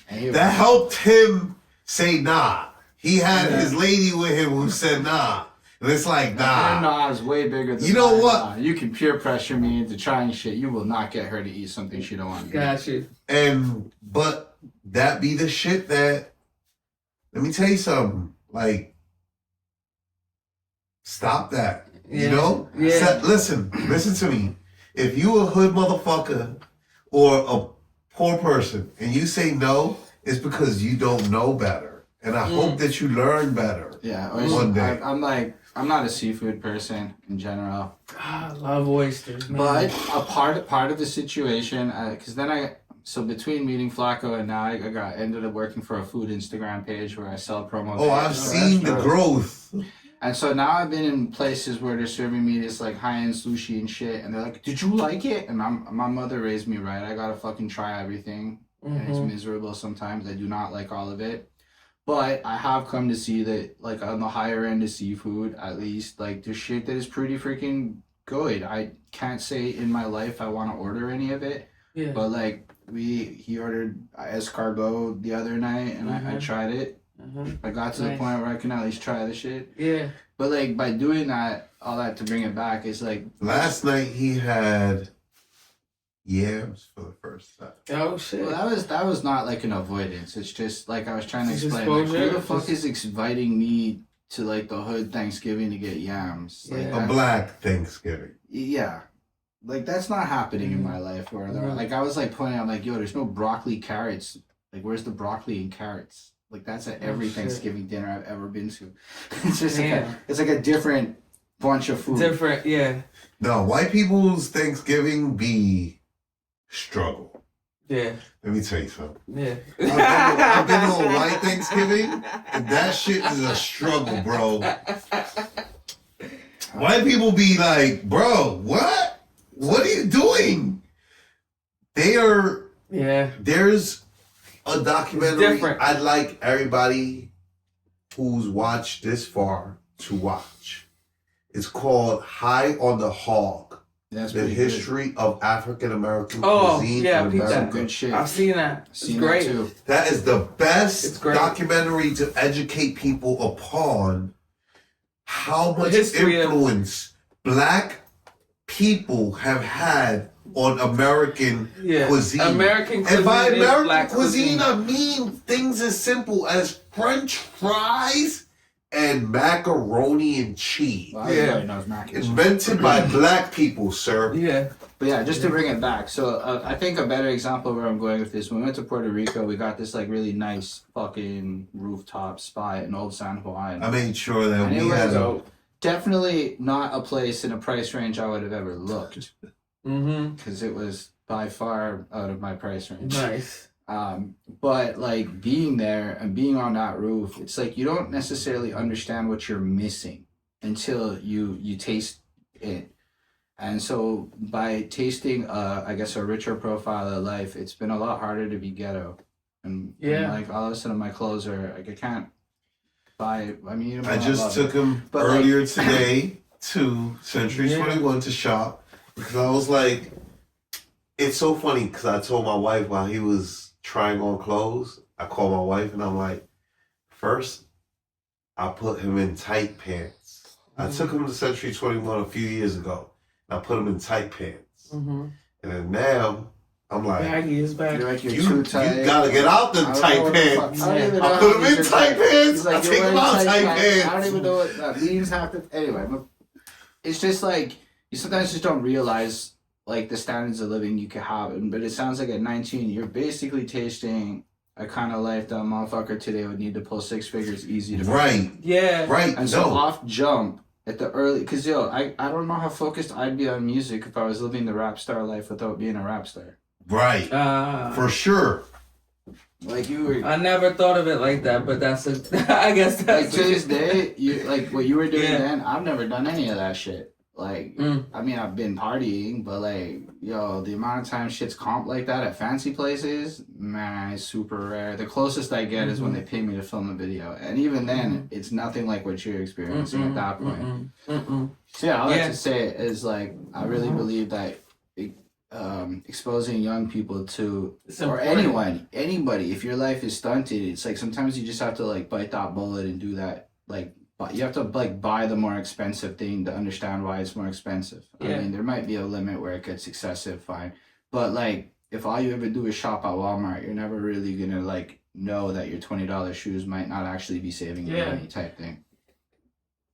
And that helped him say nah. He had his lady with him who said nah. And it's like, nah. Her nah is way bigger than you know my what? Nah. You can peer pressure me into trying shit. You will not get her to eat something she don't want to eat. Got you. But that be the shit that, let me tell you something. Like, stop that. Yeah. You know? Yeah. Listen to me. If you a hood motherfucker or a poor person and you say no, it's because you don't know better. And I hope that you learn better. Yeah. One day. I'm not a seafood person in general. I love oysters, man. But a part of the situation, because so between meeting Flacco and now I ended up working for a food Instagram page where I sell promo. Oh, I've seen the growth. And so now I've been in places where they're serving me this like high-end sushi and shit, and they're like, "Did you like it?" And my mother raised me right. I gotta fucking try everything, and it's miserable sometimes. I do not like all of it, but I have come to see that like on the higher end of seafood, at least like there's shit that is pretty freaking good. I can't say in my life I want to order any of it, but like he ordered escargot the other night, and I tried it. I got to the point where I can at least try the shit. Yeah. But like by doing that, all that to bring it back, it's like last night he had yams for the first time. Oh shit. Well, that was not like an avoidance. It's just like I was trying to explain. Like, who the fuck is inviting me to like the hood Thanksgiving to get yams? Like a black Thanksgiving. Yeah. Like that's not happening in my life. Or like I was like pointing out like, yo, there's no broccoli carrots. Like where's the broccoli and carrots? Like that's at every Thanksgiving dinner I've ever been to. It's just it's like a different bunch of food. Different, yeah. No, white people's Thanksgiving be struggle. Yeah. Let me tell you something. Yeah. I've been on white Thanksgiving, and that shit is a struggle, bro. White people be like, bro, what? What are you doing? There's a documentary I'd like everybody who's watched this far to watch. It's called High on the Hog. That's the pretty history of African American Oh, cuisine yeah, in peep that. America. good shit. I've seen that. It's Seen great. that too. That is the It's best great. documentary to educate people upon how much history of- influence Black people have had on American cuisine. American cuisine And by is American Black cuisine, I mean things as simple as French fries and macaroni and cheese. Well, Yeah. everybody knows mac and cheese. Invented by Black people, sir. Yeah. But yeah, just to bring it back. So I think a better example of where I'm going with this, when we went to Puerto Rico, we got this like really nice fucking rooftop spot in Old San Juan. I made sure that And it we was had a So, definitely not a place in a price range I would have ever looked, because it was by far out of my price range. nice. But like being there and being on that roof, it's like you don't necessarily understand what you're missing until you taste it. And so by tasting I guess a richer profile of life, it's been a lot harder to be ghetto. And like all of a sudden my clothes are like I can't buy. I mean, I just took him But, earlier like- today to Century 21 to shop because I was like, it's so funny because I told my wife while he was trying on clothes, I called my wife and I'm like, first, I put him in tight pants. I took him to Century 21 a few years ago. And I put him in tight pants. And then now, I'm like, Baggy is back. You're like, you're you too tight. gotta get out them I don't know tight what the fuck- pants. I don't even know I how put him these in are tight pants. He's like, I you're take him wearing out tight I pants. don't even know what that means half the. Anyway, but it's just like you sometimes just don't realize like the standards of living you can have. But it sounds like at 19, you're basically tasting a kind of life that a motherfucker today would need to pull six figures easy to make. Right, Yeah. right. And so No, off jump at the early, because I don't know how focused I'd be on music if I was living the rap star life without being a rap star. right. For sure. Like you were. I never thought of it like that, but that's a. I guess Like that's to this day, you like what you were doing Yeah. then. I've never done any of that shit. Like, Mm. I mean, I've been partying, but like, yo, the amount of time shit's comp like that at fancy places, man, it's super rare. The closest I get is when they pay me to film a video, and even then, it's nothing like what you're experiencing at that point. So yeah, all that Yeah. to say is like, I really believe that. Exposing young people to It's or important. anybody, if your life is stunted, it's like sometimes you just have to like bite that bullet and do that. Like, but you have to like buy the more expensive thing to understand why it's more expensive. I Yeah. mean, there might be a limit where it gets excessive, fine, but like if all you ever do is shop at Walmart, you're never really gonna like know that your $20 shoes might not actually be saving you Yeah. money type thing.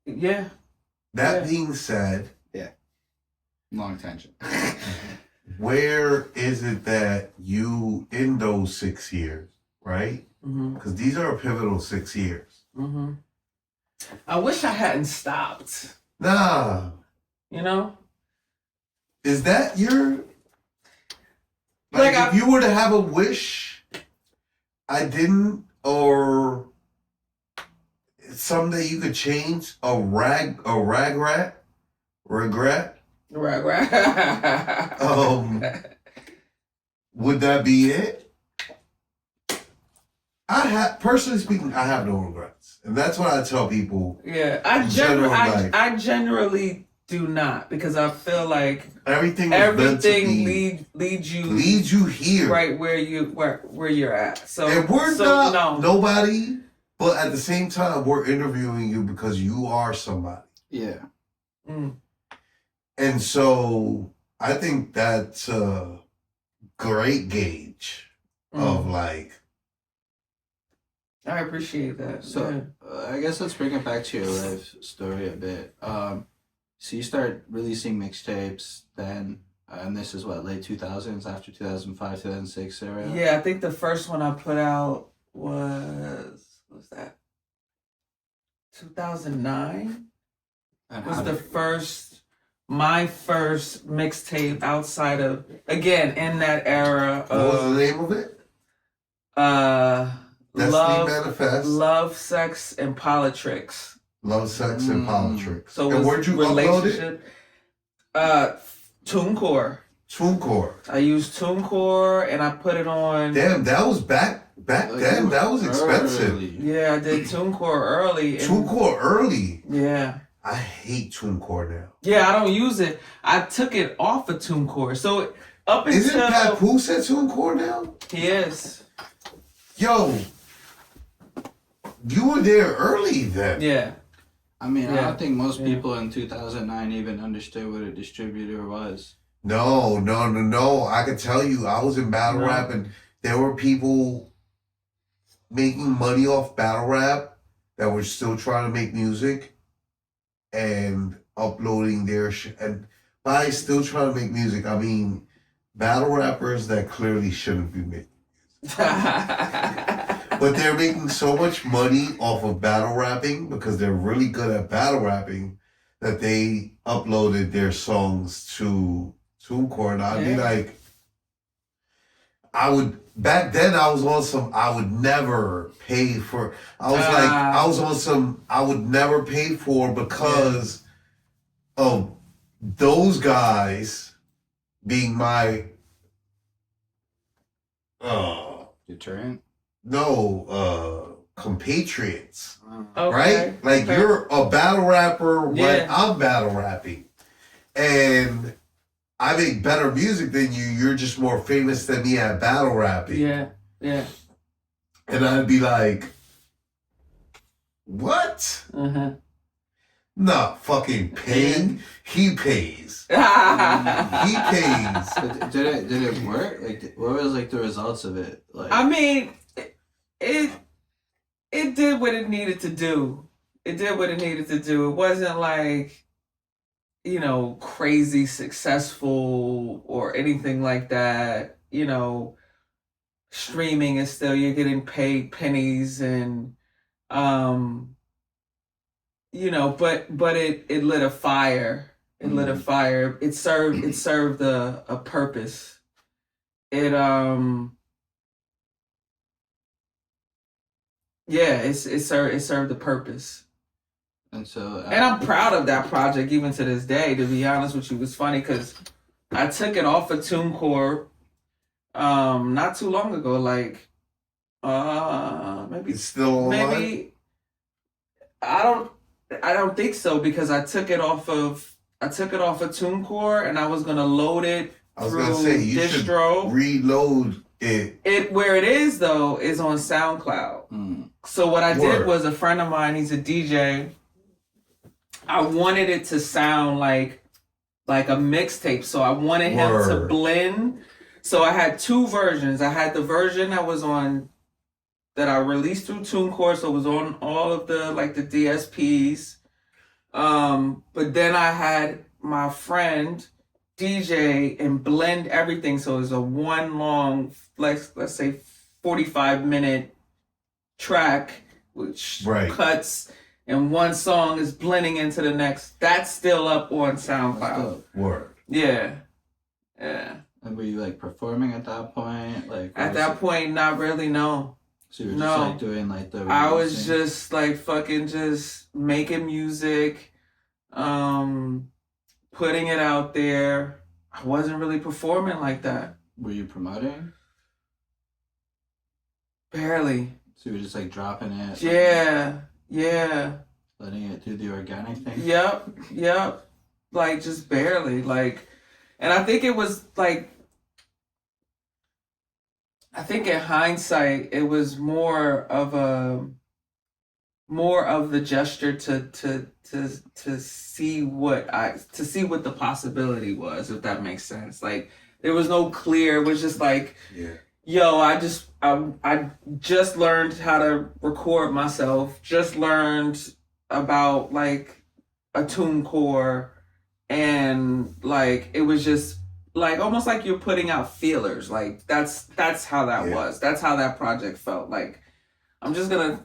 Yeah. That Yeah. being said, Long tangent. where is it that you, in those 6 years, right? Because these are a pivotal 6 years. I wish I hadn't stopped. Nah. You know. Is that your... Like, if you were to have a wish, I didn't, or someday you could change regret, Right. would that be it? Personally speaking, I have no regrets, and that's what I tell people. Yeah, General life. I generally do not, because I feel like Everything was meant to be, leads you here, right where you're at. So and we're so, not nobody, but at the same time, we're interviewing you because you are somebody. Yeah. And so I think that's a great gauge of like. I appreciate that. So I guess let's bring it back to your life story a bit. So you start releasing mixtapes then, and this is what, late 2000s, after 2005, 2006 era? yeah, I think the first one I put out was, what was that? 2009 And was how my first mixtape outside of, again, in that era What was of the name of it? Destiny love, Manifest. love, sex, and politics. Love, sex, and politics. So and was where'd you upload it? relationship. TuneCore. TuneCore. I used TuneCore and I put it on. Damn, that was back Like, then. That was expensive. early. Yeah, I did TuneCore early. And, TuneCore early. Yeah. I hate TuneCore now. Yeah, I don't use it. I took it off of TuneCore. So up until Isn't Pat Poose at TuneCore now? he is. Yo, you were there early then. Yeah. I mean, I Yeah. don't think most people in 2009 even understood what a distributor was. No. I can tell you, I was in battle No. rap and there were people making money off battle rap that were still trying to make music and uploading their shit. And by still trying to make music, I mean battle rappers that clearly shouldn't be making. But they're making so much money off of battle rapping because they're really good at battle rapping that they uploaded their songs to TuneCore. And I'd be like, back then I was on some, I would never pay for, I would never pay for because of those guys being my, Deterrent? compatriots, Okay. right? Like Okay. you're a battle rapper when Yeah. I'm battle rapping, and I make better music than you. You're just more famous than me at battle rapping. Yeah. Yeah. And I'd be like, what? Uh-huh. Nah, fucking paying. He pays. He pays. But did it work? Like, what was like the results of it? Like, I mean, it did what it needed to do. It did what it needed to do. It wasn't like, you know, crazy successful or anything like that. You know, streaming is still, you're getting paid pennies and you know, but it lit a fire. It lit a fire. It served a purpose. It it served a purpose. and so And I'm proud of that project even to this day, to be honest with you. It was funny because I took it off of TuneCore not too long ago, like maybe It's still online? maybe I don't think so because I took it off of TuneCore and I was gonna load it I was through gonna say you distro. should reload it. It where it is though is on SoundCloud. So what I did Word. was a friend of mine, he's a DJ. I wanted it to sound like a mixtape. So I wanted him to Word. blend. So I had two versions. I had the version that I released through TuneCore, so it was on all of the the DSPs. But then I had my friend DJ and blend everything, so it was a one long, let's say 45-minute track, which Right. cuts, and one song is blending into the next. That's still up on that's SoundCloud. dope. Word. Yeah. And were you like performing at that point? Like At that point, not really. No. so you were no. just like doing like the. I was releasing? just like fucking just making music, putting it out there. I wasn't really performing like that. Were you promoting? Barely. So you were just like dropping it. Yeah. Letting it do the organic thing. Yep. Like just barely. Like, and I think it was like, I think in hindsight, it was more of the gesture to see what the possibility was, if that makes sense. Like there was no clear, it was just like, Yeah. yo, I just learned how to record myself, just learned about like a TuneCore, and like it was just like almost like you're putting out feelers. Like that's how that Yeah. was. That's how that project felt. Like I'm just gonna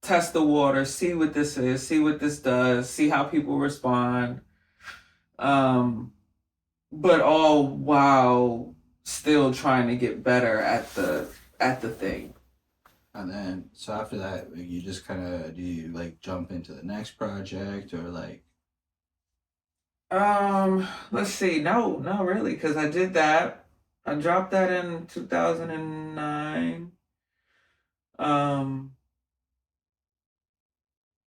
test the water, see what this is, see what this does, see how people respond. But all while still trying to get better at the thing. And then so after that, like, you just kind of do you like jump into the next project or like. Let's see. No, not really, because I did that. I dropped that in 2009.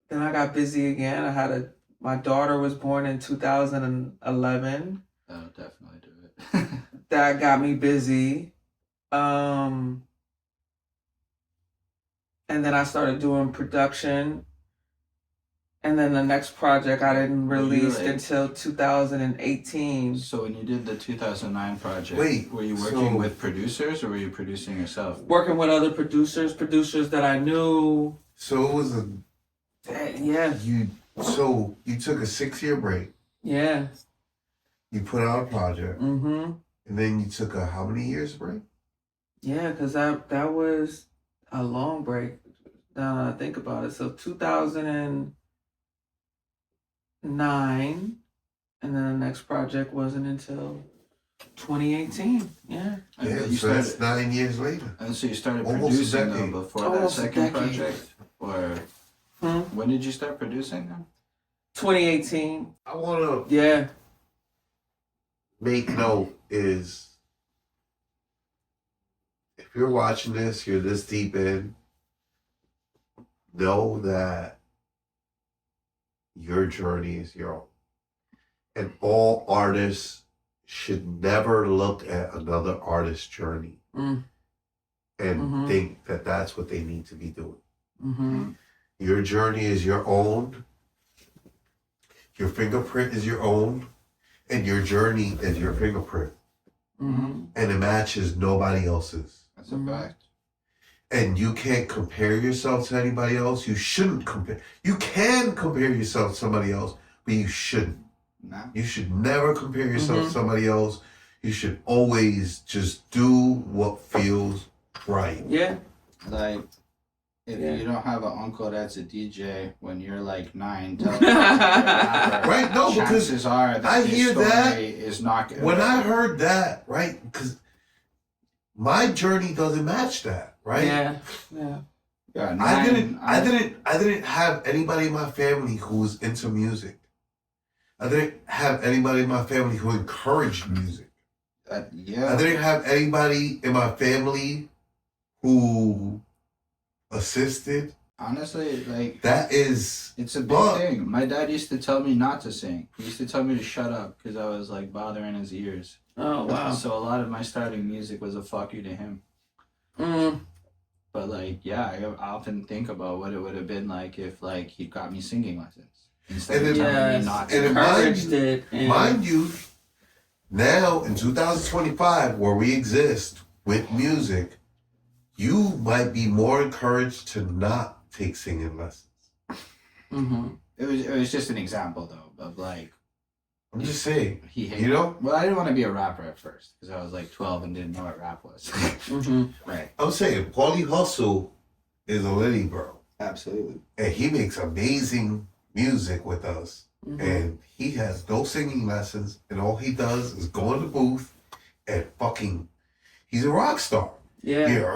Then I got busy again. I had a My daughter was born in 2011. That'll definitely do it. That got me busy. And then I started doing production. And then the next project I didn't release until 2018. So when you did the 2009 project, were you working so- with producers or were you producing yourself? Working with other producers that I knew. So it was Yeah. you took a 6-year break. Yeah. You put out a project, Mm-hmm. and then you took a how many years break? Yeah, because that was a long break. Now that I think about it. So 2009, and then the next project wasn't until 2018. Yeah. And Yeah, you so that's 9 years later. And so you started Almost a producing decade. though before Almost a that second decade. project? Or when did you start producing then? 2018. I want to Yeah. make note is if you're watching this, you're this deep in, know that your journey is your own. And all artists should never look at another artist's journey and think that that's what they need to be doing. Mm-hmm. Your journey is your own. Your fingerprint is your own. And your journey is your fingerprint. Mm-hmm. And it matches nobody else's. That's a fact. And you can't compare yourself to anybody else. You shouldn't compare. You can compare yourself to somebody else, but you shouldn't. No. You should never compare yourself to somebody else. You should always just do what feels right. Yeah. Like, if you don't have an uncle that's a DJ when you're like 9, tell Right? No, because chances are that I this hear story that. is not good. When I heard that, right? Because my journey doesn't match that, right? Yeah. Yeah. Yeah, I didn't have anybody in my family who was into music. I didn't have anybody in my family who encouraged music. Yeah. I didn't have anybody in my family who assisted. Honestly, like, It's a big thing. My dad used to tell me not to sing. He used to tell me to shut up because I was like bothering his ears. Oh, wow. So a lot of my starting music was a fuck you to him. But like, yeah, I often think about what it would have been like if like he got me singing lessons instead of telling me not to. Encouraged it. Mind you, now in 2025, where we exist with music, you might be more encouraged to not take singing lessons. Mm-hmm. It was just an example though of like. I'm just saying. He hated. You know? Well, I didn't want to be a rapper at first because I was like 12 and didn't know what rap was. Right. I'm saying Paulie Hustle is a Liddy bro. Absolutely. And he makes amazing music with us. And he has no singing lessons. And all he does is go in the booth and fucking, he's a rock star. Yeah.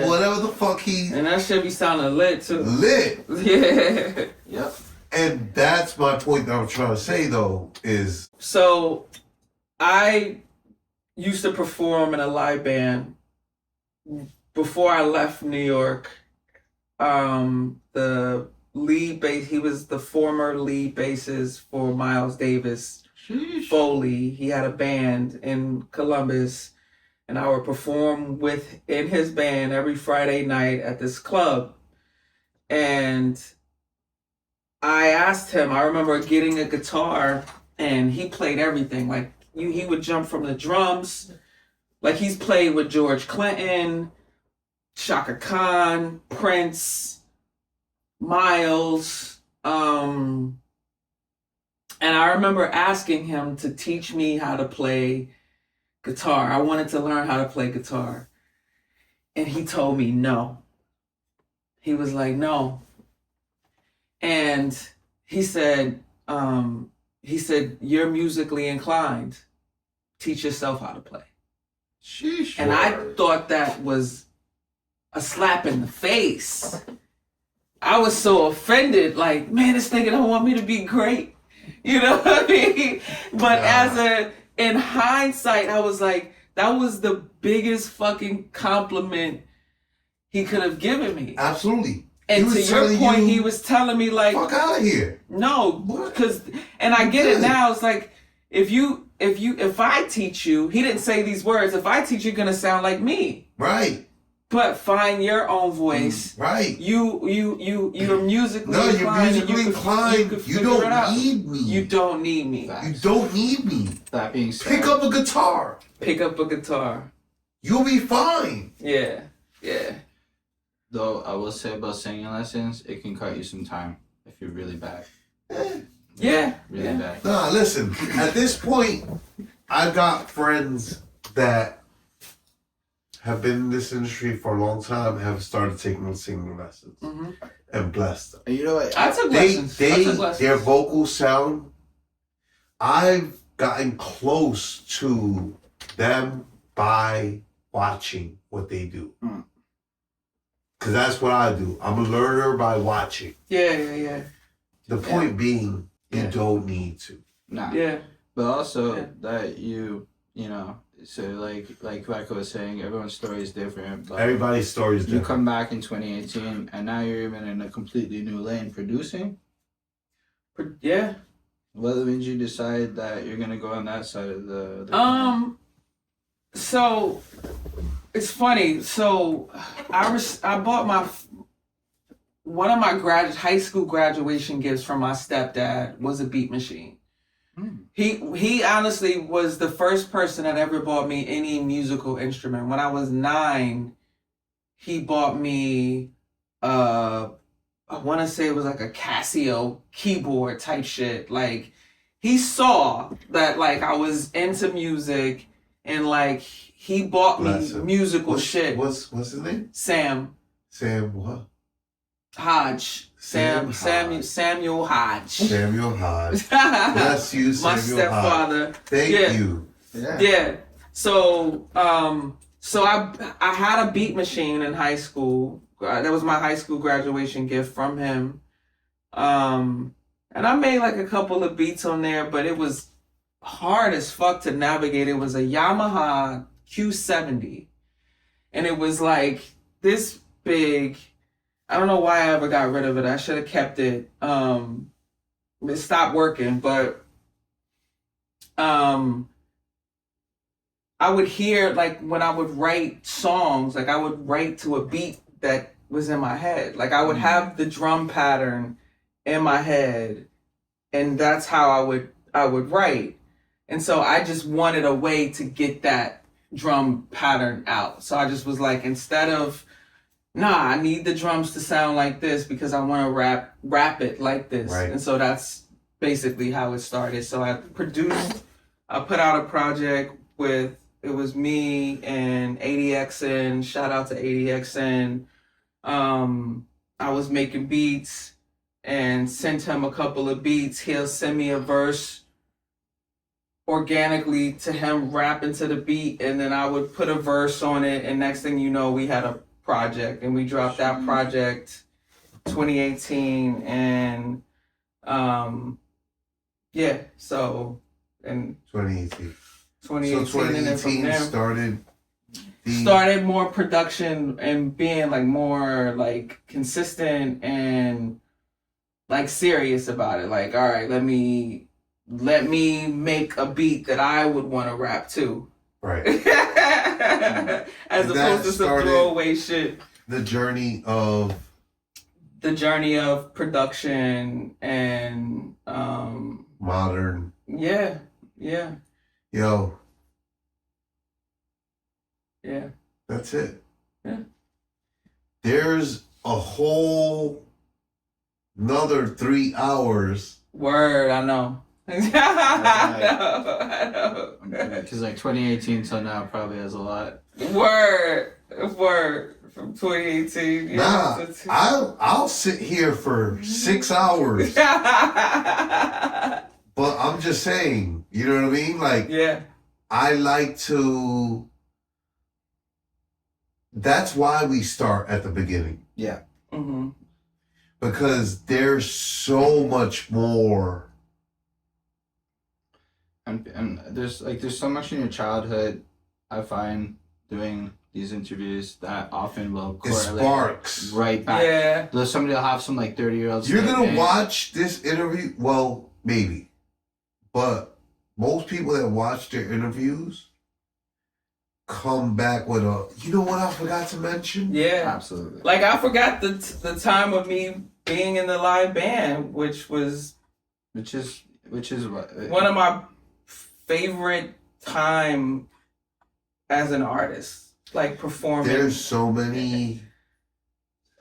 Whatever the fuck he. And that should be sounding lit too. Lit. Yeah. Yep. And that's my point that I'm trying to say though, is. So, I used to perform in a live band before I left New York. The lead bass, he was the former lead bassist for Miles Davis. Sheesh. Foley. He had a band in Columbus, and I would perform in his band every Friday night at this club. And I asked him, I remember getting a guitar, and he played everything. Like he would jump from the drums, like he's played with George Clinton, Shaka Khan, Prince, Miles. And I remember asking him to teach me how to play guitar. I wanted to learn how to play guitar. And he told me no. He was like, no. And he said, you're musically inclined. Teach yourself how to play. Sheesh. And I thought that was a slap in the face. I was so offended, like, man, this nigga don't want me to be great. You know what I mean? But in hindsight, I was like, that was the biggest fucking compliment he could have given me. Absolutely. And He to was your telling point, you, he was telling me like, fuck out of here. no, What? because, and I get it Yeah. now. It's like, if I teach you, he didn't say these words. If I teach you, you're gonna sound like me. Right. But find your own voice. Right. You're musically No, you're inclined. musically inclined. You figure it don't out. need me. You don't need me. You don't need me. That being said, Pick up a guitar. Pick up a guitar. You'll be fine. Yeah. though, I will say about singing lessons, it can cut you some time if you're really bad. Yeah. Really bad. Nah, listen. At this point, I've got friends that have been in this industry for a long time, have started taking singing lessons, and blessed them. And you know what? I took lessons. Their vocal sound, I've gotten close to them by watching what they do. Because that's what I do. I'm a learner by watching. Yeah. The point being, you Yeah. don't need to. Nah. Yeah. But also Yeah. that you know, so like Rebecca was saying, everyone's story is different. But Everybody's story is you different. come back in 2018 and now you're even in a completely new lane producing. Yeah. What made you decide that you're gonna go on that side of the So it's funny. So I bought one of my high school graduation gifts from my stepdad was a beat machine. He honestly was the first person that ever bought me any musical instrument. When I was 9, he bought me I want to say it was like a Casio keyboard type shit. Like he saw that like I was into music and like he bought me Bless him. musical shit. What's his name? Sam What? Hodge. Samuel Samuel Hodge. Samuel Hodge. Bless you, My Samuel stepfather. Hodge. Thank you. Yeah. So I had a beat machine in high school. That was my high school graduation gift from him. And I made like a couple of beats on there, but it was hard as fuck to navigate. It was a Yamaha Q70. And it was like this big. I don't know why I ever got rid of it. I should have kept it. It stopped working, but I would hear like when I would write songs, like I would write to a beat that was in my head. Like I would have the drum pattern in my head, and that's how I would write. And so I just wanted a way to get that drum pattern out. So I just was like, instead of I need the drums to sound like this because I want to rap it like this. Right. And so that's basically how it started. So I put out a project it was me and ADXN, shout out to ADXN. I was making beats and sent him a couple of beats. He'll send me a verse organically to him rapping to the beat, and then I would put a verse on it, and next thing you know, we had a project, and we dropped that project 2018, and so in 2018. 2018, So and then from 2018 there started more production and being like more like consistent and like serious about it. Like, all right, let me make a beat that I would want to rap to. Right. As opposed to some throwaway shit. The journey of production and modern. Yeah. Yo. Yeah. That's it. Yeah. There's a whole another 3 hours. Word, I know. I know. Because like 2018 till now probably has a lot. Word from 2018. Nah, I'll sit here for 6 hours. But I'm just saying, you know what I mean? Like, yeah. I like to. That's why we start at the beginning. Yeah. Mm-hmm. Because there's so much more. And there's so much in your childhood, I find, doing these interviews that often will It correlate sparks. right back. Yeah. Though somebody will have some like 30-year-old. You're gonna watch this interview. Well, maybe, but most people that watch their interviews come back with a. You know what I forgot to mention? Yeah. Absolutely. Like I forgot the time of me being in the live band, which is what one of my favorite time as an artist. Like performing. There's so many.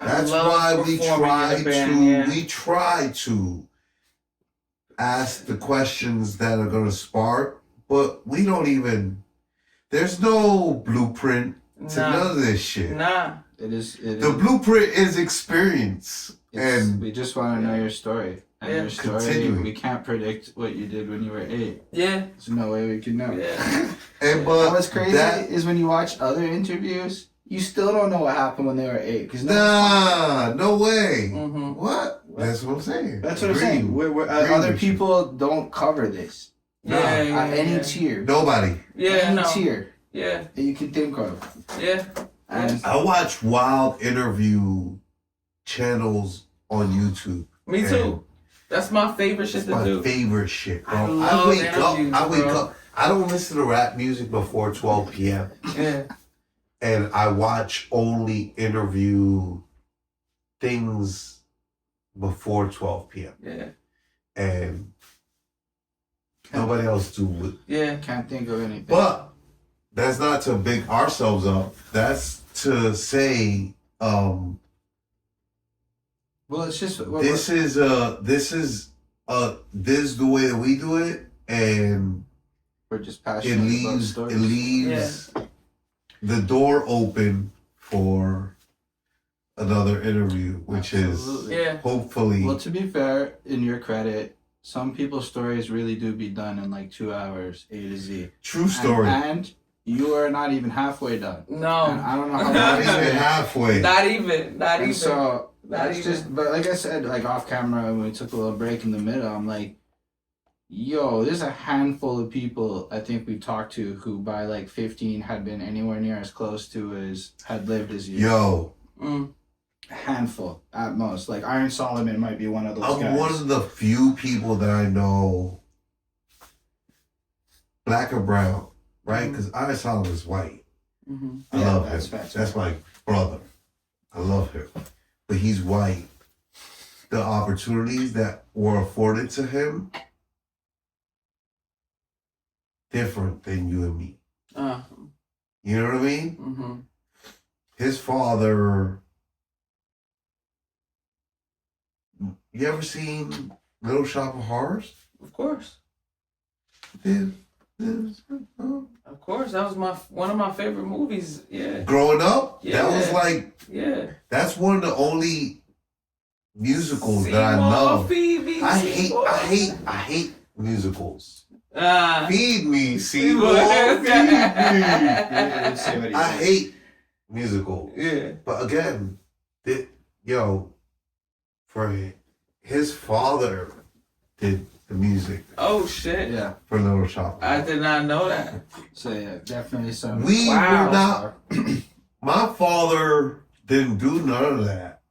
I That's love why we performing in a band, try to ask the questions that are gonna spark, but we don't even. There's no blueprint to none of this shit. Nah. The blueprint is experience, and we just want to know your story. And your story, Continuing. we can't predict what you did when you were 8. Yeah. There's no way we can know. Yeah. and but What's crazy is when you watch other interviews, you still don't know what happened when they were 8. Cause no way. Mm-hmm. What? That's what I'm saying. That's what I'm Agreed. saying. We're Agreed other with you. people don't cover this. Yeah. Any tier. Nobody. Yeah. Any No. tier Yeah. that you can think of. Yeah. And I watch wild interview channels on YouTube. Me too. That's my favorite shit It's to my do. favorite shit, bro. I love interviews, I wake bro. up. I don't listen to rap music before 12 p.m. Yeah. And I watch only interview things before 12 p.m. Yeah. And nobody else do it. Yeah. can't think of anything. But that's not to big ourselves up. That's to say, well, it's just this is the way that we do it, and we're just it passionate about leaves stories. the door open for another interview, which Absolutely. is Yeah. hopefully. Well, to be fair, in your credit, some people's stories really do be done in like 2 hours, A to Z. True story. And you are not even halfway done. And No. I don't know how Not long it's even been. halfway. Not even. Not And even. so Not that's even. just, but like I said, like off camera when we took a little break in the middle, I'm like, yo, there's a handful of people I think we talked to who by like 15 had been anywhere near as close to as had lived as you. Yo, Mm. A handful at most. Like Iron Solomon might be one of those I'm guys. one of the few people that I know, black or brown, right? Because Iron Solomon is white. Mm-hmm. I Yeah, love that's him. facts. That's my brother. I love him. But he's white. The opportunities that were afforded to him, different than you and me. You know what I mean? Mm-hmm. His father. You ever seen Little Shop of Horrors? Of course. Yeah. Of course. That was one of my favorite movies. Yeah. Growing up, that was Yeah. like, Yeah. that's one of the only musicals that I Seymour, love. feed me, I Seymour. hate musicals. Ah. Feed me, Seymour. Seymour. Feed me. I hate musicals. Yeah. But again, for his father did the music Oh shit. Yeah. for Little Shop. I did not know that. So yeah, definitely some. We Wow. were not. My father didn't do none of that.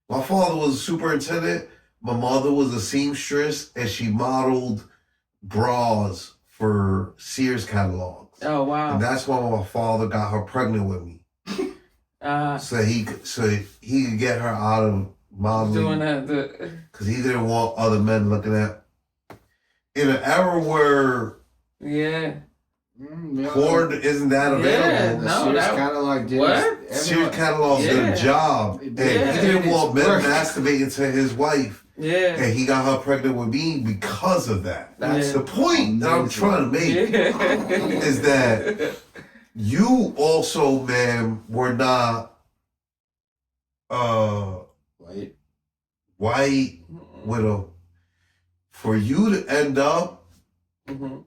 My father was a superintendent. My mother was a seamstress, and she modeled bras for Sears catalogs. Oh wow. And that's why my father got her pregnant with me, so he could get her out of modeling. doing that. Because he didn't want other men looking at. In an era where Yeah. porn isn't that available, Yeah, The no, Sears that- catalog did. What? Sears catalog did Yeah. a job. And Yeah. he didn't want men Work. masturbating to his wife. Yeah. And he got her pregnant with me because of that. That's Yeah. The point that I'm trying to make Yeah. is that you also, man, were not White. white with a. For you to end up Mhm.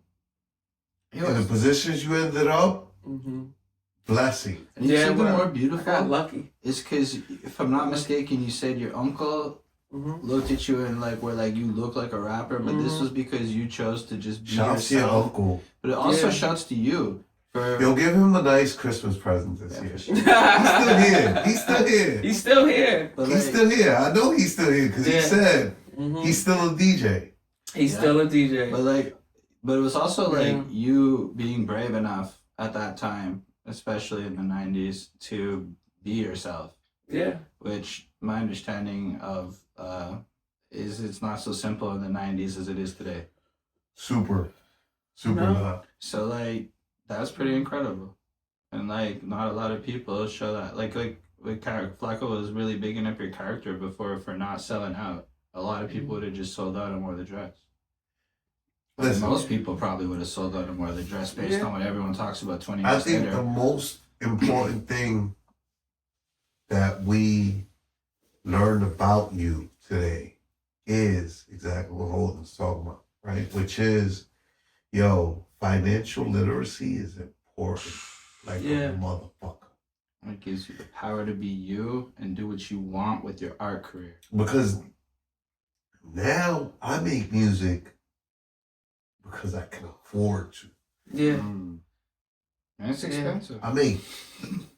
in the positions you ended up, Mhm. blessing. And you Yeah, said the well, more I got beautiful lucky. is because, if I'm not mistaken, you said your uncle Mhm. looked at you and like were like, you look like a rapper, but this Mhm. was because you chose to just be Shouts to your yourself. uncle. But it also Yeah. shouts to you Yo, give him a nice Christmas present this year. for sure. He's still here. He's still here. But He's like, still here. I know he's still here because he Yeah. said Mhm. he's still a DJ. He's Yeah. still a DJ. but it was also like Yeah. you being brave enough at that time, especially in the 90s, to be yourself. Yeah. Which my understanding of is it's not so simple in the 90s as it is today. Super No. not. So like that's pretty incredible, and like not a lot of people show that. Like Flacco was really bigging up your character before for not selling out. A lot of people would have just sold out and wore the dress. But Listen, most people probably would have sold out and wore the dress based Yeah. on what everyone talks about 20 I years think later. the most important thing that we learned about you today is exactly what Holden's talking about, right? Which is, financial literacy is important, like Yeah. a motherfucker. It gives you the power to be you and do what you want with your art career. Because now I make music because I can afford to. Yeah. And it's expensive. I make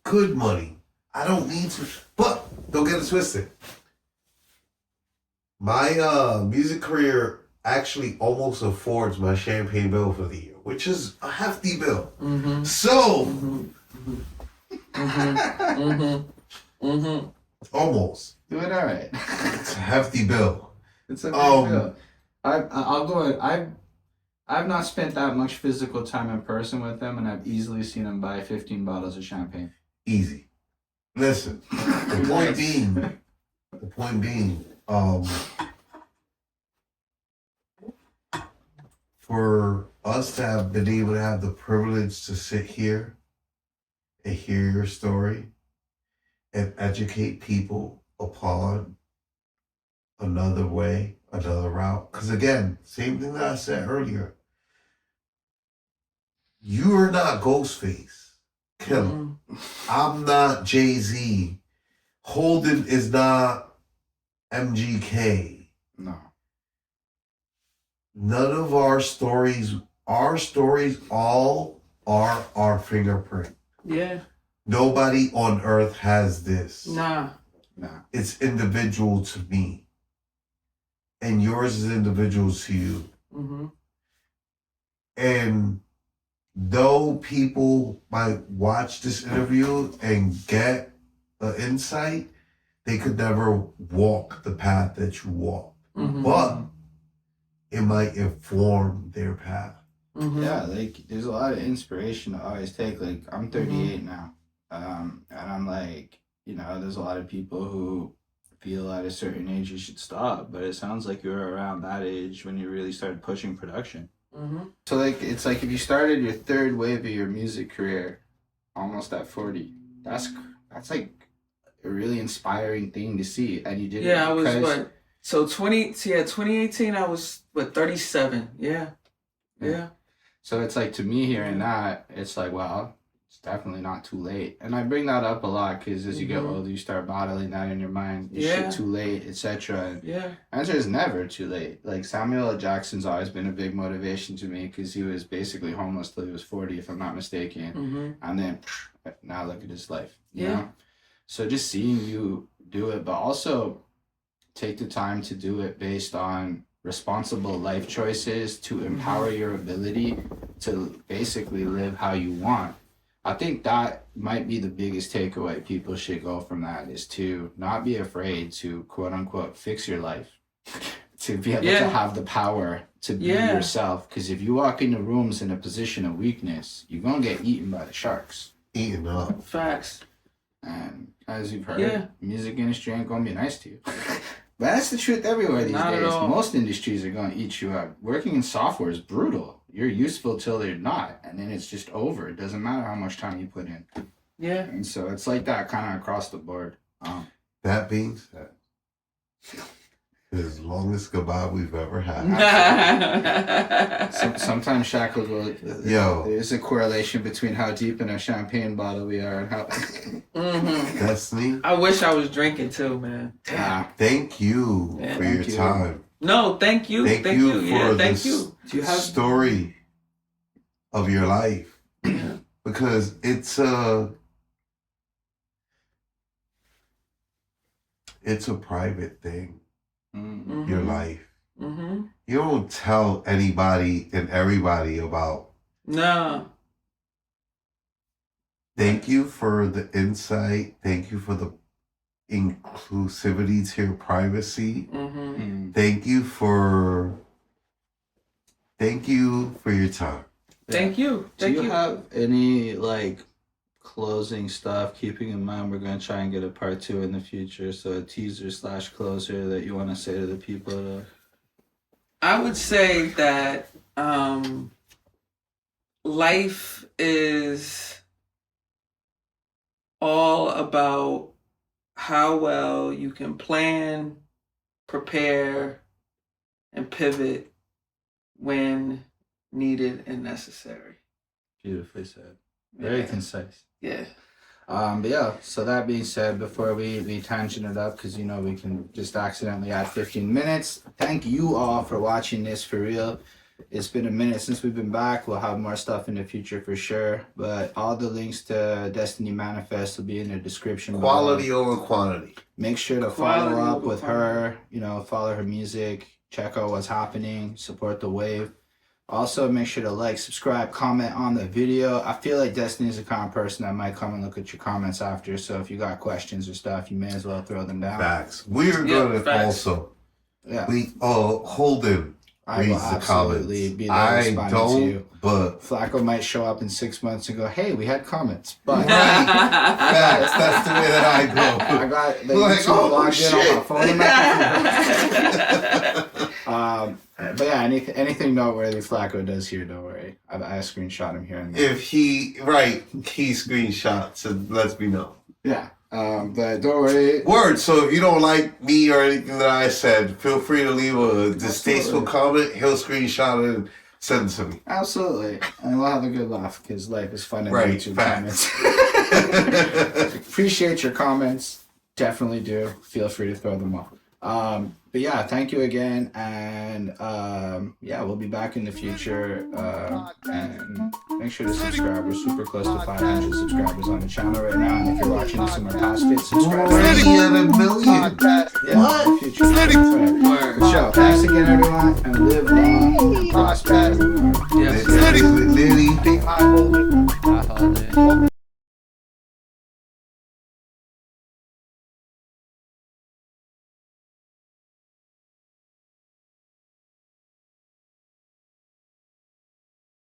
good money. I don't need to, but don't get it twisted. My music career actually almost affords my champagne bill for the year, which is a hefty bill. Mm-hmm. So, almost. Doing all right. It's a hefty bill. It's a big deal. I'll go ahead. I've not spent that much physical time in person with him, and I've easily seen him buy 15 bottles of champagne. Easy. Listen, the point being, for us to have been able to have the privilege to sit here and hear your story and educate people upon another way, another route. Because again, same thing that I said earlier. You are not Ghostface Killer. I'm not Jay-Z. Holden is not MGK. No. None of our stories all are our fingerprint. Yeah. Nobody on earth has this. Nah. It's individual to me. And yours is individual to you. Mm-hmm. And though people might watch this interview and get an insight, they could never walk the path that you walk. Mm-hmm. But it might inform their path. Mm-hmm. Yeah, like there's a lot of inspiration to always take. Like I'm 38 now, and I'm like, there's a lot of people who feel at a certain age you should stop, but it sounds like you were around that age when you really started pushing production. Mm-hmm. So like it's like if you started your third wave of your music career almost at 40, that's like a really inspiring thing to see, and you did it. Yeah, I was because- what? So 2018, I was 37. Yeah. Yeah. So it's like, to me hearing that, it's like, wow, it's definitely not too late. And I bring that up a lot because as you get older, you start modeling that in your mind. Is shit too late, etc. And Yeah. answer is never too late. Like Samuel L. Jackson's always been a big motivation to me because he was basically homeless till he was 40, if I'm not mistaken. Mm-hmm. And then now look at his life. You Yeah. know? So just seeing you do it, but also take the time to do it based on responsible life choices to empower your ability to basically live how you want. I think that might be the biggest takeaway people should go from that, is to not be afraid to quote unquote fix your life, to be able to have the power to be yourself. Because if you walk into rooms in a position of weakness, you're going to get eaten by the sharks. Eating up. Facts. And as you've heard, music industry ain't going to be nice to you. But that's the truth everywhere these Not at days. all. Most industries are going to eat you up. Working in software is brutal. You're useful till they're not, and then it's just over. It doesn't matter how much time you put in. Yeah. And so it's like that kind of across the board. That being said, it's the longest goodbye we've ever had. Sometimes Shaq will go, Yo. there's a correlation between how deep in a champagne bottle we are and how... Destiny, I wish I was drinking too, man. thank you Yeah, for thank your you. time. No, thank you. Thank you Yeah, for thank this you. Do you have story of your life. because it's a private thing. Mm. Your life. Mm-hmm. You don't tell anybody and everybody about. No. Thank you for the insight. Thank you for the inclusivity to your privacy. Mm-hmm. Mm. Thank you for your time. Thank you. Do Thank you you. have any like closing stuff, keeping in mind we're gonna try and get a part 2 in the future, so a teaser / closer that you want to say to the people to... I would say that life is all about how well you can plan, prepare, and pivot when needed and necessary. Beautifully said. Very Yeah. concise. Yeah. But yeah, so that being said, before we tangent it up, because you know we can just accidentally add 15 minutes, thank you all for watching this for real. It's been a minute since we've been back. We'll have more stuff in the future for sure, but all the links to Destiny Manifest will be in the description Quality below. over quantity. Make sure to Quality follow up over with quantity. her, you know, follow her music, check out what's happening, support the wave. Also, make sure to like, subscribe, comment on the video. I feel like Destiny is the kind of person that might come and look at your comments after. So if you got questions or stuff, you may as well throw them down. Facts. We're Yeah, gonna facts. also. Yeah, Holden I will reads the absolutely comments. be there I responding to don't, you. but Flacco might show up in 6 months and go, "Hey, we had comments," but facts. That's the way that I I go. got the Like, YouTube oh, logged in on my shit. phone and my computer. But yeah, anything noteworthy Flacco does here, don't worry. I screenshot him here and there. If he screenshots and lets me know. Yeah, but don't worry. Word. So if you don't like me or anything that I said, feel free to leave a distasteful comment. He'll screenshot it and send it to me. Absolutely, and we'll have a good laugh because life is fun in Right, YouTube facts. comments. Appreciate your comments. Definitely do. Feel free to throw them up. But yeah, thank you again, and yeah, we'll be back in the future. And make sure to subscribe. We're super close to 500 subscribers on the channel right now, and if you're watching this in our past fit, subscribe. Already at a million. Podcast. Yeah, in the future. Whatever. Word. So, thanks again, everyone, and live long and prosper, everyone. Yes. Liddy. Big High Holden. Bye, holiday. Welcome